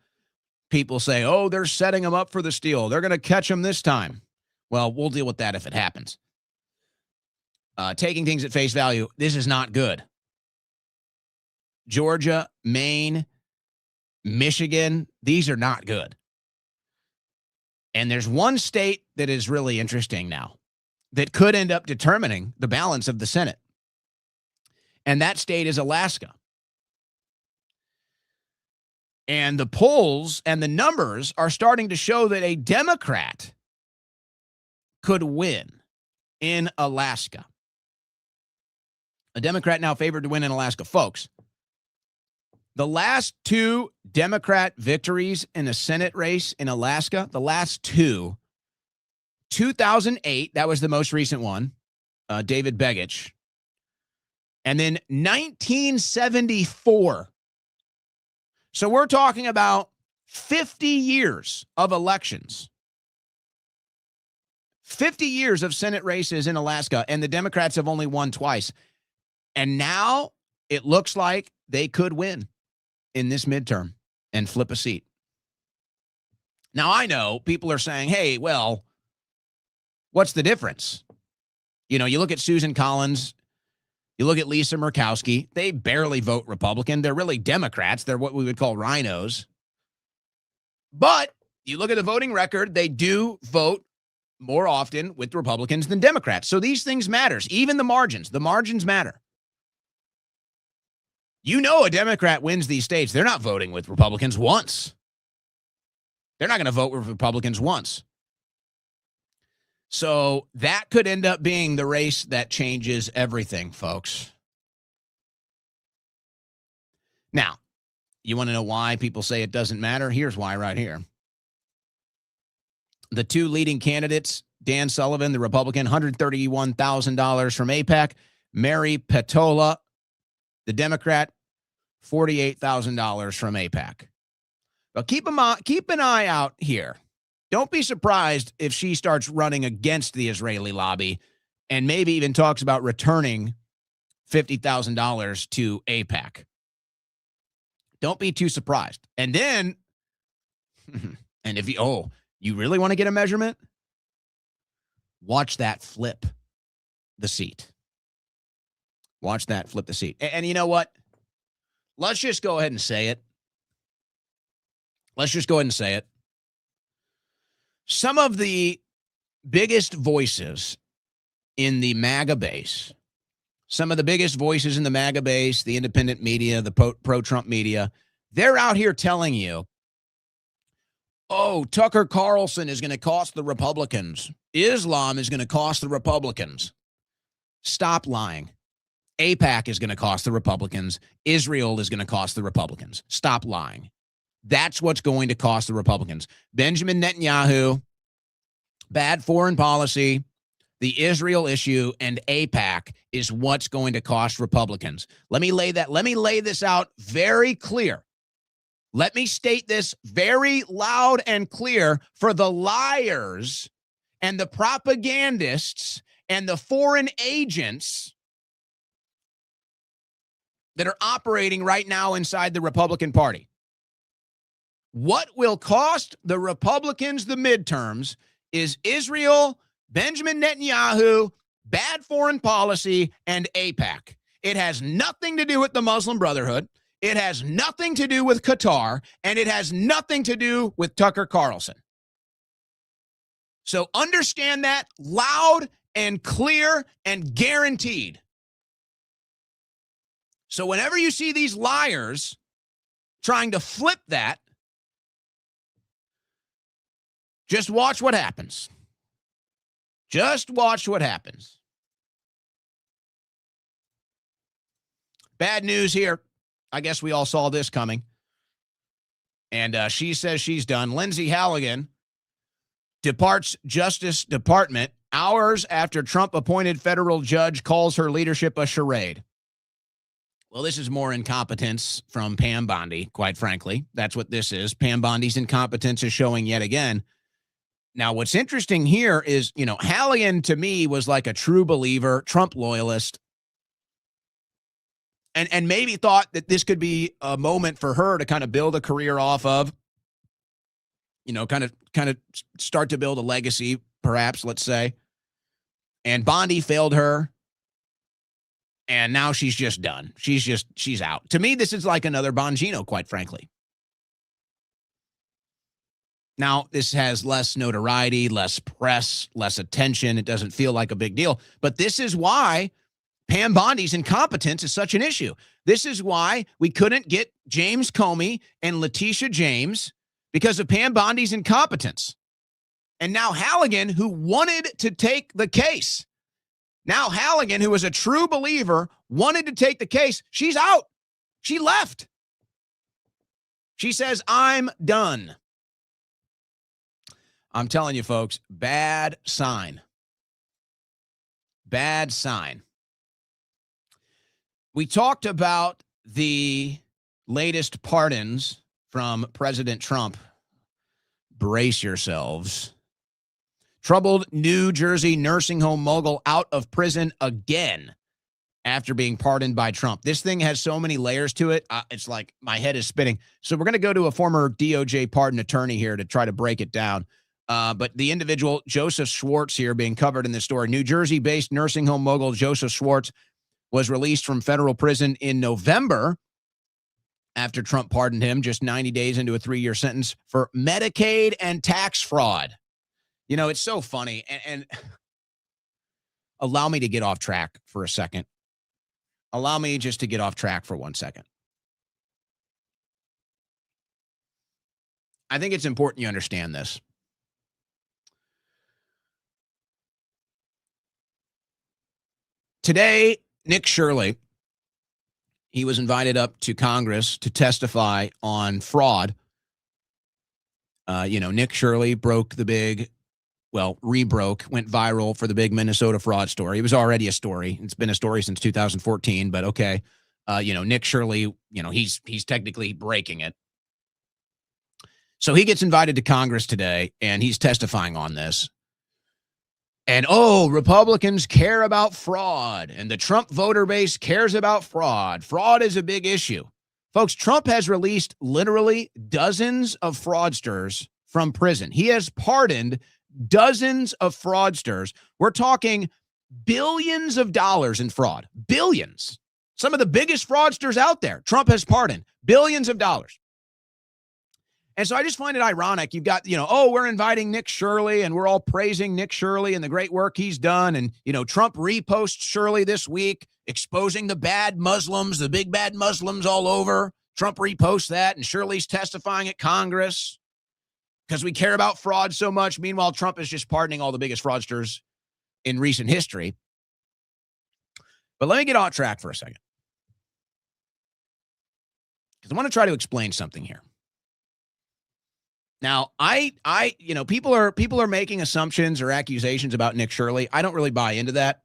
people say, oh, they're setting them up for the steal. They're going to catch them this time. Well, we'll deal with that if it happens. Taking things at face value, this is not good. Georgia, Maine, Michigan, these are not good. And there's one state that is really interesting now that could end up determining the balance of the Senate. And that state is Alaska. And the polls and the numbers are starting to show that a Democrat could win in Alaska. A Democrat now favored to win in Alaska. Folks, the last two Democrat victories in a Senate race in Alaska, the last two, 2008, that was the most recent one, David Begich. And then 1974. So we're talking about 50 years of elections. 50 years of Senate races in Alaska, and the Democrats have only won twice. And now it looks like they could win in this midterm and flip a seat. Now, I know people are saying, hey, well, what's the difference? You know, you look at Susan Collins, you look at Lisa Murkowski, they barely vote Republican. They're really Democrats. They're what we would call rhinos. But you look at the voting record, they do vote more often with Republicans than Democrats. So these things matters. Even the margins matter. You know, a Democrat wins these states, they're not voting with Republicans once. They're not going to vote with Republicans once. So that could end up being the race that changes everything, folks. Now, you want to know why people say it doesn't matter? Here's why right here. The two leading candidates, Dan Sullivan, the Republican, $131,000 from AIPAC. Mary Petola, the Democrat, $48,000 from AIPAC. But keep an eye out here. Don't be surprised if she starts running against the Israeli lobby and maybe even talks about returning $50,000 to AIPAC. Don't be too surprised. And then, and if you really want to get a measurement? Watch that flip the seat. Watch that flip the seat. And you know what? Let's just go ahead and say it. Some of the biggest voices in the MAGA base, the independent media, the pro-Trump media, they're out here telling you, oh, Tucker Carlson is going to cost the Republicans. Islam is going to cost the Republicans. Stop lying. AIPAC is going to cost the Republicans. Israel is going to cost the Republicans. Stop lying. That's what's going to cost the Republicans. Benjamin Netanyahu, bad foreign policy, the Israel issue, and AIPAC is what's going to cost Republicans. Let me lay this out very clear. Let me state this very loud and clear for the liars and the propagandists and the foreign agents that are operating right now inside the Republican Party. What will cost the Republicans the midterms is Israel, Benjamin Netanyahu, bad foreign policy, and AIPAC. It has nothing to do with the Muslim Brotherhood. It has nothing to do with Qatar, and it has nothing to do with Tucker Carlson. So understand that loud and clear and guaranteed. So whenever you see these liars trying to flip that, just watch what happens. Just watch what happens. Bad news here. I guess we all saw this coming. And she says she's done. Lindsay Halligan departs Justice Department hours after Trump-appointed federal judge calls her leadership a charade. Well, this is more incompetence from Pam Bondi, quite frankly. That's what this is. Pam Bondi's incompetence is showing yet again. Now, what's interesting here is, Halligan to me was like a true believer, Trump loyalist, and maybe thought that this could be a moment for her to kind of build a career off of, kind of start to build a legacy, perhaps, let's say. And Bondi failed her. And now she's just done. She's out. To me, this is like another Bongino, quite frankly. Now, this has less notoriety, less press, less attention. It doesn't feel like a big deal. But this is why Pam Bondi's incompetence is such an issue. This is why we couldn't get James Comey and Letitia James because of Pam Bondi's incompetence. And now Halligan, who wanted to take the case. Now Halligan, who was a true believer, wanted to take the case. She's out. She left. She says, I'm done. I'm telling you, folks, bad sign. Bad sign. We talked about the latest pardons from President Trump. Brace yourselves. Troubled New Jersey nursing home mogul out of prison again after being pardoned by Trump. This thing has so many layers to it. It's like my head is spinning. So we're going to go to a former DOJ pardon attorney here to try to break it down. But the individual, Joseph Schwartz, here being covered in this story. New Jersey-based nursing home mogul Joseph Schwartz was released from federal prison in November after Trump pardoned him just 90 days into a 3-year sentence for Medicaid and tax fraud. It's so funny. And allow me to get off track for a second. Allow me just to get off track for 1 second. I think it's important you understand this. Today, Nick Shirley, he was invited up to Congress to testify on fraud. Nick Shirley broke the big, went viral for the big Minnesota fraud story. It was already a story. It's been a story since 2014, but okay. Nick Shirley, he's technically breaking it. So he gets invited to Congress today, and he's testifying on this. And, Republicans care about fraud, and the Trump voter base cares about fraud. Fraud is a big issue. Folks, Trump has released literally dozens of fraudsters from prison. He has pardoned dozens of fraudsters. We're talking billions of dollars in fraud. Billions. Some of the biggest fraudsters out there, Trump has pardoned billions of dollars. And so I just find it ironic. You've got, we're inviting Nick Shirley and we're all praising Nick Shirley and the great work he's done. And, Trump reposts Shirley this week, exposing the bad Muslims, the big bad Muslims all over. Trump reposts that and Shirley's testifying at Congress because we care about fraud so much. Meanwhile, Trump is just pardoning all the biggest fraudsters in recent history. But let me get off track for a second, because I want to try to explain something here. Now, people are making assumptions or accusations about Nick Shirley. I don't really buy into that.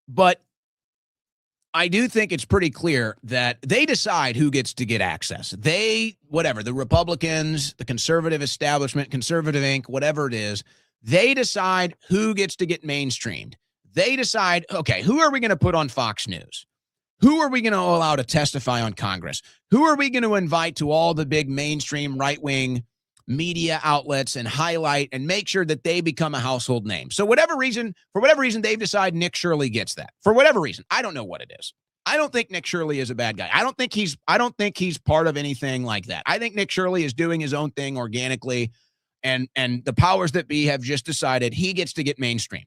But I do think it's pretty clear that they decide who gets to get access. The Republicans, the conservative establishment, conservative Inc., whatever it is, they decide who gets to get mainstreamed. They decide, okay, who are we going to put on Fox News? Who are we going to allow to testify on Congress? Who are we going to invite to all the big mainstream right-wing media outlets and highlight and make sure that they become a household name? So for whatever reason, they've decided Nick Shirley gets that. For whatever reason. I don't know what it is. I don't think Nick Shirley is a bad guy. I don't think he's part of anything like that. I think Nick Shirley is doing his own thing organically, and the powers that be have just decided he gets to get mainstreamed.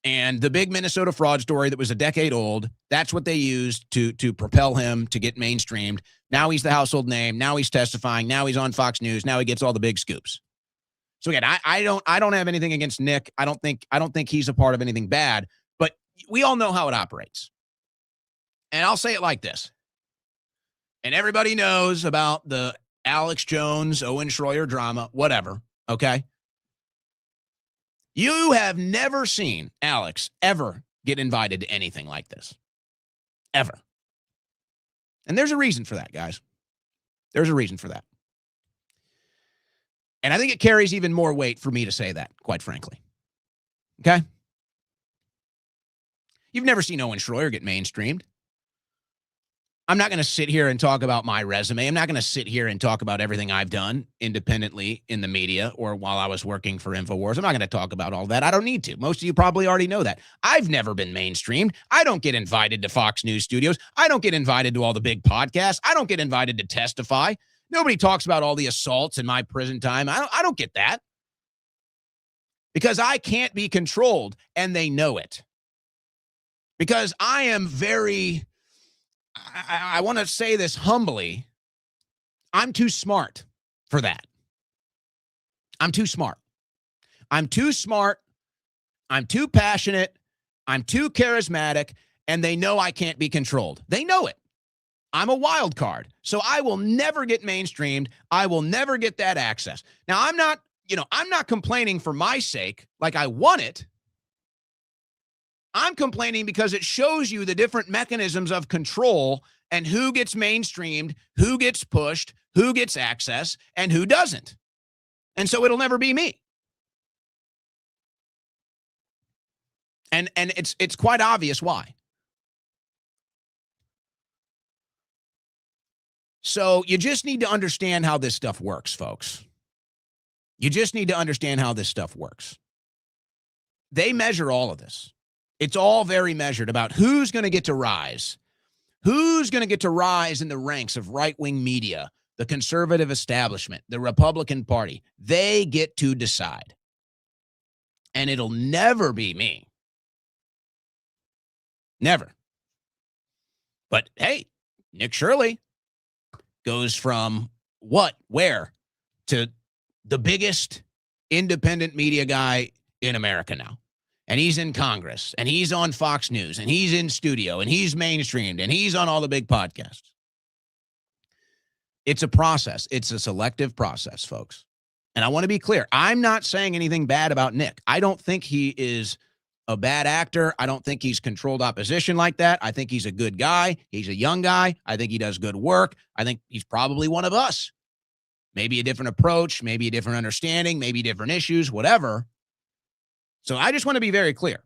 And the big Minnesota fraud story that was a decade old, that's what they used to propel him to get mainstreamed. Now he's the household name. Now he's testifying. Now he's on Fox News. Now he gets all the big scoops. So again, I don't have anything against Nick. I don't think he's a part of anything bad, but we all know how it operates. And I'll say it like this. And everybody knows about the Alex Jones, Owen Schroyer drama, whatever. Okay. You have never seen Alex ever get invited to anything like this. Ever. And there's a reason for that, guys. There's a reason for that. And I think it carries even more weight for me to say that, quite frankly. Okay? You've never seen Owen Schroyer get mainstreamed. I'm not going to sit here and talk about my resume. I'm not going to sit here and talk about everything I've done independently in the media or while I was working for InfoWars. I'm not going to talk about all that. I don't need to. Most of you probably already know that. I've never been mainstreamed. I don't get invited to Fox News studios. I don't get invited to all the big podcasts. I don't get invited to testify. Nobody talks about all the assaults in my prison time. I don't get that. Because I can't be controlled, and they know it. Because I am very... I want to say this humbly. I'm too smart for that. I'm too smart. I'm too smart. I'm too passionate. I'm too charismatic. And they know I can't be controlled. They know it. I'm a wild card. So I will never get mainstreamed. I will never get that access. Now, I'm not complaining for my sake like I want it. I'm complaining because it shows you the different mechanisms of control and who gets mainstreamed, who gets pushed, who gets access, and who doesn't. And so it'll never be me. And it's quite obvious why. So you just need to understand how this stuff works, folks. You just need to understand how this stuff works. They measure all of this. It's all very measured about who's going to get to rise. Who's going to get to rise in the ranks of right-wing media, the conservative establishment, the Republican Party. They get to decide. And it'll never be me. Never. But hey, Nick Shirley goes from what, where, to the biggest independent media guy in America now. And he's in Congress, and he's on Fox News, and he's in studio, and he's mainstreamed, and he's on all the big podcasts. It's a process. It's a selective process, folks. And I want to be clear. I'm not saying anything bad about Nick. I don't think he is a bad actor. I don't think he's controlled opposition like that. I think he's a good guy. He's a young guy. I think he does good work. I think he's probably one of us. Maybe a different approach, maybe a different understanding, maybe different issues, whatever. So I just want to be very clear.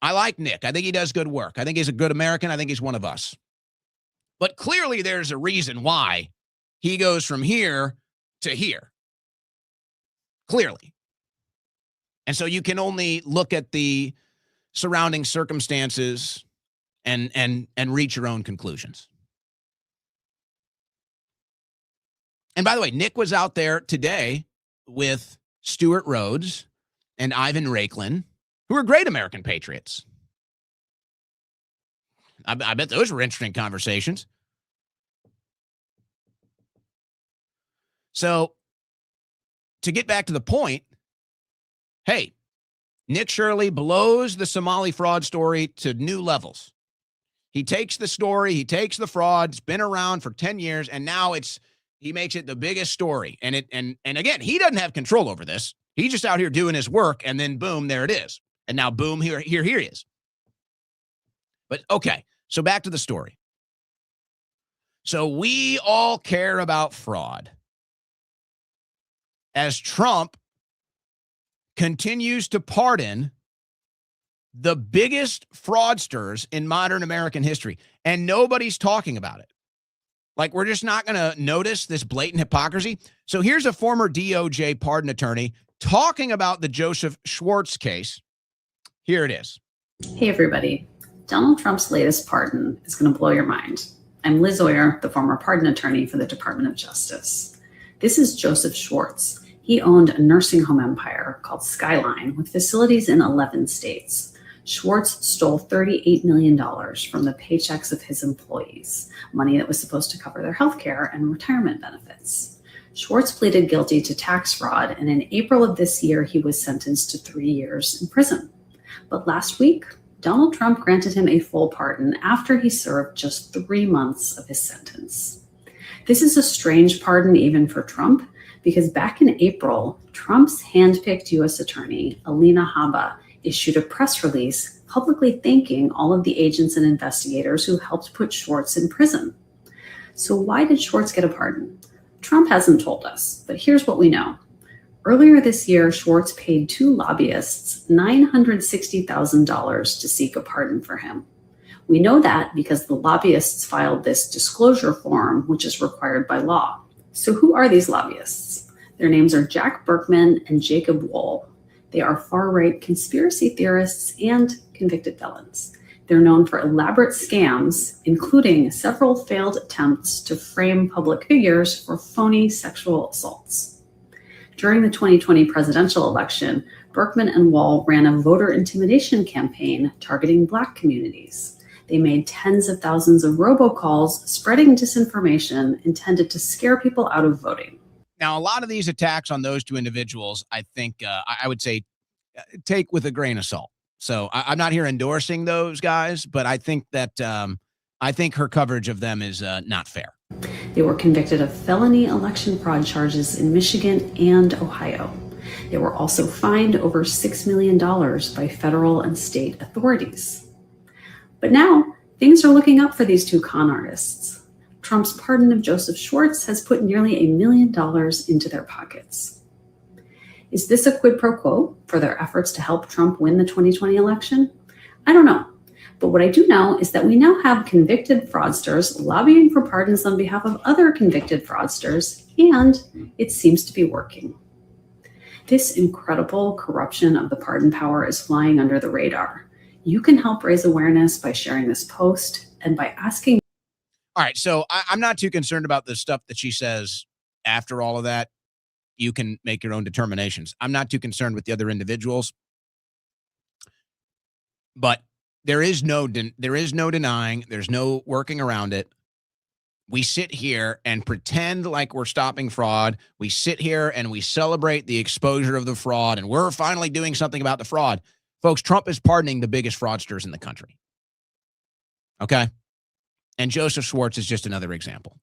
I like Nick. I think he does good work. I think he's a good American. I think he's one of us. But clearly there's a reason why he goes from here to here. Clearly. And so you can only look at the surrounding circumstances and reach your own conclusions. And by the way, Nick was out there today with Stuart Rhodes and Ivan Raiklin, who are great American patriots. I bet those were interesting conversations. So, to get back to the point, hey, Nick Shirley blows the Somali fraud story to new levels. He takes the story, he takes the fraud, it's been around for 10 years, and now he makes it the biggest story. And again, he doesn't have control over this. He's just out here doing his work, and then boom, there it is. And now boom, here he is. But okay, so back to the story. So we all care about fraud. As Trump continues to pardon the biggest fraudsters in modern American history, and nobody's talking about it. Like, we're just not going to notice this blatant hypocrisy. So here's a former DOJ pardon attorney talking about the Joseph Schwartz case. Here it is. Hey, everybody. Donald Trump's latest pardon is going to blow your mind. I'm Liz Oyer, the former pardon attorney for the Department of Justice. This is Joseph Schwartz. He owned a nursing home empire called Skyline with facilities in 11 states. Schwartz stole $38 million from the paychecks of his employees, money that was supposed to cover their health care and retirement benefits. Schwartz pleaded guilty to tax fraud, and in April of this year, he was sentenced to 3 years in prison. But last week, Donald Trump granted him a full pardon after he served just 3 months of his sentence. This is a strange pardon even for Trump, because back in April, Trump's handpicked U.S. attorney, Alina Habba, issued a press release publicly thanking all of the agents and investigators who helped put Schwartz in prison. So why did Schwartz get a pardon? Trump hasn't told us, but here's what we know. Earlier this year, Schwartz paid 2 lobbyists $960,000 to seek a pardon for him. We know that because the lobbyists filed this disclosure form, which is required by law. So who are these lobbyists? Their names are Jack Berkman and Jacob Wohl. They are far-right conspiracy theorists and convicted felons. They're known for elaborate scams, including several failed attempts to frame public figures for phony sexual assaults. During the 2020 presidential election, Berkman and Wohl ran a voter intimidation campaign targeting Black communities. They made tens of thousands of robocalls spreading disinformation intended to scare people out of voting. Now, a lot of these attacks on those two individuals, I think, I would say, take with a grain of salt. So I'm not here endorsing those guys, but I think that I think her coverage of them is not fair. They were convicted of felony election fraud charges in Michigan and Ohio. They were also fined over $6 million by federal and state authorities. But now, things are looking up for these two con artists. Trump's pardon of Joseph Schwartz has put nearly $1 million into their pockets. Is this a quid pro quo for their efforts to help Trump win the 2020 election? I don't know. But what I do know is that we now have convicted fraudsters lobbying for pardons on behalf of other convicted fraudsters, and it seems to be working. This incredible corruption of the pardon power is flying under the radar. You can help raise awareness by sharing this post and by asking. All right, so I'm not too concerned about the stuff that she says after all of that. You can make your own determinations. I'm not too concerned with the other individuals. But there is no denying, there's no working around it. We sit here and pretend like we're stopping fraud. We sit here and we celebrate the exposure of the fraud, and we're finally doing something about the fraud. Folks, Trump is pardoning the biggest fraudsters in the country. Okay? And Joseph Schwartz is just another example.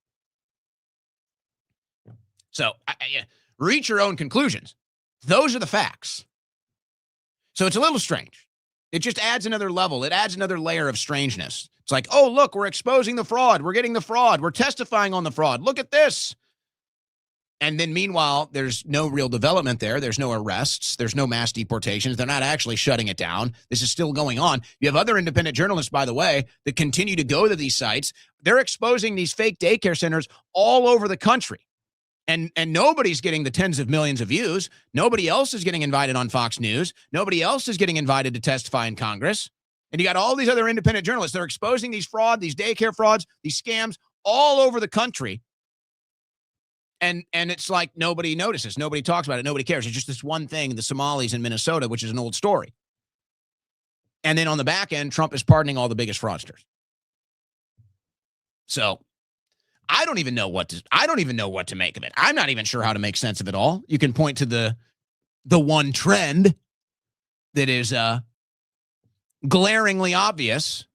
So reach your own conclusions. Those are the facts. So it's a little strange. It just adds another level. It adds another layer of strangeness. It's like, oh, look, we're exposing the fraud. We're getting the fraud. We're testifying on the fraud. Look at this. And then meanwhile, there's no real development there. There's no arrests. There's no mass deportations. They're not actually shutting it down. This is still going on. You have other independent journalists, by the way, that continue to go to these sites. They're exposing these fake daycare centers all over the country. And nobody's getting the tens of millions of views. Nobody else is getting invited on Fox News. Nobody else is getting invited to testify in Congress. And you got all these other independent journalists. They're exposing these fraud, these daycare frauds, these scams all over the country. And it's like nobody notices. Nobody talks about it. Nobody cares. It's just this one thing, the Somalis in Minnesota, which is an old story. And then on the back end, Trump is pardoning all the biggest fraudsters. So I don't even know what to make of it. I'm not even sure how to make sense of it all. You can point to the one trend that is glaringly obvious,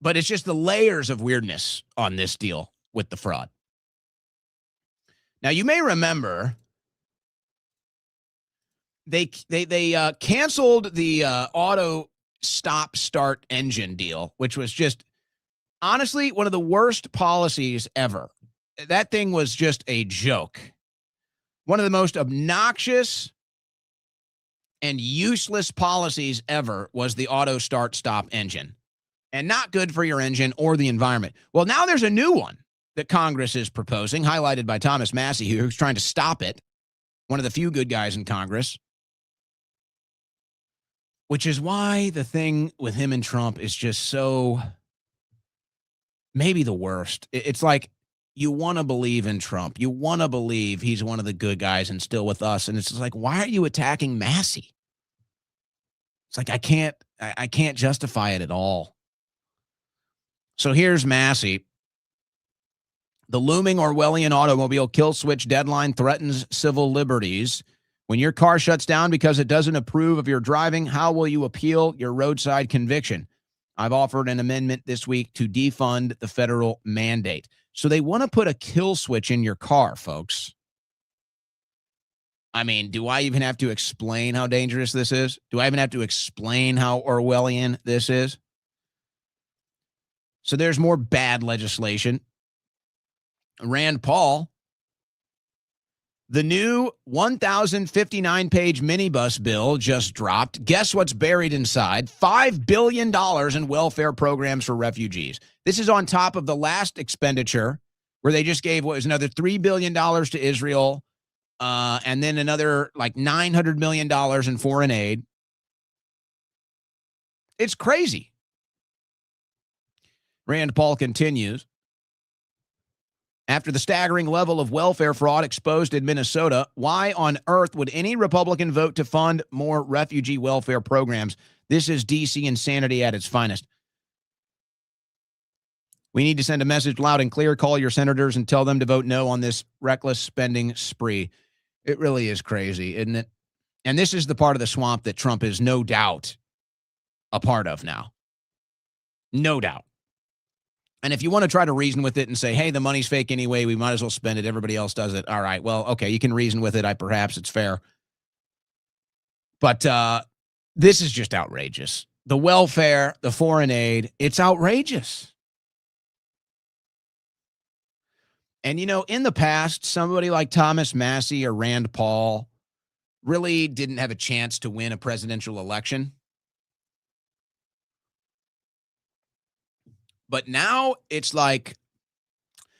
but it's just the layers of weirdness on this deal with the fraud. Now, you may remember they canceled the auto stop start engine deal, which was just honestly one of the worst policies ever. That thing was just a joke. One of the most obnoxious and useless policies ever was the auto start stop engine, and not good for your engine or the environment. Well, now there's a new one that Congress is proposing, highlighted by Thomas Massie, who's trying to stop it. One of the few good guys in Congress. Which is why the thing with him and Trump is just so maybe the worst. It's like you want to believe in Trump. You want to believe he's one of the good guys and still with us. And it's just like, why are you attacking Massie? It's like, I can't justify it at all. So here's Massie. The looming Orwellian automobile kill switch deadline threatens civil liberties. When your car shuts down because it doesn't approve of your driving, how will you appeal your roadside conviction? I've offered an amendment this week to defund the federal mandate. So they want to put a kill switch in your car, folks. I mean, do I even have to explain how dangerous this is? Do I even have to explain how Orwellian this is? So there's more bad legislation. Rand Paul, the new 1,059-page minibus bill just dropped. Guess what's buried inside? $5 billion in welfare programs for refugees. This is on top of the last expenditure where they just gave what was another $3 billion to Israel, and then another like $900 million in foreign aid. It's crazy. Rand Paul continues. After the staggering level of welfare fraud exposed in Minnesota, why on earth would any Republican vote to fund more refugee welfare programs? This is D.C. insanity at its finest. We need to send a message loud and clear. Call your senators and tell them to vote no on this reckless spending spree. It really is crazy, isn't it? And this is the part of the swamp that Trump is no doubt a part of now. No doubt. And if you want to try to reason with it and say, hey, the money's fake anyway, we might as well spend it. Everybody else does it. All right, well, okay, you can reason with it. Perhaps it's fair. But this is just outrageous. The welfare, the foreign aid, it's outrageous. And, you know, in the past, somebody like Thomas Massie or Rand Paul really didn't have a chance to win a presidential election. But now it's like,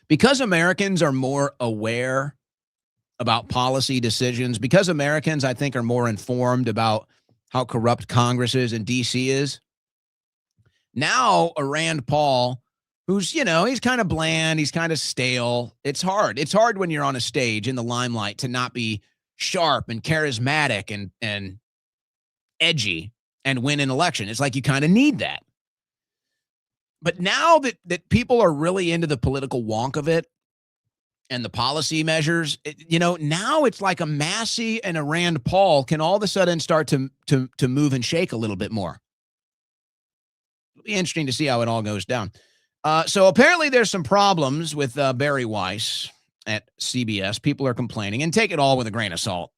because Americans are more aware about policy decisions, because Americans, I think, are more informed about how corrupt Congress is and D.C. is, now a Rand Paul, who's, you know, he's kind of bland, he's kind of stale. It's hard. It's hard when you're on a stage in the limelight to not be sharp and charismatic and edgy and win an election. It's like you kind of need that. But now that people are really into the political wonk of it and the policy measures, you know, now it's like a Massie and a Rand Paul can all of a sudden start to move and shake a little bit more. It'll be interesting to see how it all goes down. So apparently there's some problems with Barry Weiss at CBS. People are complaining, and take it all with a grain of salt.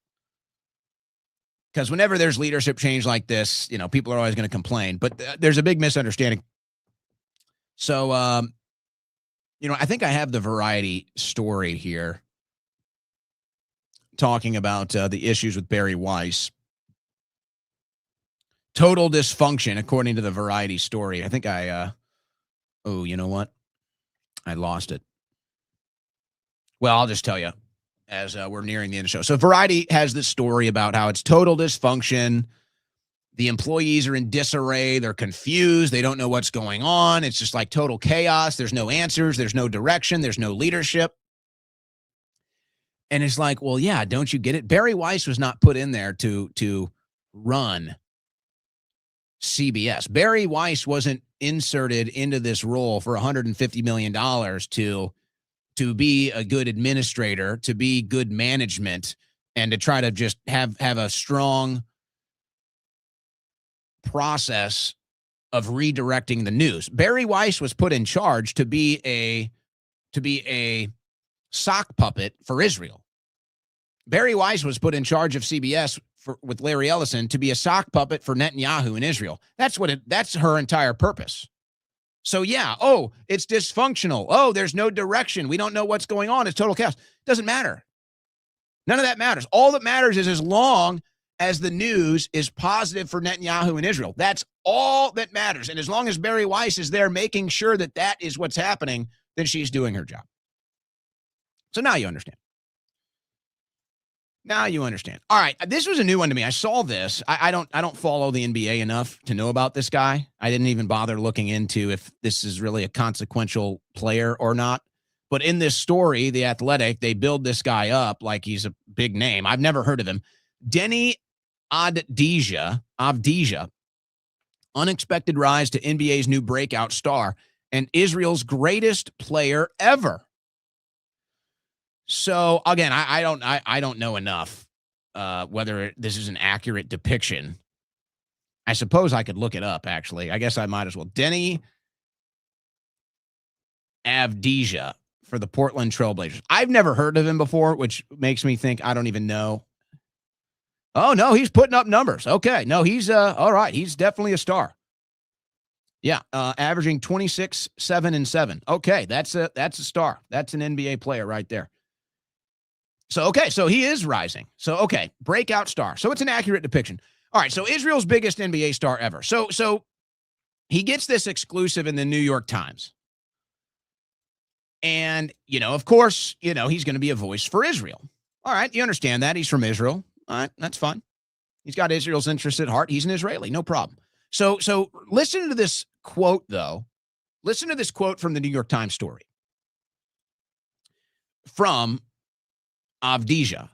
Because whenever there's leadership change like this, you know, people are always going to complain. But there's a big misunderstanding. So, you know, I think I have the Variety story here talking about the issues with Barry Weiss. Total dysfunction, according to the Variety story. I think oh, you know what? I lost it. Well, I'll just tell you as we're nearing the end of the show. So Variety has this story about how it's total dysfunction. The employees are in disarray. They're confused. They don't know what's going on. It's just like total chaos. There's no answers. There's no direction. There's no leadership. And it's like, well, yeah, don't you get it? Barry Weiss was not put in there to run CBS. Barry Weiss wasn't inserted into this role for $150 million to be a good administrator, to be good management, and to try to just have a strong process of redirecting the news. Barry Weiss was put in charge to be a sock puppet for Israel. Barry Weiss was put in charge of CBS with Larry Ellison to be a sock puppet for Netanyahu in Israel. That's her entire purpose. So yeah, oh, it's dysfunctional. Oh, there's no direction. We don't know what's going on. It's total chaos. Doesn't matter. None of that matters. All that matters is as long as the news is positive for Netanyahu and Israel. That's all that matters. And as long as Barry Weiss is there making sure that that is what's happening, then she's doing her job. So now you understand. Now you understand. All right, this was a new one to me. I saw this. I don't follow the NBA enough to know about this guy. I didn't even bother looking into if this is really a consequential player or not. But in this story, The Athletic, they build this guy up like he's a big name. I've never heard of him. Denny Avdija, unexpected rise to NBA's new breakout star and Israel's greatest player ever. So again, I don't know enough whether this is an accurate depiction. I suppose I could look it up, actually. I guess I might as well. Denny for the Portland Trailblazers. I've never heard of him before, which makes me think I don't even know Oh, no, he's putting up numbers. Okay. No, he's all right. He's definitely a star. Yeah, averaging 26, 7, and 7. Okay, that's a star. That's an NBA player right there. So, okay, so he is rising. So, okay, breakout star. So it's an accurate depiction. All right, so Israel's biggest NBA star ever. So he gets this exclusive in the New York Times. And, of course, he's going to be a voice for Israel. All right, you understand that. He's from Israel. All right, that's fine. He's got Israel's interests at heart. He's an Israeli, no problem. So listen to this quote, though. Listen to this quote from the New York Times story. From Avdija.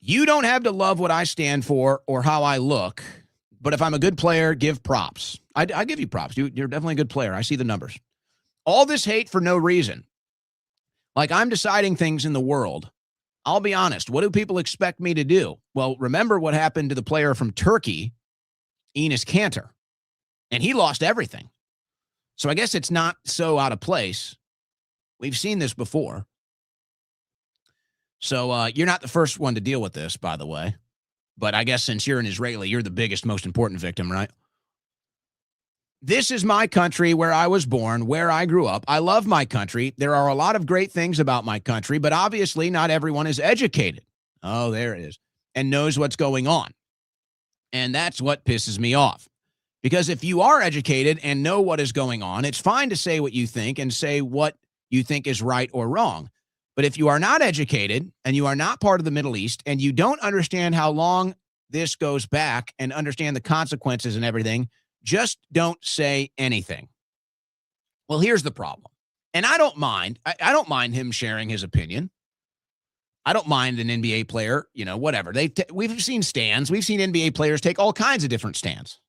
You don't have to love what I stand for or how I look, but if I'm a good player, give props. I give you props. You're definitely a good player. I see the numbers. All this hate for no reason. Like I'm deciding things in the world. I'll be honest. What do people expect me to do? Well, remember what happened to the player from Turkey, Enes Kanter, and he lost everything. So I guess it's not so out of place. We've seen this before. So you're not the first one to deal with this, by the way. But I guess since you're an Israeli, you're the biggest, most important victim, right? This is my country where I was born, where I grew up. I love my country. There are a lot of great things about my country, but obviously not everyone is educated. Oh, there it is. And knows what's going on. And that's what pisses me off. Because if you are educated and know what is going on, it's fine to say what you think and say what you think is right or wrong. But if you are not educated and you are not part of the Middle East and you don't understand how long this goes back and understand the consequences and everything, just don't say anything. Well, here's the problem. And I don't mind. I don't mind him sharing his opinion. I don't mind an NBA player, whatever. We've seen stands. We've seen NBA players take all kinds of different stands.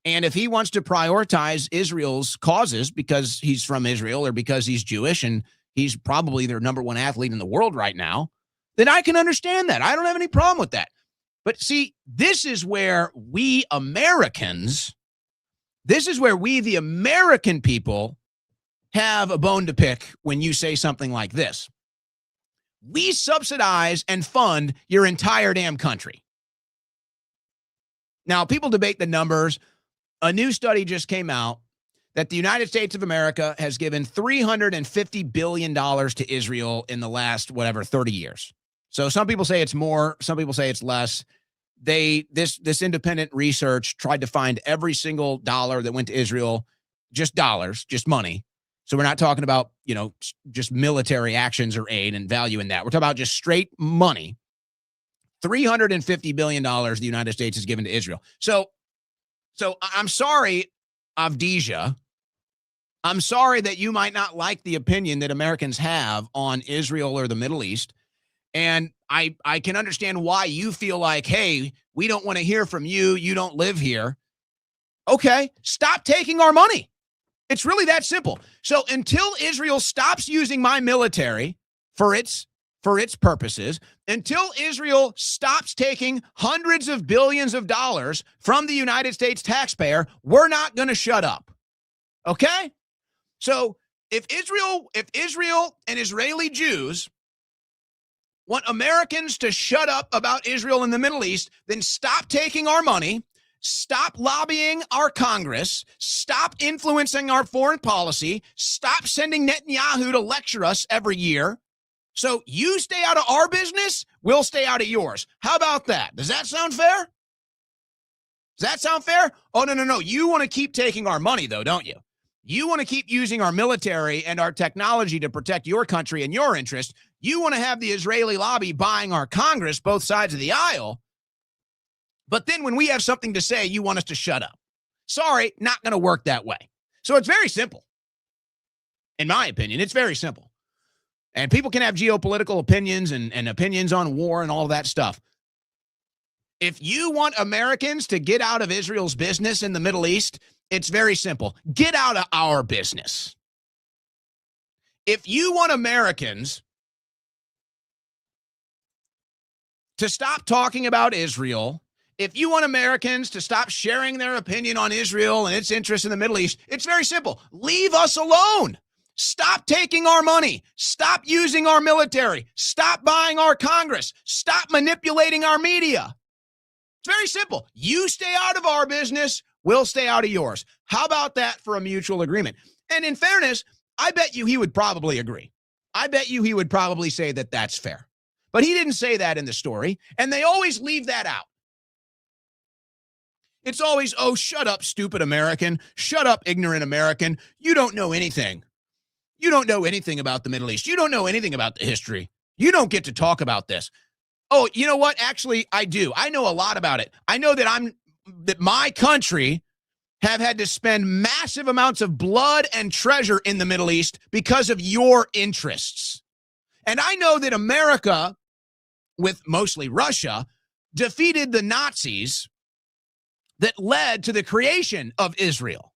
And if he wants to prioritize Israel's causes because he's from Israel or because he's Jewish and he's probably their number one athlete in the world right now, then I can understand that. I don't have any problem with that. But see, this is where we Americans, the American people, have a bone to pick when you say something like this. We subsidize and fund your entire damn country. Now, people debate the numbers. A new study just came out that the United States of America has given $350 billion to Israel in the last, 30 years. So some people say it's more, some people say it's less. This independent research tried to find every single dollar that went to Israel, just dollars, just money. So we're not talking about, just military actions or aid and value in that. We're talking about just straight money. $350 billion the United States has given to Israel. So I'm sorry, Avdija. I'm sorry that you might not like the opinion that Americans have on Israel or the Middle East. And I can understand why you feel like, hey, we don't want to hear from you. You don't live here. Okay, stop taking our money. It's really that simple. So until Israel stops using my military for its purposes, until Israel stops taking hundreds of billions of dollars from the United States taxpayer, we're not going to shut up. Okay? So if Israel and Israeli Jews want Americans to shut up about Israel and the Middle East, then stop taking our money, stop lobbying our Congress, stop influencing our foreign policy, stop sending Netanyahu to lecture us every year. So you stay out of our business, we'll stay out of yours. How about that? Does that sound fair? Does that sound fair? Oh, no. You want to keep taking our money, though, don't you? You want to keep using our military and our technology to protect your country and your interest. You want to have the Israeli lobby buying our Congress, both sides of the aisle. But then when we have something to say, you want us to shut up. Sorry, not going to work that way. So it's very simple. In my opinion, it's very simple. And people can have geopolitical opinions and opinions on war and all of that stuff. If you want Americans to get out of Israel's business in the Middle East, it's very simple. Get out of our business. If you want Americans to stop talking about Israel, if you want Americans to stop sharing their opinion on Israel and its interests in the Middle East, it's very simple. Leave us alone. Stop taking our money. Stop using our military. Stop buying our Congress. Stop manipulating our media. It's very simple. You stay out of our business, we'll stay out of yours. How about that for a mutual agreement? And in fairness, I bet you he would probably agree. I bet you he would probably say that that's fair. But he didn't say that in the story, and they always leave that out. It's always, oh, shut up, stupid American. Shut up, ignorant American. You don't know anything. You don't know anything about the Middle East. You don't know anything about the history. You don't get to talk about this. Oh, you know what? Actually, I do. I know a lot about it. I know that my country have had to spend massive amounts of blood and treasure in the Middle East because of your interests. And I know that America, with mostly Russia, defeated the Nazis that led to the creation of Israel.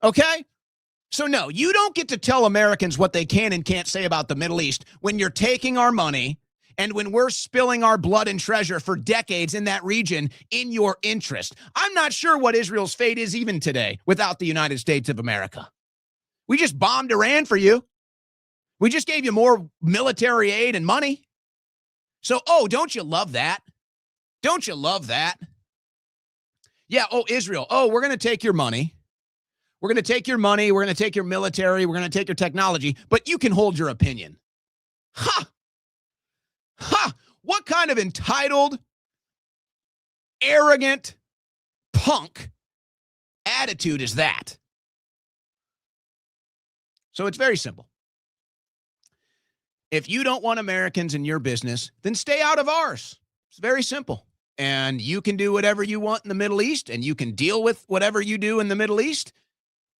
Okay? So no, you don't get to tell Americans what they can and can't say about the Middle East when you're taking our money and when we're spilling our blood and treasure for decades in that region in your interest. I'm not sure what Israel's fate is even today without the United States of America. We just bombed Iran for you. We just gave you more military aid and money. So, oh, don't you love that? Don't you love that? Yeah, oh, Israel, oh, we're going to take your money. We're going to take your money. We're going to take your military. We're going to take your technology, but you can hold your opinion. Ha! Ha! What kind of entitled, arrogant, punk attitude is that? So it's very simple. If you don't want Americans in your business, then stay out of ours. It's very simple. And you can do whatever you want in the Middle East, and you can deal with whatever you do in the Middle East,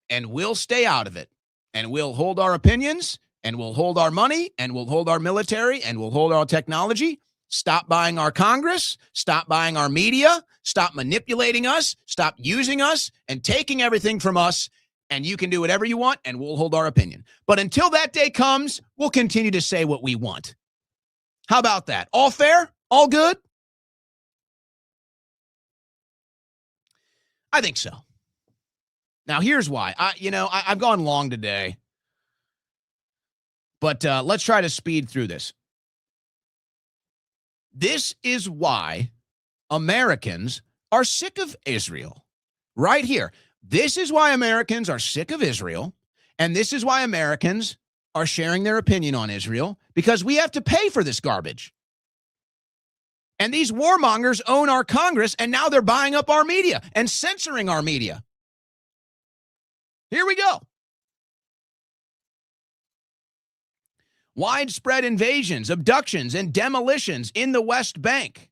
and we'll stay out of it. And we'll hold our opinions, and we'll hold our money, and we'll hold our military, and we'll hold our technology. Stop buying our Congress. Stop buying our media. Stop manipulating us. Stop using us and taking everything from us. And you can do whatever you want, and we'll hold our opinion. But until that day comes, we'll continue to say what we want. How about that? All fair? All good? I think so. Now, here's why. I've gone long today, but let's try to speed through this. This is why Americans are sick of Israel. Right here. This is why Americans are sick of Israel, and this is why Americans are sharing their opinion on Israel, because we have to pay for this garbage. And these warmongers own our Congress, and now they're buying up our media and censoring our media. Here we go. Widespread invasions, abductions, and demolitions in the West Bank.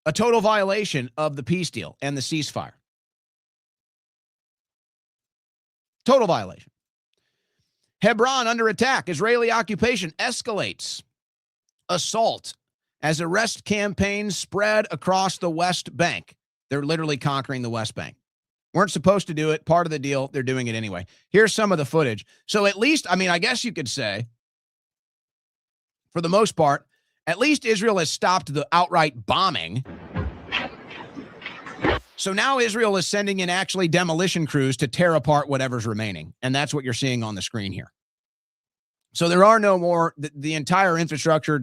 A total violation of the peace deal and the ceasefire. Total violation. Hebron under attack. Israeli occupation escalates. Assault as arrest campaigns spread across the West Bank. They're literally conquering the West Bank. Weren't supposed to do it. Part of the deal. They're doing it anyway. Here's some of the footage. So at least, I guess you could say, for the most part, at least Israel has stopped the outright bombing. So now Israel is sending in actually demolition crews to tear apart whatever's remaining. And that's what you're seeing on the screen here. So there are no more, the entire infrastructure,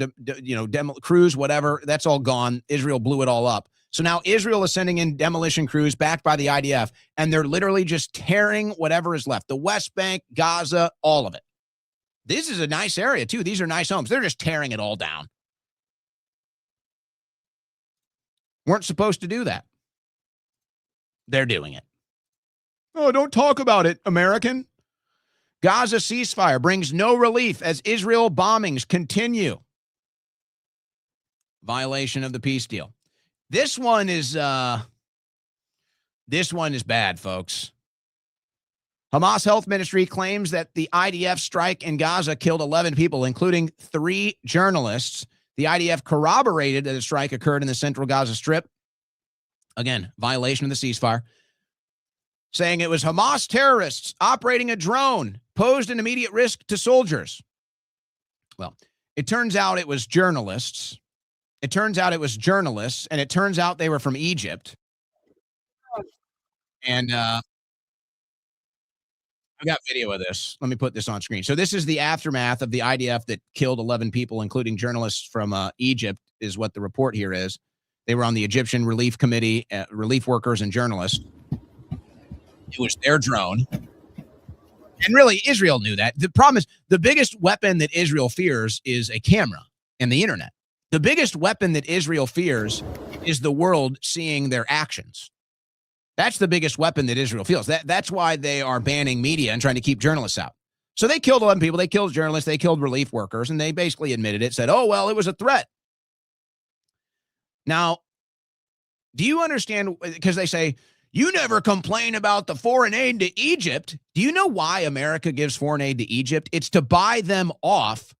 crews, whatever, that's all gone. Israel blew it all up. So now Israel is sending in demolition crews backed by the IDF, and they're literally just tearing whatever is left. The West Bank, Gaza, all of it. This is a nice area, too. These are nice homes. They're just tearing it all down. Weren't supposed to do that. They're doing it. Oh, don't talk about it, American. Gaza ceasefire brings no relief as Israel bombings continue. Violation of the peace deal. This one is bad, folks. Hamas Health Ministry claims that the IDF strike in Gaza killed 11 people, including 3 journalists. The IDF corroborated that the strike occurred in the central Gaza Strip. Again, violation of the ceasefire. Saying it was Hamas terrorists operating a drone posed an immediate risk to soldiers. Well, it turns out it was journalists. And it turns out they were from Egypt. And I got video of this. Let me put this on screen. So this is the aftermath of the IDF that killed 11 people, including journalists from Egypt, is what the report here is. They were on the Egyptian Relief Committee, relief workers and journalists. It was their drone. And really, Israel knew that. The problem is the biggest weapon that Israel fears is a camera and the internet. The biggest weapon that Israel fears is the world seeing their actions. That's the biggest weapon that Israel feels. That's why they are banning media and trying to keep journalists out. So they killed 11 people. They killed journalists. They killed relief workers. And they basically admitted it, said, oh, well, it was a threat. Now, do you understand? Because they say, you never complain about the foreign aid to Egypt. Do you know why America gives foreign aid to Egypt? It's to buy them off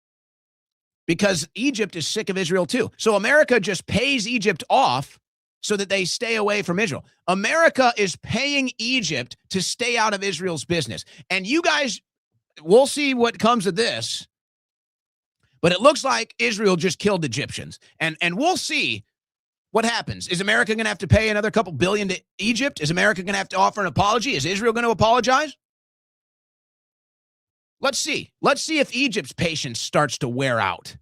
because Egypt is sick of Israel too. So America just pays Egypt off so that they stay away from Israel. America is paying Egypt to stay out of Israel's business. And you guys, we'll see what comes of this. But it looks like Israel just killed Egyptians. And we'll see what happens. Is America going to have to pay another couple billion to Egypt? Is America going to have to offer an apology? Is Israel going to apologize? Let's see. Let's see if Egypt's patience starts to wear out.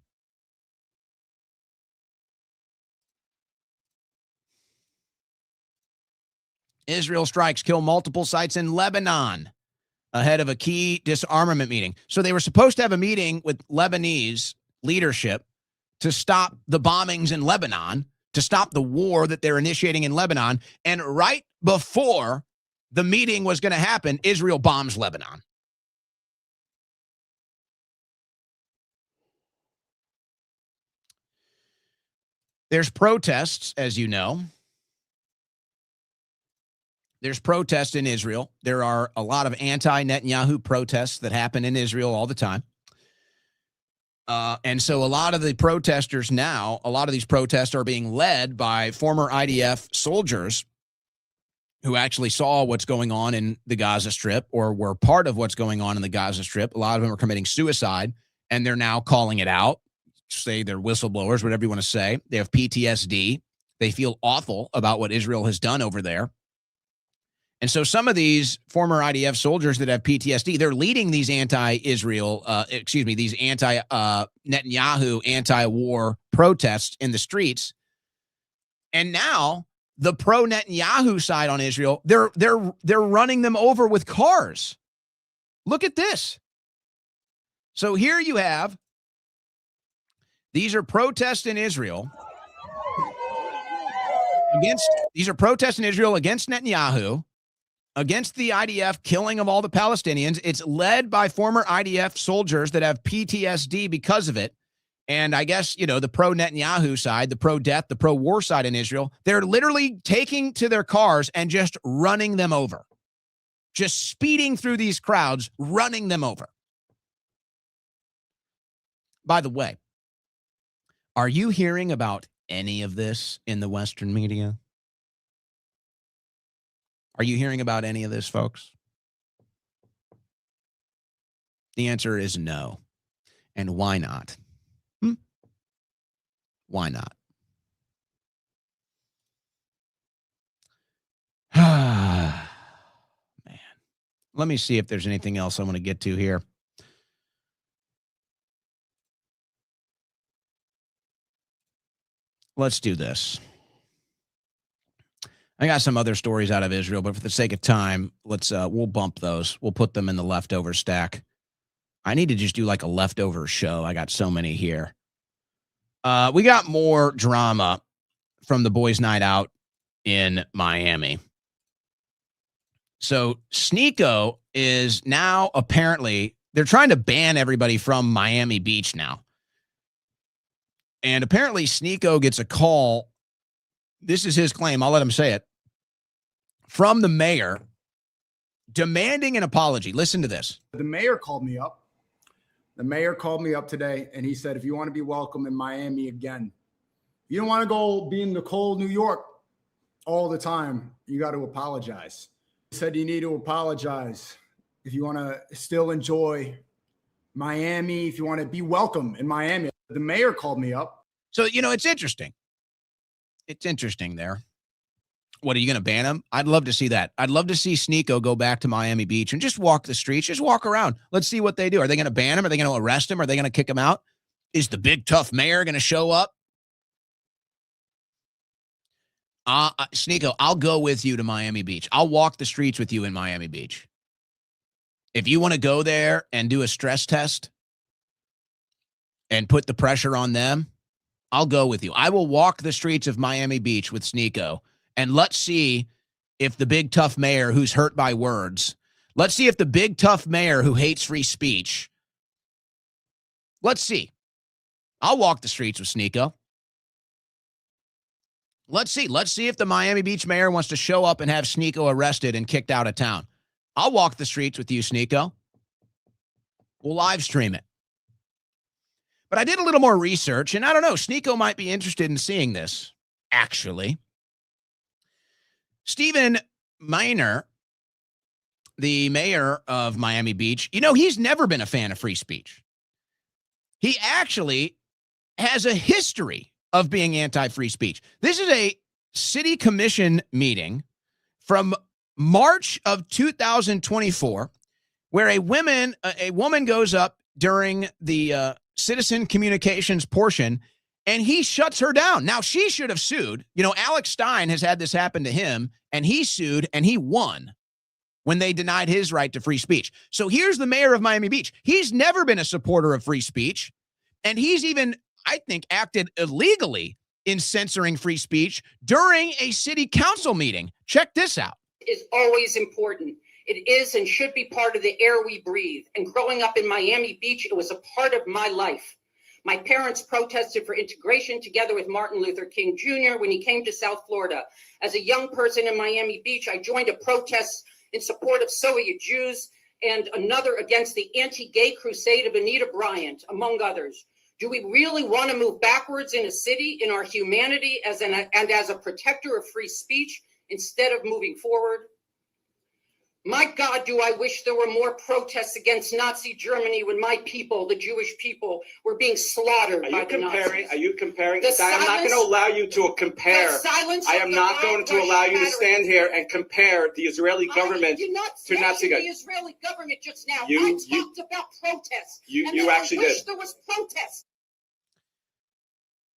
Israel strikes kill multiple sites in Lebanon ahead of a key disarmament meeting. So they were supposed to have a meeting with Lebanese leadership to stop the bombings in Lebanon, to stop the war that they're initiating in Lebanon. And right before the meeting was going to happen, Israel bombs Lebanon. There's protests, as you know. There's protests in Israel. There are a lot of anti-Netanyahu protests that happen in Israel all the time. And so a lot of the protesters now, a lot of these protests are being led by former IDF soldiers who actually saw what's going on in the Gaza Strip or were part of what's going on in the Gaza Strip. A lot of them are committing suicide, and they're now calling it out. Say they're whistleblowers, whatever you want to say. They have PTSD. They feel awful about what Israel has done over there. And so some of these former IDF soldiers that have PTSD, they're leading these anti-Israel, these anti-Netanyahu, anti-war protests in the streets. And now the pro-Netanyahu side on Israel, they're running them over with cars. Look at this. So here you have, these are protests in Israel against Netanyahu, against the IDF killing of all the Palestinians. It's led by former IDF soldiers that have PTSD because of it. And I guess, you know, the pro-Netanyahu side, the pro-death, the pro-war side in Israel, they're literally taking to their cars and just running them over. Just speeding through these crowds, running them over. By the way, are you hearing about any of this in the Western media? Are you hearing about any of this, folks? The answer is no. And why not? Why not? Man. Let me see if there's anything else I want to get to here. Let's do this. I got some other stories out of Israel, but for the sake of time, we'll bump those. We'll put them in the leftover stack. I need to just do like a leftover show. I got so many here. We got more drama from the boys' night out in Miami. So Sneeko is now apparently, they're trying to ban everybody from Miami Beach now. And apparently Sneeko gets a call. This is his claim. I'll let him say it. From the mayor demanding an apology. Listen to this. The mayor called me up. The mayor called me up today, and he said, if you want to be welcome in Miami again, you don't want to go be in the cold New York all the time, you got to apologize. He said you need to apologize if you want to still enjoy Miami, if you want to be welcome in Miami. The mayor called me up. So, you know, it's interesting. It's interesting there. What, are you going to ban him? I'd love to see that. I'd love to see Sneeko go back to Miami Beach and just walk the streets, just walk around. Let's see what they do. Are they going to ban him? Are they going to arrest him? Are they going to kick him out? Is the big tough mayor going to show up? Sneeko, I'll go with you to Miami Beach. I'll walk the streets with you in Miami Beach. If you want to go there and do a stress test and put the pressure on them, I'll go with you. I will walk the streets of Miami Beach with Sneeko, and let's see if the big tough mayor who's hurt by words, let's see if the big tough mayor who hates free speech, let's see. I'll walk the streets with Sneeko. Let's see. Let's see if the Miami Beach mayor wants to show up and have Sneeko arrested and kicked out of town. I'll walk the streets with you, Sneeko. We'll live stream it. But I did a little more research, and I don't know, Sneeko might be interested in seeing this, actually. Stephen Miner, the mayor of Miami Beach, you know, he's never been a fan of free speech. He actually has a history of being anti-free speech. This is a city commission meeting from March of 2024, where a woman goes up during the citizen communications portion, and he shuts her down. Now, she should have sued. You know, Alex Stein has had this happen to him, and he sued, and he won when they denied his right to free speech. So here's the mayor of Miami Beach. He's never been a supporter of free speech, and he's even, I think, acted illegally in censoring free speech during a city council meeting. Check this out. Is always important. It is and should be part of the air we breathe. And growing up in Miami Beach, it was a part of my life. My parents protested for integration together with Martin Luther King Jr. when he came to South Florida. As a young person in Miami Beach, I joined a protest in support of Soviet Jews and another against the anti-gay crusade of Anita Bryant, among others. Do we really want to move backwards in a city, in our humanity, as a protector of free speech, instead of moving forward? My God, do I wish there were more protests against Nazi Germany when my people, the Jewish people, were being slaughtered by the Nazis. Are you comparing? I am not going to allow you to compare. I am not going to allow you to stand here and compare the Israeli government to Nazi the Israeli government just now. I talked about protests. You actually did. There was protests.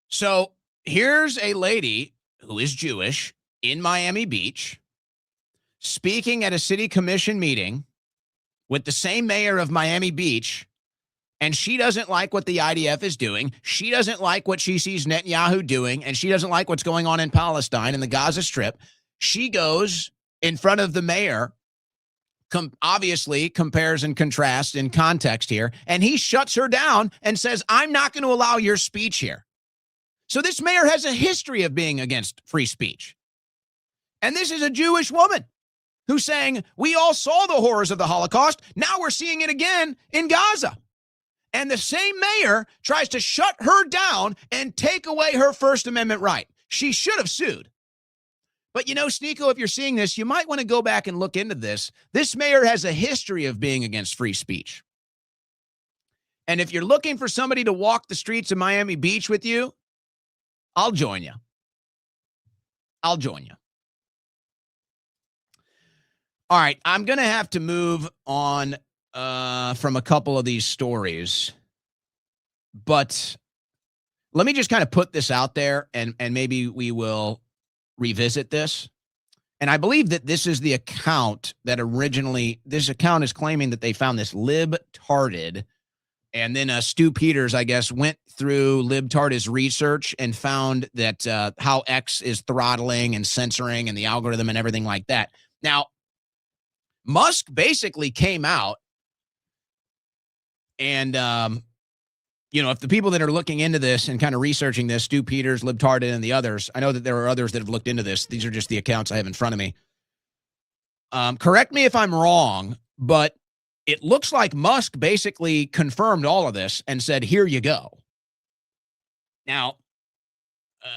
So here's a lady who is Jewish in Miami Beach, speaking at a city commission meeting with the same mayor of Miami Beach, and she doesn't like what the IDF is doing. She doesn't like what she sees Netanyahu doing, and she doesn't like what's going on in Palestine and the Gaza Strip. She goes in front of the mayor, obviously compares and contrasts in context here, and he shuts her down and says, I'm not going to allow your speech here. So this mayor has a history of being against free speech. And this is a Jewish woman who's saying, we all saw the horrors of the Holocaust. Now we're seeing it again in Gaza. And the same mayor tries to shut her down and take away her First Amendment right. She should have sued. But you know, Sneeko, if you're seeing this, you might want to go back and look into this. This mayor has a history of being against free speech. And if you're looking for somebody to walk the streets of Miami Beach with you, I'll join you. I'll join you. All right, I'm going to have to move on from a couple of these stories. But let me just kind of put this out there, and maybe we will revisit this. And I believe that this is the account that originally, this account is claiming that they found this libtarded. And then Stu Peters, I guess, went through libtard's research and found that how X is throttling and censoring and the algorithm and everything like that. Now, Musk basically came out and, you know, if the people that are looking into this and kind of researching this, Stu Peters, libtarded, and the others, I know that there are others that have looked into this. These are just the accounts I have in front of me. Correct me if I'm wrong, but it looks like Musk basically confirmed all of this and said, here you go. Now,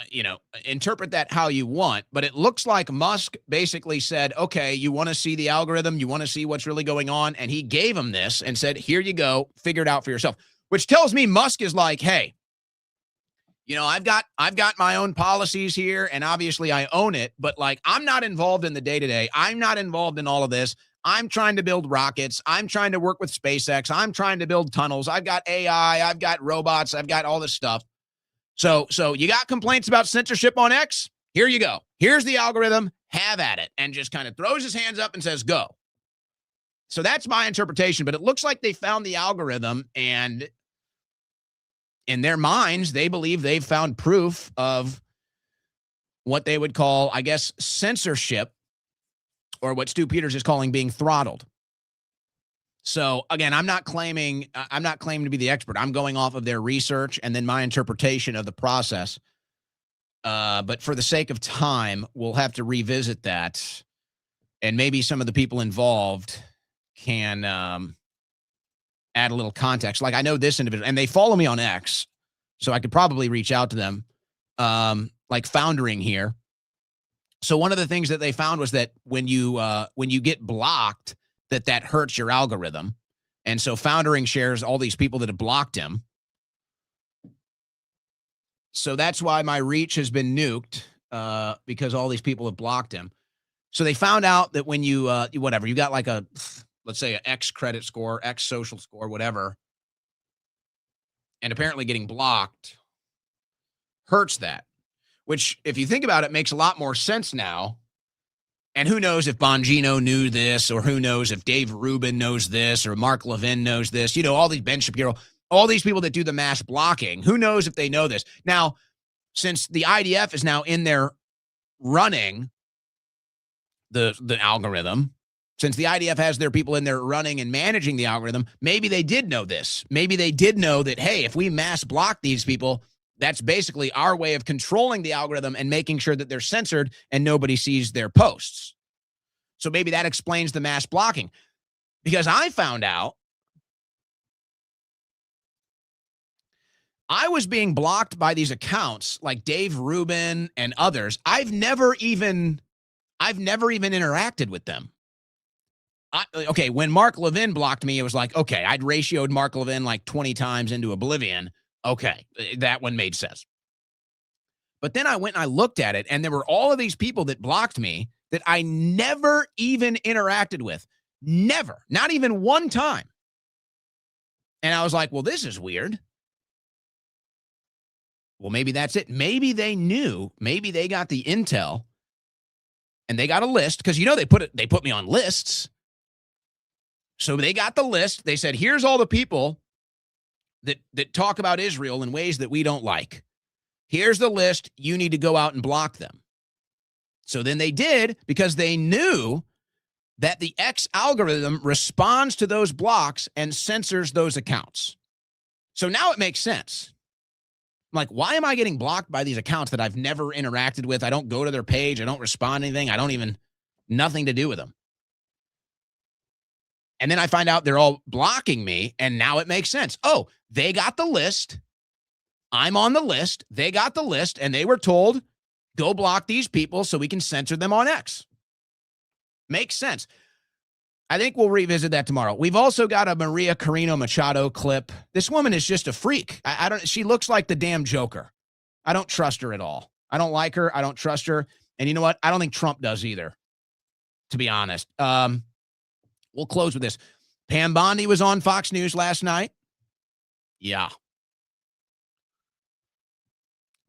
you know, interpret that how you want, but it looks like Musk basically said, okay, you want to see the algorithm, you want to see what's really going on, and he gave him this and said, here you go, figure it out for yourself, which tells me Musk is like, hey, You know, I've got my own policies here, and obviously I own it, but like I'm not involved in the day-to-day. I'm not involved in all of this. I'm trying to build rockets. I'm trying to work with SpaceX. I'm trying to build tunnels. I've got AI. I've got robots. I've got all this stuff. So you got complaints about censorship on X? Here you go. Here's the algorithm. Have at it. And just kind of throws his hands up and says, go. So that's my interpretation, but it looks like they found the algorithm, and in their minds, they believe they've found proof of what they would call, I guess, censorship, or what Stu Peters is calling being throttled. So again, I'm not claiming to be the expert. I'm going off of their research and then my interpretation of the process. But for the sake of time, we'll have to revisit that, and maybe some of the people involved can add a little context. Like I know this individual, and they follow me on X, so I could probably reach out to them, like Foundering here. So one of the things that they found was that when you get blocked, that hurts your algorithm. And so Foundering shares all these people that have blocked him. So that's why my reach has been nuked, because all these people have blocked him. So they found out that when you got like a, let's say, an X credit score, X social score, whatever, and apparently getting blocked hurts that, which, if you think about it, makes a lot more sense now. And who knows if Bongino knew this, or who knows if Dave Rubin knows this, or Mark Levin knows this, you know, all these Ben Shapiro, all these people that do the mass blocking, who knows if they know this. Now, since the IDF is now in there running the algorithm, since the IDF has their people in there running and managing the algorithm, maybe they did know this. Maybe they did know that, hey, if we mass block these people, that's basically our way of controlling the algorithm and making sure that they're censored and nobody sees their posts. So maybe that explains the mass blocking. Because I found out I was being blocked by these accounts like Dave Rubin and others. I've never even interacted with them. Okay, when Mark Levin blocked me, it was like, okay, I'd ratioed Mark Levin like 20 times into oblivion. Okay, that one made sense. But then I went and I looked at it, and there were all of these people that blocked me that I never even interacted with. Never. Not even one time. And I was like, well, this is weird. Well, maybe that's it. Maybe they knew. Maybe they got the intel, and they got a list, because, you know, they put me on lists. So they got the list. They said, here's all the people that talk about Israel in ways that we don't like. Here's the list. You need to go out and block them. So then they did, because they knew that the X algorithm responds to those blocks and censors those accounts. So now it makes sense. I'm like, why am I getting blocked by these accounts that I've never interacted with? I don't go to their page. I don't respond to anything. Nothing to do with them. And then I find out they're all blocking me, and now it makes sense. Oh, they got the list. I'm on the list. They got the list, and they were told, go block these people so we can censor them on X. Makes sense. I think we'll revisit that tomorrow. We've also got a Maria Carino Machado clip. This woman is just a freak. She looks like the damn Joker. I don't trust her at all. I don't like her. I don't trust her. And you know what? I don't think Trump does either, to be honest. We'll close with this. Pam Bondi was on Fox News last night. Yeah.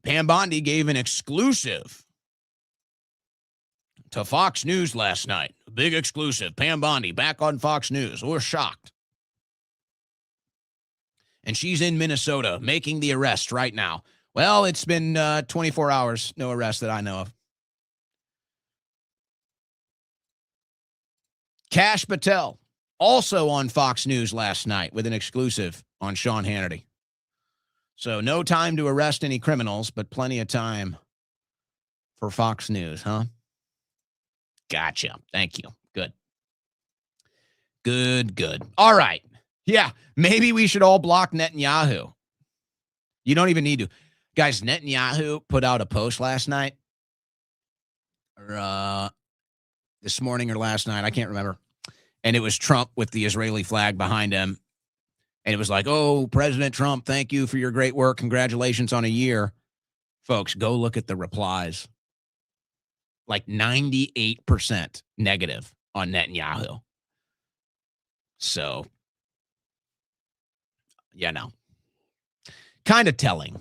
Pam Bondi gave an exclusive to Fox News last night. A big exclusive. Pam Bondi back on Fox News. We're shocked. And she's in Minnesota making the arrest right now. Well, it's been 24 hours. No arrest that I know of. Kash Patel, also on Fox News last night with an exclusive on Sean Hannity. So no time to arrest any criminals, but plenty of time for Fox News, huh? Gotcha. Thank you. Good. Good. All right. Yeah, maybe we should all block Netanyahu. You don't even need to. Guys, Netanyahu put out a post last night, or this morning or last night, I can't remember. And it was Trump with the Israeli flag behind him. And it was like, oh, President Trump, thank you for your great work. Congratulations on a year. Folks, go look at the replies. Like 98% negative on Netanyahu. So, kind of telling.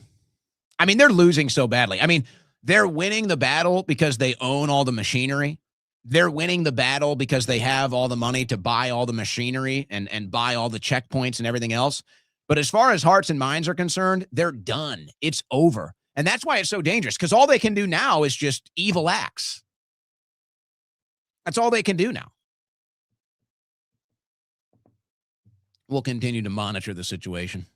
I mean, they're losing so badly. I mean, they're winning the battle because they own all the machinery. They're winning the battle because they have all the money to buy all the machinery and buy all the checkpoints and everything else. But as far as hearts and minds are concerned, they're done. It's over. And that's why it's so dangerous, because all they can do now is just evil acts. That's all they can do now. We'll continue to monitor the situation.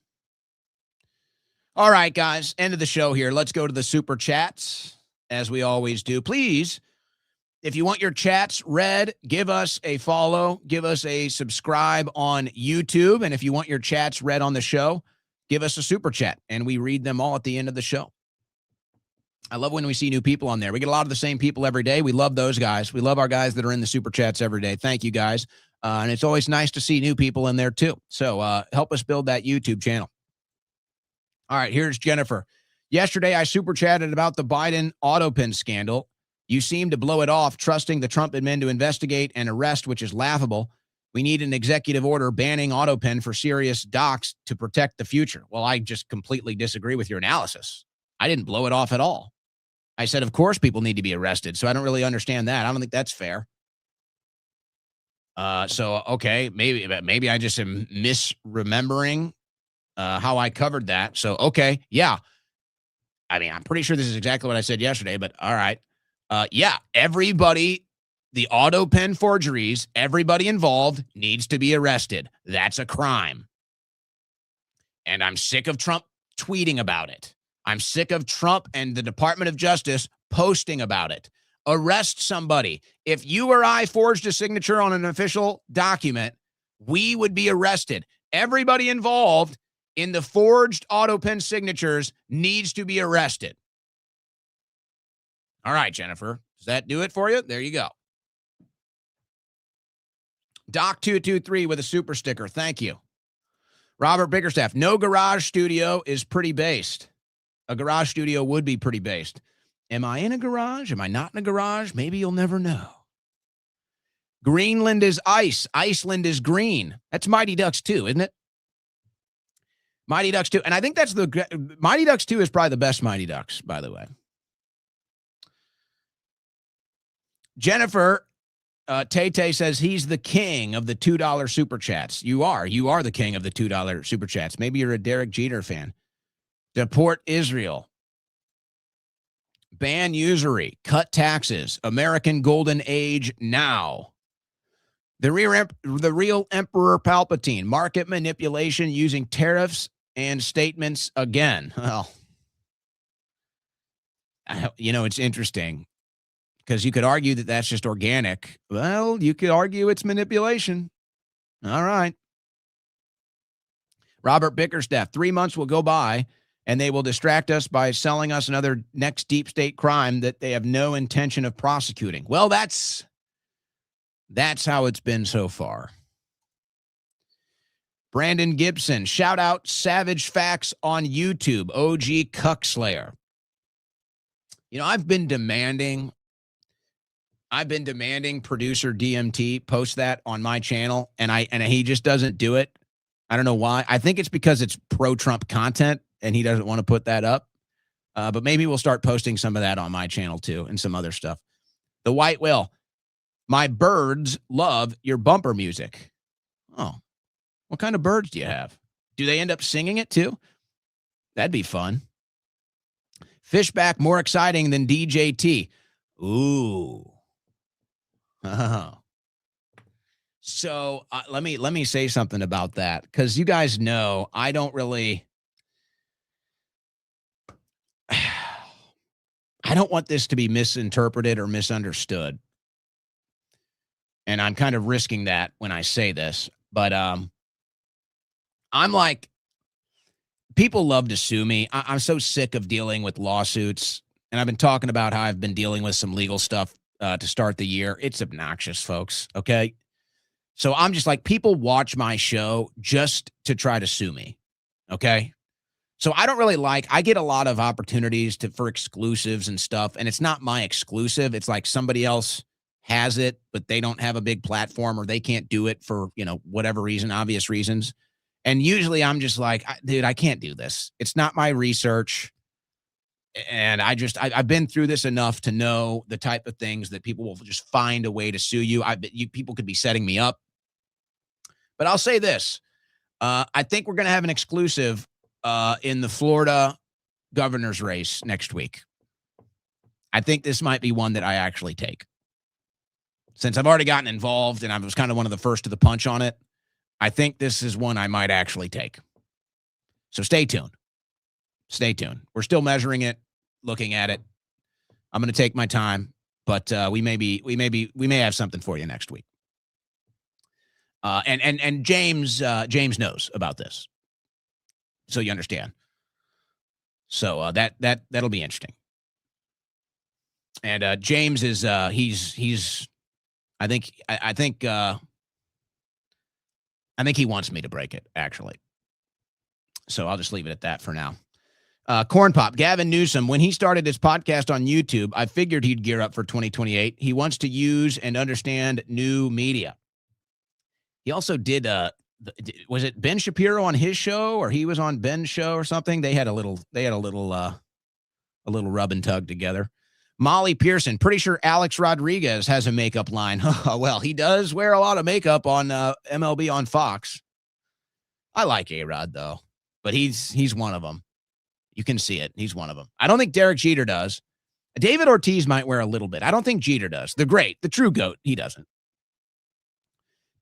All right, guys, end of the show here. Let's go to the super chats, as we always do. Please, if you want your chats read, give us a follow, give us a subscribe on YouTube. And if you want your chats read on the show, give us a super chat, and we read them all at the end of the show. I love when we see new people on there. We get a lot of the same people every day. We love those guys. We love our guys that are in the super chats every day. Thank you, guys. And it's always nice to see new people in there, too. So help us build that YouTube channel. All right, here's Jennifer. Yesterday, I super chatted about the Biden autopin scandal. You seem to blow it off, trusting the Trump admin to investigate and arrest, which is laughable. We need an executive order banning autopin for serious docs to protect the future. Well, I just completely disagree with your analysis. I didn't blow it off at all. I said, of course, people need to be arrested. So I don't really understand that. I don't think that's fair. Okay, maybe I just am misremembering how I covered that. So, okay, yeah. I mean, I'm pretty sure this is exactly what I said yesterday, but all right. Yeah, everybody, the auto pen forgeries, everybody involved needs to be arrested. That's a crime. And I'm sick of Trump tweeting about it. I'm sick of Trump and the Department of Justice posting about it. Arrest somebody. If you or I forged a signature on an official document, we would be arrested. Everybody involved in the forged auto pen signatures needs to be arrested. All right, Jennifer. Does that do it for you? There you go. Doc223 with a super sticker. Thank you. Robert Bickerstaff. No garage studio is pretty based. A garage studio would be pretty based. Am I in a garage? Am I not in a garage? Maybe you'll never know. Greenland is ice. Iceland is green. That's Mighty Ducks 2, isn't it? Mighty Ducks 2. And I think that's Mighty Ducks 2 is probably the best Mighty Ducks, by the way. Jennifer Tay says he's the king of the $2 super chats. You are the king of the $2 super chats. Maybe you're a Derek Jeter fan. Deport Israel. Ban usury. Cut taxes. American Golden Age now. The real Emperor Palpatine. Market manipulation using tariffs and statements again. Well, it's interesting because you could argue that that's just organic. Well, you could argue it's manipulation. All right. Robert Bickerstaff. 3 months will go by and they will distract us by selling us another next deep state crime that they have no intention of prosecuting. Well, that's how it's been so far. Brandon Gibson, shout out Savage Facts on YouTube, OG Cuckslayer. I've been demanding producer DMT post that on my channel, and he just doesn't do it. I don't know why. I think it's because it's pro-Trump content, and he doesn't want to put that up. But maybe we'll start posting some of that on my channel too, and some other stuff. The White Whale. My birds love your bumper music. Oh, what kind of birds do you have? Do they end up singing it too? That'd be fun. Fishback more exciting than DJT. Ooh. Oh. So let me say something about that, because you guys know I don't really. I don't want this to be misinterpreted or misunderstood. And I'm kind of risking that when I say this, but I'm like, people love to sue me. I'm so sick of dealing with lawsuits, and I've been talking about how I've been dealing with some legal stuff to start the year. It's obnoxious, folks, okay? So I'm just like, people watch my show just to try to sue me, okay? So I don't really I get a lot of opportunities for exclusives and stuff, and it's not my exclusive. It's like somebody else has it, but they don't have a big platform or they can't do it for, whatever reason, obvious reasons. And usually I'm just like, dude, I can't do this. It's not my research. And I've been through this enough to know the type of things that people will just find a way to sue you. People could be setting me up. But I'll say this. I think we're going to have an exclusive in the Florida governor's race next week. I think this might be one that I actually take. Since I've already gotten involved and I was kind of one of the first to the punch on it, I think this is one I might actually take. So stay tuned. Stay tuned. We're still measuring it, looking at it. I'm going to take my time, but we may have something for you next week. And James knows about this, so you understand. So that'll be interesting. And James is he's I think he wants me to break it, actually. So I'll just leave it at that for now. Corn Pop, Gavin Newsom, when he started his podcast on YouTube, I figured he'd gear up for 2028. He wants to use and understand new media. He also did, was it Ben Shapiro on his show, or he was on Ben's show or something? They had a little rub and tug together. Molly Pearson, pretty sure Alex Rodriguez has a makeup line. Well, he does wear a lot of makeup on MLB on Fox. I like A-Rod, though, but he's one of them. You can see it. He's one of them. I don't think Derek Jeter does. David Ortiz might wear a little bit. I don't think Jeter does. The great, the true GOAT, he doesn't.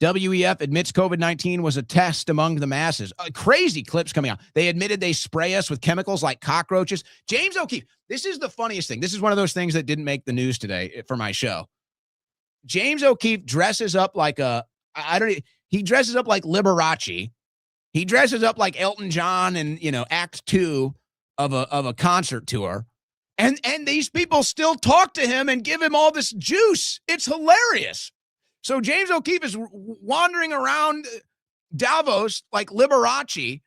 WEF admits COVID-19 was a test among the masses. Crazy clips coming out. They admitted they spray us with chemicals like cockroaches. James O'Keefe, this is the funniest thing. This is one of those things that didn't make the news today for my show. James O'Keefe dresses up like he dresses up like Liberace. He dresses up like Elton John in, Act 2 of a concert tour. And these people still talk to him and give him all this juice. It's hilarious. So James O'Keefe is wandering around Davos like Liberace,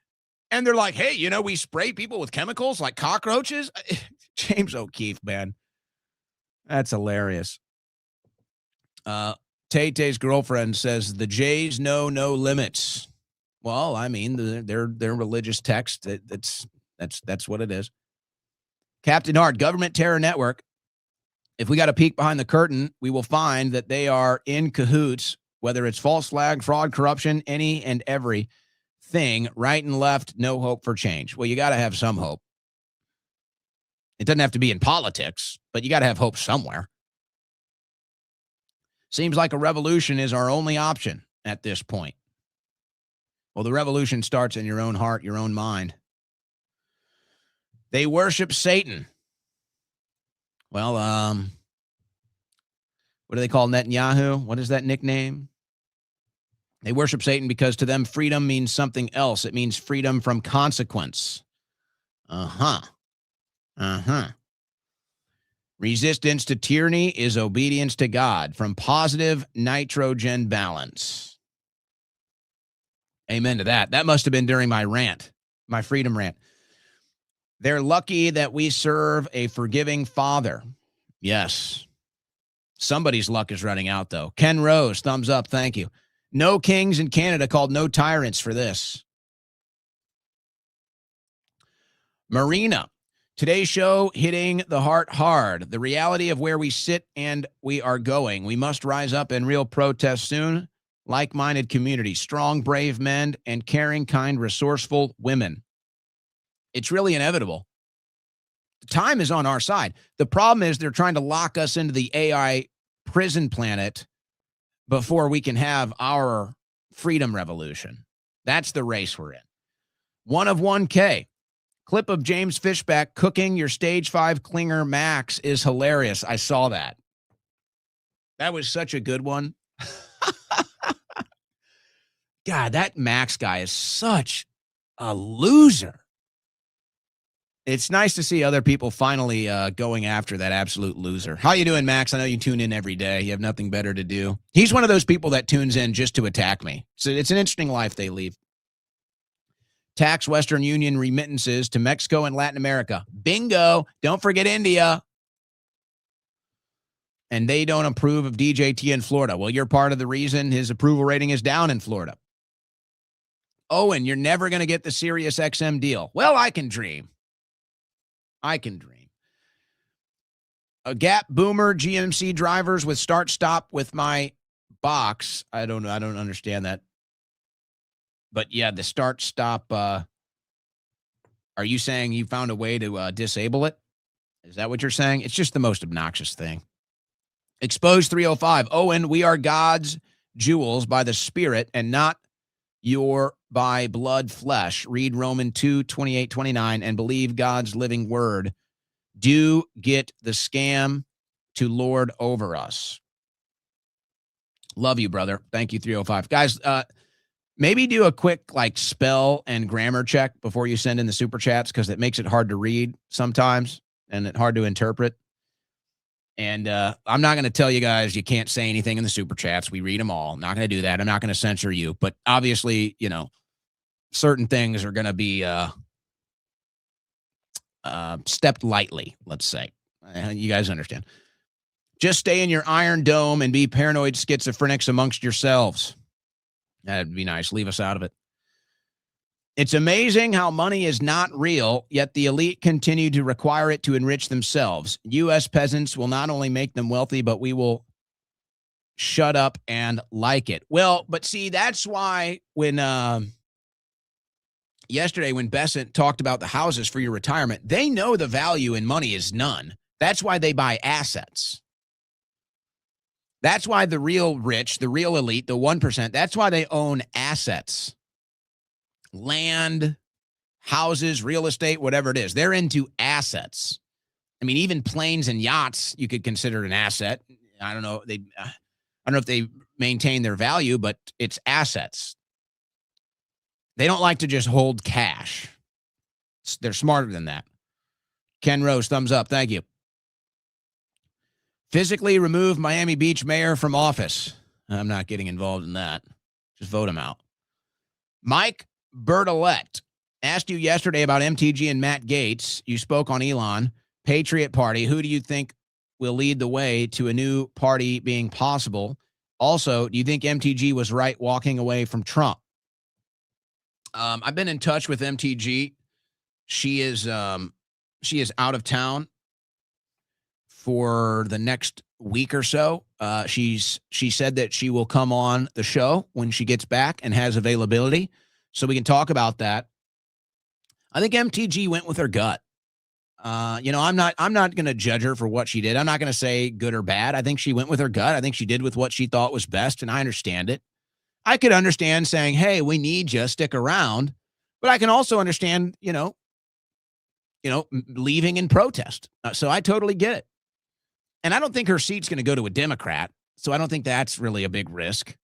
and they're like, hey, we spray people with chemicals like cockroaches. James O'Keefe, man. That's hilarious. Tay-Tay's girlfriend says the Jays know no limits. Well, I mean, their religious text, that's what it is. Captain Hart, Government Terror Network. If we got a peek behind the curtain, we will find that they are in cahoots, whether it's false flag, fraud, corruption, any and every thing, right and left, no hope for change. Well, you got to have some hope. It doesn't have to be in politics, but you got to have hope somewhere. Seems like a revolution is our only option at this point. Well, the revolution starts in your own heart, your own mind. They worship Satan. Well, what do they call Netanyahu? What is that nickname? They worship Satan because to them, freedom means something else. It means freedom from consequence. Resistance to tyranny is obedience to God from positive nitrogen balance. Amen to that. That must have been during my rant, my freedom rant. They're lucky that we serve a forgiving Father. Yes. Somebody's luck is running out, though. Ken Rose, thumbs up. Thank you. No kings in Canada called no tyrants for this. Marina, today's show hitting the heart hard. The reality of where we sit and we are going. We must rise up in real protest soon. Like-minded community, strong, brave men, and caring, kind, resourceful women. It's really inevitable. The time is on our side. The problem is they're trying to lock us into the AI prison planet before we can have our freedom revolution. That's the race we're in. 1 of 1K. Clip of James Fishback cooking your stage 5 Klinger Max is hilarious. I saw that. That was such a good one. God, that Max guy is such a loser. It's nice to see other people finally going after that absolute loser. How you doing, Max? I know you tune in every day. You have nothing better to do. He's one of those people that tunes in just to attack me. So it's an interesting life they lead. tax Western Union remittances to Mexico and Latin America. Bingo. Don't forget India. And they don't approve of DJT in Florida. Well, you're part of the reason his approval rating is down in Florida. Owen, you're never going to get the Sirius XM deal. Well, I can dream. I can dream. A Gap Boomer GMC drivers with start-stop with my box. I don't know. I don't understand that. But yeah, the start-stop. Are you saying you found a way to disable it? Is that what you're saying? It's just the most obnoxious thing. Exposed 305. Owen, we are God's jewels by the Spirit and not your by blood flesh. Read Romans 2:28-29 and believe God's living word. Do get the scam to lord over us. Love you, brother. Thank you, 305. Guys, maybe do a quick spell and grammar check before you send in the super chats, because it makes it hard to read sometimes and it's hard to interpret. And I'm not going to tell you guys you can't say anything in the super chats. We read them all. I'm not going to do that. I'm not going to censor you. But obviously, certain things are going to be stepped lightly, let's say. You guys understand. Just stay in your iron dome and be paranoid schizophrenics amongst yourselves. That'd be nice. Leave us out of it. It's amazing how money is not real, yet the elite continue to require it to enrich themselves. U.S. peasants will not only make them wealthy, but we will shut up and like it. Well, but see, that's why when yesterday when Besant talked about the houses for your retirement, they know the value in money is none. That's why they buy assets. That's why the real rich, the real elite, the 1%, that's why they own assets. Land, houses, real estate, whatever it is. They're into assets. I mean, even planes and yachts you could consider an asset. I don't know. I don't know if they maintain their value, but it's assets. They don't like to just hold cash. They're smarter than that. Ken Rose, thumbs up. Thank you. Physically remove Miami Beach mayor from office. I'm not getting involved in that. Just vote him out. Mike Bertolette asked you yesterday about MTG and Matt Gaetz. You spoke on Elon. Patriot Party. Who do you think will lead the way to a new party being possible? Also, do you think MTG was right walking away from Trump? I've been in touch with MTG. She is out of town for the next week or so. She said that she will come on the show when she gets back and has availability, so we can talk about that. I think MTG went with her gut. I'm not going to judge her for what she did. I'm not going to say good or bad. I think she went with her gut. I think she did with what she thought was best, and I understand it. I could understand saying, hey, we need you, stick around. But I can also understand, leaving in protest. So I totally get it. And I don't think her seat's going to go to a Democrat. So I don't think that's really a big risk.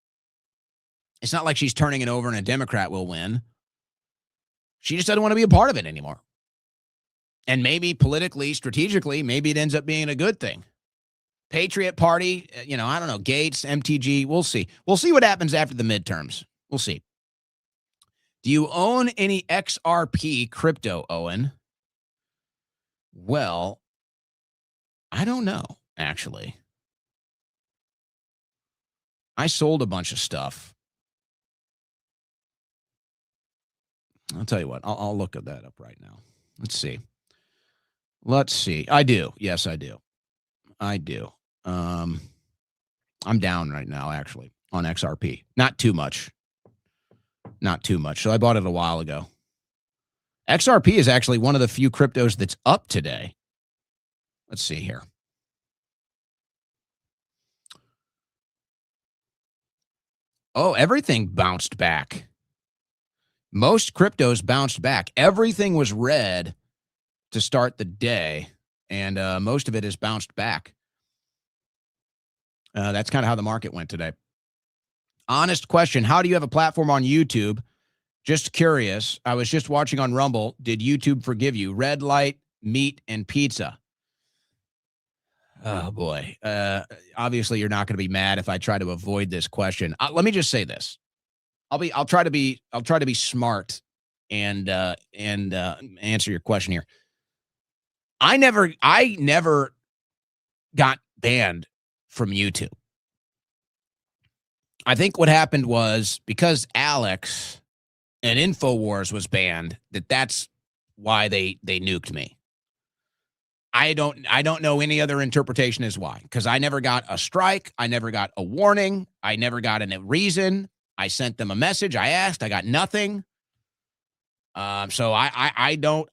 It's not like she's turning it over and a Democrat will win. She just doesn't want to be a part of it anymore. And maybe politically, strategically, maybe it ends up being a good thing. Patriot Party, I don't know, Gates, MTG, we'll see. We'll see what happens after the midterms. We'll see. Do you own any XRP crypto, Owen? Well, I don't know, actually. I sold a bunch of stuff. I'll tell you what, I'll look at that up right now. Let's see. I do. Yes, I do. I'm down right now, actually, on XRP. Not too much. So I bought it a while ago. XRP is actually one of the few cryptos that's up today. Let's see here. Oh, everything bounced back. Most cryptos bounced back. Everything was red to start the day, and most of it has bounced back. That's kind of how the market went today. Honest question. How do you have a platform on YouTube? Just curious. I was just watching on Rumble. Did YouTube forgive you? Red light, meat, and pizza. Oh, boy. Obviously, you're not going to be mad if I try to avoid this question. Let me just say this. I'll try to be smart and answer your question here. I never got banned from YouTube. I think what happened was because Alex and InfoWars was banned, that's why they nuked me. I don't know any other interpretation as why, because I never got a strike. I never got a warning. I never got a reason. I sent them a message. I asked. I got nothing. So I don't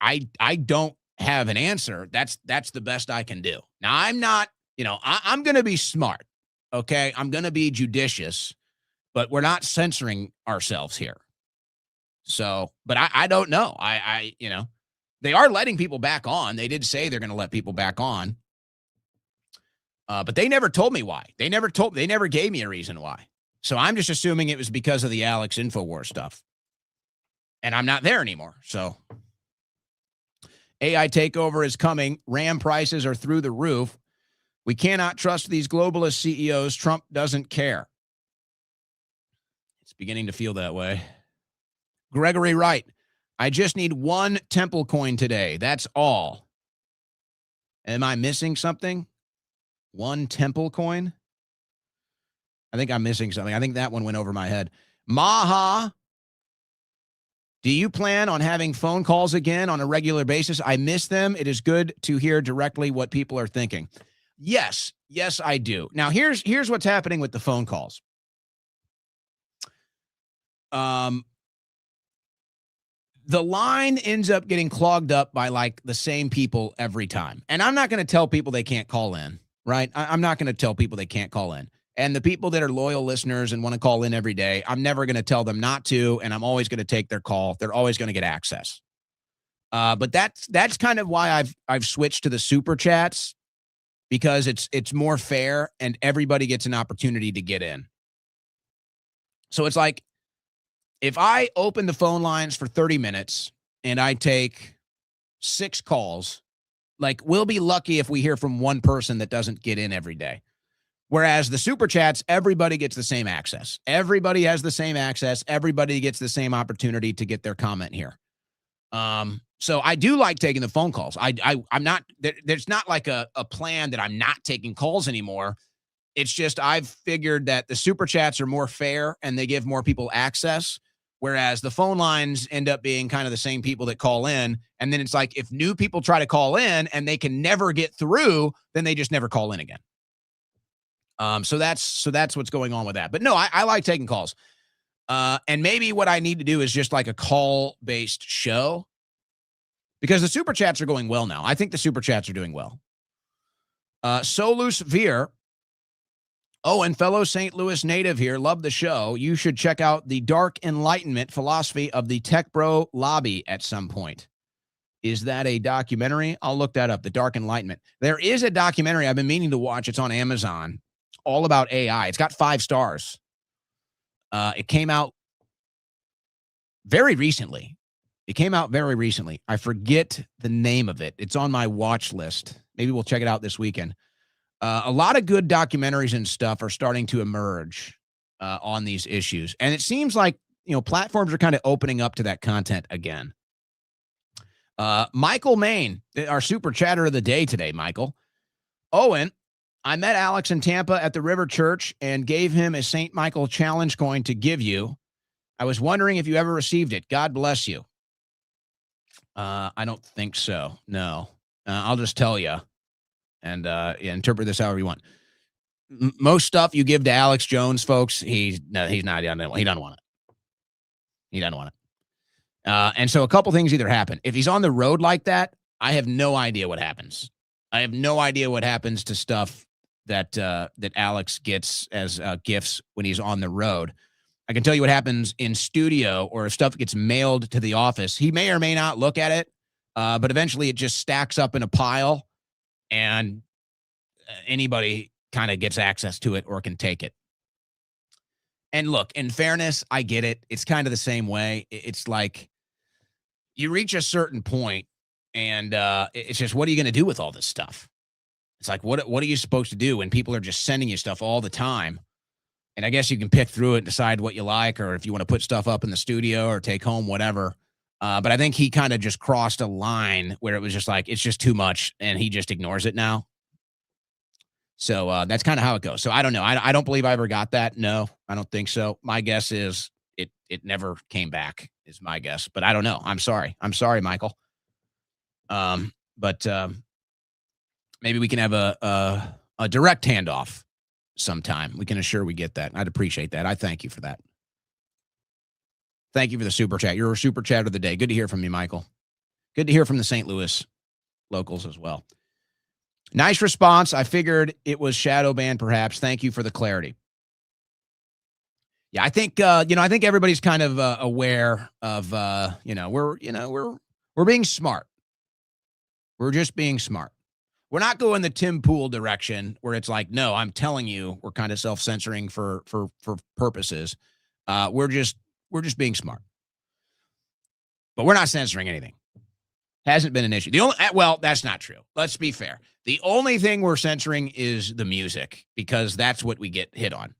have an answer. That's the best I can do. Now I'm not, I'm going to be smart. Okay. I'm going to be judicious, but we're not censoring ourselves here. So, but I don't know. They are letting people back on. They did say they're going to let people back on. But they never told me why. They never gave me a reason why. So I'm just assuming it was because of the Alex InfoWars stuff. And I'm not there anymore. So AI takeover is coming. RAM prices are through the roof. We cannot trust these globalist CEOs. Trump doesn't care. It's beginning to feel that way. Gregory Wright. I just need one temple coin today. That's all. Am I missing something? One temple coin? I think I'm missing something. I think that one went over my head. Maha. Do you plan on having phone calls again on a regular basis? I miss them. It is good to hear directly what people are thinking. Yes, I do. Now, here's what's happening with the phone calls. The line ends up getting clogged up by like the same people every time. And I'm not going to tell people they can't call in, right? I'm not going to tell people they can't call in. And the people that are loyal listeners and want to call in every day, I'm never going to tell them not to, and I'm always going to take their call. They're always going to get access. But that's kind of why I've switched to the super chats, because it's more fair and everybody gets an opportunity to get in. So it's like, if I open the phone lines for 30 minutes and I take 6 calls, like, we'll be lucky if we hear from one person that doesn't get in every day. Whereas the super chats, everybody gets the same access. Everybody has the same access. Everybody gets the same opportunity to get their comment here. So I do like taking the phone calls. I'm not, there's not like a plan that I'm not taking calls anymore. It's just, I've figured that the super chats are more fair and they give more people access. Whereas the phone lines end up being kind of the same people that call in. And then it's like, if new people try to call in and they can never get through, then they just never call in again. So that's what's going on with that. But no, I like taking calls. And maybe what I need to do is just like a call-based show, because the super chats are going well now. I think the super chats are doing well. Solus Veer. Oh, and fellow St. Louis native here. Love the show. You should check out the dark enlightenment philosophy of the tech bro lobby at some point. Is that a documentary? I'll look that up. The Dark Enlightenment. There is a documentary I've been meaning to watch. It's on Amazon, all about AI. It's got 5 stars. It came out very recently. I forget the name of it. It's on my watch list. Maybe we'll check it out this weekend. A lot of good documentaries and stuff are starting to emerge on these issues. And it seems like, platforms are kind of opening up to that content again. Michael Main, our super chatter of the day today, Michael. Owen, I met Alex in Tampa at the River Church and gave him a St. Michael challenge coin to give you. I was wondering if you ever received it. God bless you. I don't think so. No. I'll just tell you. And interpret this however you want. Most stuff you give to Alex Jones, folks, he doesn't want it. He doesn't want it. And so a couple things either happen. If he's on the road like that, I have no idea what happens. I have no idea what happens to stuff that Alex gets as gifts when he's on the road. I can tell you what happens in studio, or if stuff gets mailed to the office. He may or may not look at it, but eventually it just stacks up in a pile. And anybody kind of gets access to it or can take it. And look, in fairness, I get it. It's kind of the same way. It's like you reach a certain point and it's just, what are you going to do with all this stuff? It's like, what are you supposed to do when people are just sending you stuff all the time? And I guess you can pick through it and decide what you like, or if you want to put stuff up in the studio or take home, whatever. But I think he kind of just crossed a line where it was just like, it's just too much, and he just ignores it now. So that's kind of how it goes. So I don't know. I don't believe I ever got that. No, I don't think so. My guess is it never came back is my guess, but I don't know. I'm sorry. I'm sorry, Michael. But maybe we can have a direct handoff sometime. We can assure we get that. I'd appreciate that. I thank you for that. Thank you for the super chat. You're a super chat of the day. Good to hear from you, Michael. Good to hear from the St. Louis locals as well. Nice response. I figured it was shadow banned, perhaps. Thank you for the clarity. Yeah, I think I think everybody's kind of aware of we're being smart. We're just being smart. We're not going the Tim Pool direction where it's like, no, I'm telling you, we're kind of self-censoring for purposes. We're just being smart. But we're not censoring anything. Hasn't been an issue. That's not true. Let's be fair. The only thing we're censoring is the music, because that's what we get hit on.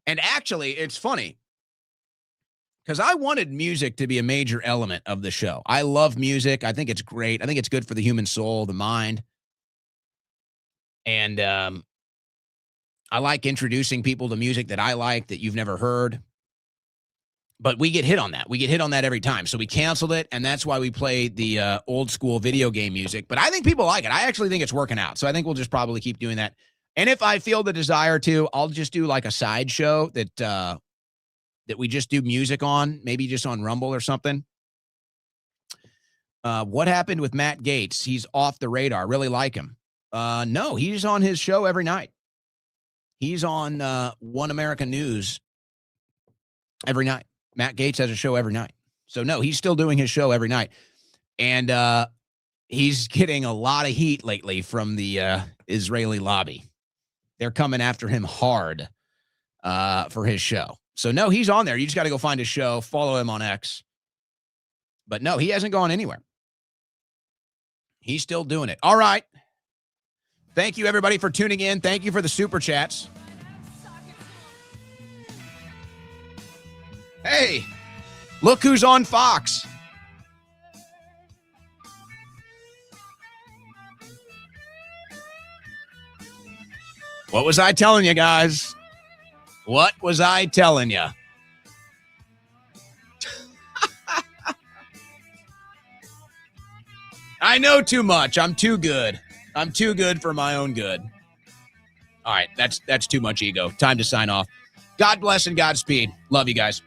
And actually, it's funny because I wanted music to be a major element of the show. I love music. I think it's great. I think it's good for the human soul, the mind. And I like introducing people to music that I like that you've never heard. But we get hit on that. We get hit on that every time. So we canceled it, and that's why we played the old school video game music. But I think people like it. I actually think it's working out. So I think we'll just probably keep doing that. And if I feel the desire to, I'll just do like a side show that we just do music on, maybe just on Rumble or something. What happened with Matt Gaetz? He's off the radar. Really like him. No, he's on his show every night. He's on One American News every night. Matt Gaetz has a show every night. So, no, he's still doing his show every night. And he's getting a lot of heat lately from the Israeli lobby. They're coming after him hard for his show. So, no, he's on there. You just got to go find his show, follow him on X. But, no, he hasn't gone anywhere. He's still doing it. All right. Thank you, everybody, for tuning in. Thank you for the super chats. Hey, look who's on Fox. What was I telling you, guys? What was I telling you? I know too much. I'm too good. I'm too good for my own good. All right, that's too much ego. Time to sign off. God bless and Godspeed. Love you guys.